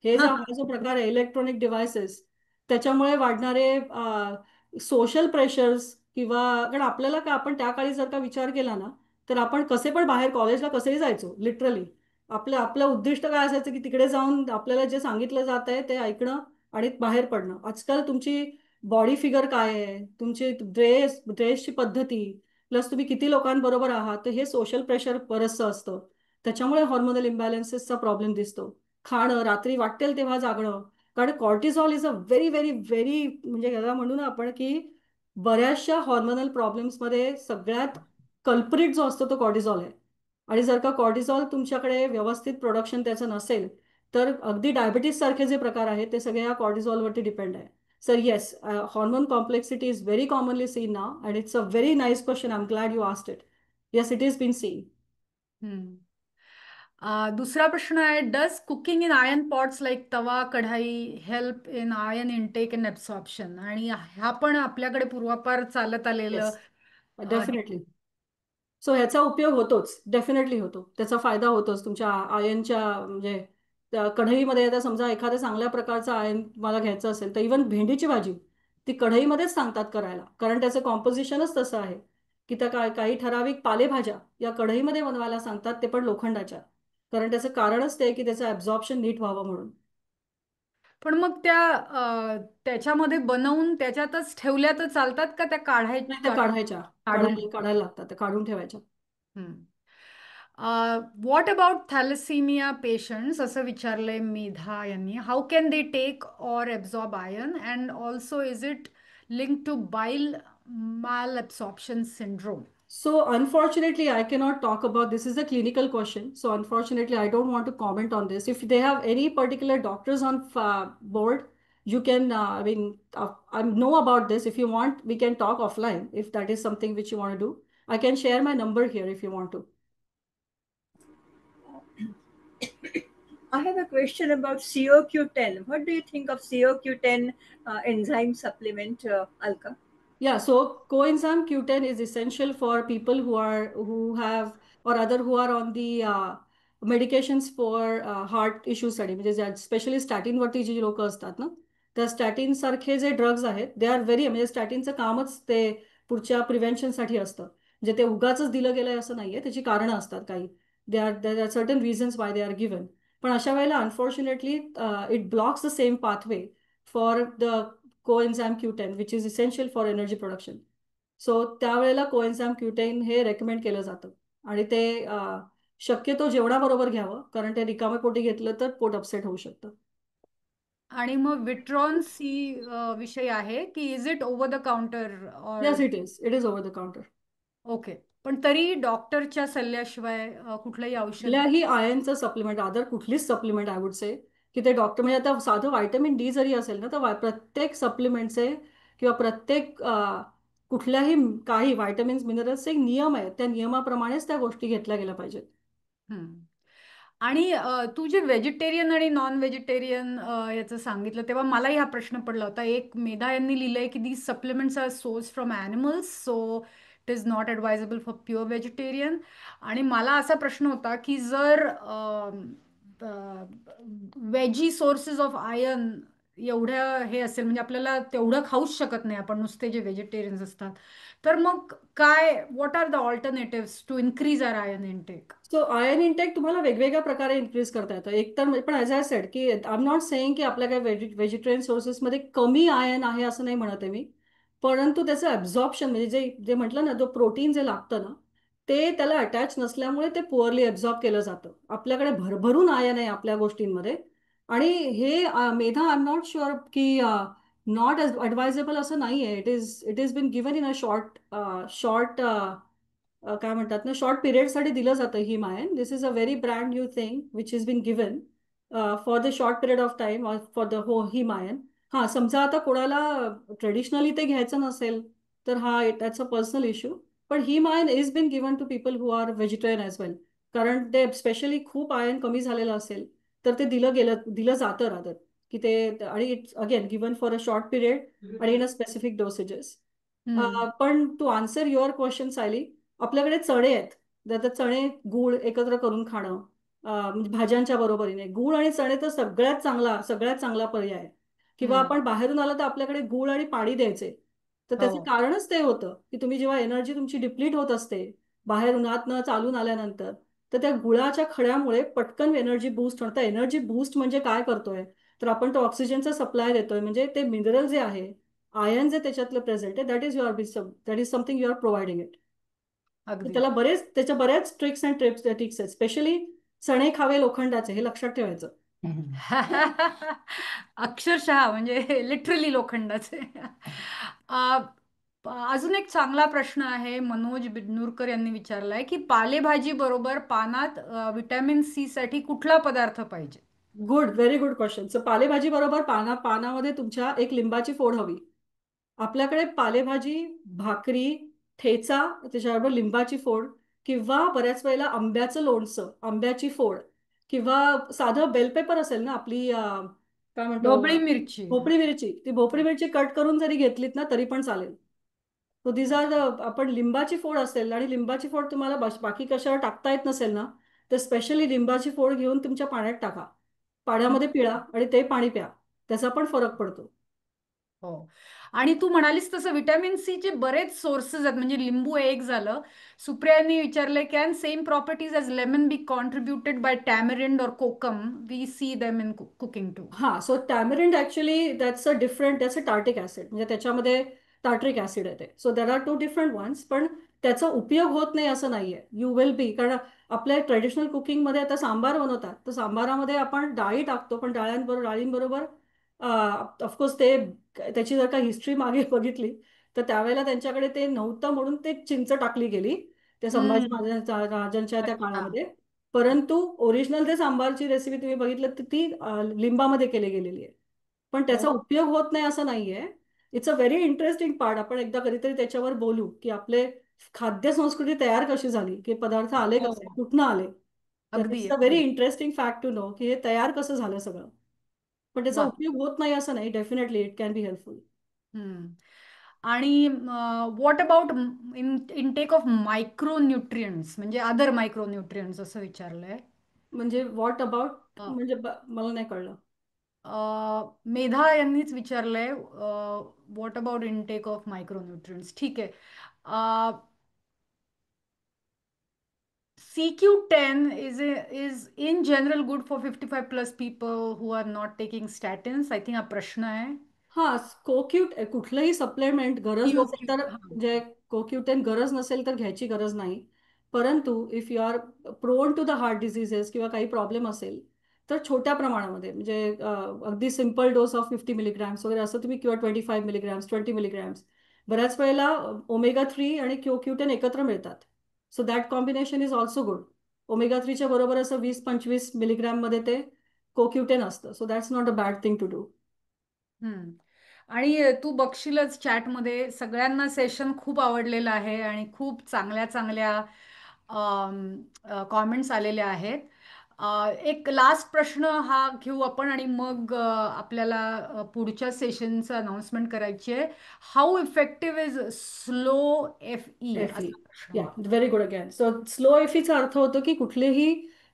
B: हा जो प्रकार आहे इलेक्ट्रॉनिक डिव्हायसेस, त्याच्यामुळे वाढणारे सोशल प्रेशर्स, किंवा कारण आपल्याला का आपण त्या काळी जर का विचार केला ना, तर आपण कसे पण बाहेर कॉलेजला कसेही जायचो लिटरली. आपलं आपलं उद्दिष्ट काय असायचं की तिकडे जाऊन आपल्याला जे सांगितलं जात आहे ते ऐकणं आणि बाहेर पडणं. आजकाल तुमची बॉडी फिगर काय आहे, तुमची ड्रेसची पद्धती, प्लस तुम्ही किती लोकांबरोबर आहात, तर हे सोशल प्रेशर बरंचसं असतं. त्याच्यामुळे हॉर्मोनल इम्बॅलन्सेसचा प्रॉब्लेम दिसतो. खाणं, रात्री वाटेल तेव्हा जागणं, कारण cortisol is a very very very, म्हणजे याला म्हणू ना आपण की बऱ्याचशा हॉर्मोनल प्रॉब्लेम्समध्ये सगळ्यात कल्प्रिट जो असतो तो कॉर्टिझॉल आहे. आणि जर का कॉर्टिझॉल तुमच्याकडे व्यवस्थित प्रोडक्शन त्याचं नसेल, तर अगदी डायबिटीस सारखे जे प्रकार आहेत ते सगळे या कॉर्टिझॉलवरती डिपेंड आहे. Sir yes, hormone complexity is very commonly seen now and it's a very nice question. I am glad you asked it. Yes, it is been seen.
A: हम्म. दुसरा प्रश्न आहे, does cooking in iron pots like तवा कढाई help in iron intake and absorption? आणि ह्या पण आपल्याकडे पूर्वापार चालत आलेलं
B: येस,
A: हे.
B: डेफिनेटली. सो ह्याचा उपयोग होतोच, डेफिनेटली होतो, त्याचा फायदा होतोच तुमच्या आयनच्या, म्हणजे त्या कढईमध्ये. आता समजा एखाद्या चांगल्या प्रकारचं आयन मला घ्यायचं असेल तर इवन भेंडीची भाजी ती कढईमध्येच सांगतात करायला, कारण त्याचं कॉम्पोजिशनच तसं आहे की त्या काही ठराविक पालेभाज्या या कढईमध्ये बनवायला सांगतात, ते पण लोखंडाच्या. कारण त्याचं कारणच ते आहे की त्याचं ॲब्झॉर्प्शन नीट व्हावं म्हणून.
A: पण मग त्याच्यामध्ये बनवून त्याच्यातच ठेवल्या तर चालतात का, त्या
B: नाही, त्या काढायच्या,
A: काढून?
B: काढायला लागतात, त्या काढून ठेवायच्या.
A: व्हॉट अबाउट थॅलेसिमिया पेशंट्स, असं विचारलंय मेधा यांनी. How can they take or absorb iron, and also is it link to bile malabsorption syndrome?
B: So, unfortunately, I cannot talk about this. Is a clinical question. So, unfortunately, I don't want to comment on this. If they have any particular doctors on board, you can, I know about this. If you want, we can talk offline if that is something which you want to do. I can share my number here if you want to.
C: I have a question about CoQ10. What do you think of CoQ10 enzyme supplement, Alka?
B: Yeah, so coenzyme Q10 is essential for people who have or other who are on the medications for heart issue study, म्हणजे स्पेशली स्टॅटिनवरती जी लोक असतात ना, त्या स्टॅटिन सारखे जे ड्रग्ज आहेत दे आर व्हेरी, म्हणजे स्टॅटिनचं कामच ते पुढच्या प्रिव्हेन्शनसाठी असतं. म्हणजे ते उगाच दिलं गेलंय असं नाहीये, त्याची कारणं असतात काही. They are certain reasons why they are given. पण अशा वेळेला unfortunately it blocks the same pathway for the coenzyme Q10 which is essential for energy production. So त्यावेळेला coenzyme Q10 हे रेकमेंड केलं जातं. आणि ते शक्यतो जेवणाबरोबर घ्यावं, कारण ते रिकाम्या पोटी घेतलं तर पोट अपसेट होऊ शकतं.
A: आणि मग विट्रॉन सी विषय आहे की is it over the counter or?
B: Yes, it is over the counter.
A: Okay. पण तरी डॉक्टरच्या सल्ल्याशिवाय कुठलंही औषध?
B: कुठल्याही आयनचं सप्लिमेंट, अदर कुठलीच सप्लिमेंट आय वुड से, की ते डॉक्टर, म्हणजे आता साधं व्हायटमिन डी जरी असेल ना, तर प्रत्येक सप्लिमेंटचे किंवा प्रत्येक कुठल्याही काही व्हायटमिन्स मिनरल्सचे एक नियम आहे, त्या नियमाप्रमाणेच त्या गोष्टी घेतल्या गेल्या पाहिजेत.
A: हम्म. आणि तू जे व्हेजिटेरियन आणि नॉन व्हेजिटेरियन याचं सांगितलं तेव्हा मलाही हा प्रश्न पडला होता. एक मेधा यांनी लिहिलंय की these supplements are source from animals, so it is not advisable for pure vegetarian. आणि मला असा प्रश्न होता की जर वेजी सोर्सेस ऑफ आयर्न एवढ्या हे असेल, म्हणजे आपल्याला तेवढं खाऊच शकत नाही आपण नुसते जे व्हेजिटेरियन्स असतात, तर मग काय, what are the alternatives to increase our iron intake?
B: So iron intake तुम्हाला वेगवेगळ्या प्रकारे इन्क्रीज करता येतं. एक तर पण ॲज आय सेड की आय एम नॉट सेईंग की आपल्या काही व्हेजिटेरियन सोर्सेसमध्ये कमी आयर्न आहे असं नाही म्हणत आहे मी. परंतु त्याचं ॲब्झॉर्प्शन, म्हणजे जे जे म्हटलं ना, जो प्रोटीन जे लागतं ना, ते त्याला अटॅच नसल्यामुळे ते पुअरली ॲब्झॉर्ब केलं जातं. आपल्याकडे भरभरून आयर्न आहे आपल्या गोष्टींमध्ये. आणि हे Medha, I am not sure की नॉट ॲडवायझेबल असं नाही आहे. It is been given in a short काय म्हणतात ना, शॉर्ट पिरियडसाठी दिलं जातं haem iron. This is a very brand new thing which is been given for the short period of time for the haem iron. हां, समजा आता कोणाला ट्रेडिशनली ते घ्यायचं नसेल तर हा दॅट्स अ पर्सनल इश्यू. पण haem iron is been given to people who are vegetarian as well, कारण ते स्पेशली खूप आयर्न कमी झालेलं असेल तर ते दिलं जातं रादर, की ते, आणि it's again given for a short period and in a specific dosages.
A: Hmm.
B: पण to answer your question Sayali, आपल्याकडे चणे आहेत. तर ते चणे गूळ एकत्र करून खाणं, म्हणजे भाज्यांच्या बरोबरीने गूळ आणि चणे तर सगळ्यात चांगला पर्याय आहे. किंवा
A: हम्म.
B: आपण बाहेरून आलं तर आपल्याकडे गूळ आणि पाणी द्यायचे. तर
A: हो.
B: त्याचं कारणच ते होतं की तुम्ही जेव्हा एनर्जी तुमची डिप्लीट होत असते बाहेर उन्हात न चालून आल्यानंतर, तर त्या गुळाच्या खड्यामुळे पटकन एनर्जी बूस्ट होतं. एनर्जी बूस्ट म्हणजे काय करतोय, तर आपण तो ऑक्सिजनचा सप्लाय देतोय, म्हणजे ते मिनरल जे आहे, आयन जे त्याच्यातलं प्रेझेंट आहे, that is something you are providing it.
A: अगदी.
B: त्याच्या बऱ्याच ट्रिक्स अँड टिप्स आहेत. स्पेशली चणे खावे लोखंडाचे, हे लक्षात ठेवायचं.
A: अक्षरशः म्हणजे लिटरली लोखंडाचे. अ, अजून एक चांगला प्रश्न आहे, मनोज बिदनूरकर यांनी विचारलाय की पालेभाजी बरोबर पानात विटॅमिन सी साठी कुठला पदार्थ पाहिजे?
B: Good, very good question. So पालेभाजी बरोबर पानामध्ये तुमच्या एक लिंबाची फोड हवी. आपल्याकडे पालेभाजी, भाकरी, ठेचा, त्याच्याबरोबर लिंबाची फोड, किंवा बऱ्याच वेळेला आंब्याचं लोणचं, आंब्याची फोड, किंवा साधं बेल पेपर असेल ना आपली, काय म्हणतो,
A: ढोबळी मिरची.
B: भोपळी मिरची, ती भोपळी मिरची कट करून जरी घेतलीत ना तरी पण चालेल. तो दिस आर द, आपण लिंबाची फोड असेल आणि लिंबाची फोड तुम्हाला बाकी कशावर टाकता येत नसेल ना, तर स्पेशली लिंबाची फोड घेऊन तुमच्या पाण्यात टाका. पाण्यामध्ये पिळा आणि ते पाणी प्या. त्याचा पण फरक पडतो.
A: हो. आणि तू म्हणालीस तसं विटॅमिन सी चे बरेच सोर्सेस आहेत, म्हणजे लिंबू एक झालं. सुप्रियानी विचारलंय, can same properties as lemon be contributed by tamarind or kokum, we see them in cooking too.
B: हा, so tamarind actually that's a tartic acid, म्हणजे त्याच्यामध्ये टार्ट्रिक ऍसिड येते. So there are two different ones. पण त्याचा उपयोग होत नाही असं नाहीये. यू विल बी, कारण आपल्या ट्रेडिशनल कुकिंगमध्ये आता सांबार बनवतात, तर सांबारामध्ये आपण डाळी टाकतो, पण डाळींबरोबर ऑफकोर्स त्याची जर का हिस्ट्री मागे बघितली, तर त्यावेळेला त्यांच्याकडे ते नव्हतं म्हणून ते चिंच टाकली गेली त्या संभाजी
A: हम्म.
B: राजांच्या त्या
A: अच्छा.
B: काळामध्ये. परंतु ओरिजिनल ते सांबारची रेसिपी तुम्ही बघितलं तर ती लिंबामध्ये केली गेलेली आहे. पण
A: हो.
B: त्याचा उपयोग होत नाही असं नाहीये. It's a very interesting part. आपण एकदा कधीतरी त्याच्यावर बोलू की आपले खाद्य संस्कृती तयार कशी झाली, की पदार्थ आले कसे,
A: हो.
B: कुठनं आले. तर
A: अगदी
B: इट्स अ व्हेरी
A: अगदी.
B: इंटरेस्टिंग फॅक्ट टू नो की हे तयार कसं झालं सगळं. पण त्याचा
A: वा.
B: उपयोग होत नाही असं नाही. Definitely it can be helpful.
A: हम्म. आणि what about intake of micronutrients, म्हणजे अदर मायक्रोन्युट्रियंट्स असं विचारलंय.
B: म्हणजे व्हॉट अबाउट, म्हणजे मला नाही कळलं.
A: मेधा यांनीच विचारलंय, what about intake of micronutrients. ठीक आहे. CQ10 is in general good for 55 plus people who are not taking statins. I think हा प्रश्न आहे.
B: हा, कोक्यूट कुठलंही सप्लिमेंट गरज नसेल
A: COQ.
B: तर,
A: हा.
B: म्हणजे कोक्यूटेन गरज नसेल तर घ्यायची गरज नाही. परंतु if you are prone to the heart diseases किंवा काही प्रॉब्लेम असेल, तर छोट्या प्रमाणामध्ये, म्हणजे अगदी सिम्पल डोस ऑफ 50 मिलीग्रॅम्स वगैरे असं तुम्ही, किंवा 25 मिलीग्रॅम्स, 20 मिलीग्रॅम्स. बऱ्याच वेळेला ओमेगा 3 आणि क्यूक्यूटेन एकत्र मिळतात. So that combination is also good. Omega 3च्या बरोबर असं 20-25 मिलीग्रॅम मध्ये ते कोक्यूटेन असतं. So that's not a bad thing to do.
A: हम्म. आणि तू बघशीलच चॅटमध्ये सगळ्यांना सेशन खूप आवडलेलं आहे आणि खूप चांगल्या चांगल्या कॉमेंट्स आलेले आहेत. एक लास्ट प्रश्न हा घेऊ आपण आणि मग आपल्याला पुढच्या सेशनचं अनाउन्समेंट करायची आहे. How effective is slow FE
B: F E,
A: असा प्रश्न
B: या,
A: होता.
B: Very good again. So slow F Icha अर्थ होतो की कुठलेही,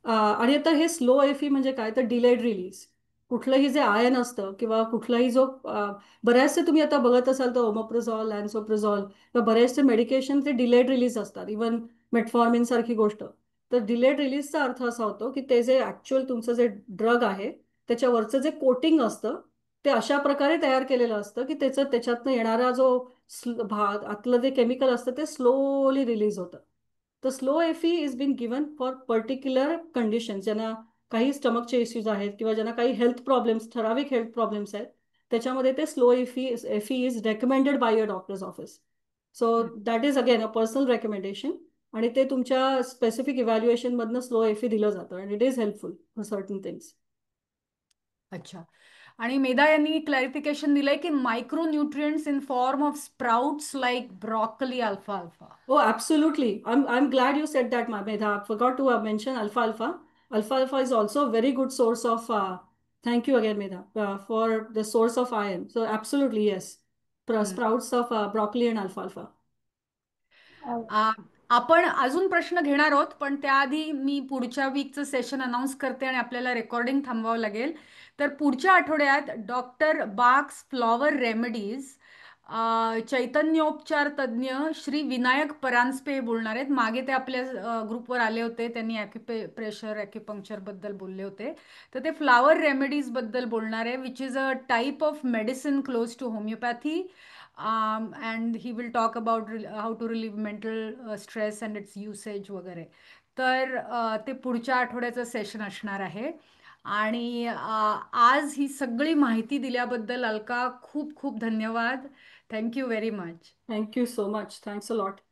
B: आणि आता हे स्लो एफ ई म्हणजे काय, तर डिलेड रिलीज. कुठलंही जे आयन असतं किंवा कुठलाही जो, बऱ्याचसे तुम्ही आता बघत असाल तर ओमोप्रोझॉल, लॅन्सोप्रोझॉल किंवा बरेचसे मेडिकेशन ते डिलेड रिलीज असतात. इवन मेटफॉर्मिन सारखी गोष्ट. तर डिलेड रिलीजचा अर्थ असा होतो की ते जे ऍक्च्युअल तुमचं जे ड्रग आहे, त्याच्यावरचं जे कोटिंग असतं, ते अशा प्रकारे तयार केलेलं असतं की त्याच्यातनं येणारा जो आतलं जे केमिकल असतं ते स्लोली रिलीज होतं. तर slow Fe is been given for particular condition, ज्यांना काही स्टमकचे इश्यूज आहेत किंवा ज्यांना काही हेल्थ प्रॉब्लेम्स, ठराविक हेल्थ प्रॉब्लेम्स आहेत, त्याच्यामध्ये ते slow Fe is recommended by your doctors office. So that is again a personal recommendation. आणि ते तुमच्या स्पेसिफिक इव्हॅल्युएशन मधनं स्लो एफी दिलं जातं आणि it is helpful for certain things.
A: अच्छा. आणि मेधा यांनी क्लॅरिफिकेशन दिलंय की micronutrients in form of sprouts like broccoli, alpha alpha.
B: Oh, absolutely. I'm glad you said that, Medha. I forgot to mention alfalfa. Alfalfa is also a very good source of, thank you again, Medha, for the source of iron. So absolutely, yes.
A: हम्म.
B: Sprouts of broccoli and alfalfa.
A: आ, आपण अजून प्रश्न घेणार आहोत, पण त्याआधी मी पुढच्या वीकचं सेशन अनाऊन्स करते आणि आपल्याला रेकॉर्डिंग थांबवावं लागेल. तर पुढच्या आठवड्यात डॉक्टर बाक्स फ्लॉवर रेमेडीज चैतन्योपचार तज्ज्ञ श्री विनायक परांजपे बोलणार आहेत. मागे ते आपल्या ग्रुपवर आले होते, त्यांनी ॲक्युप्रेशर ॲक्युपंक्चर बद्दल बोलले होते. तर ते फ्लॉवर रेमेडीज बद्दल बोलणार आहे, which is a type of medicine close to homeopathy. And he will talk about how to relieve mental stress and its usage वगैरे. तर ते पुढच्या आठवड्याचं सेशन असणार आहे. आणि आज ही सगळी माहिती दिल्याबद्दल अलका खूप खूप धन्यवाद. Thank you very much.
B: Thank you so much. Thanks a lot.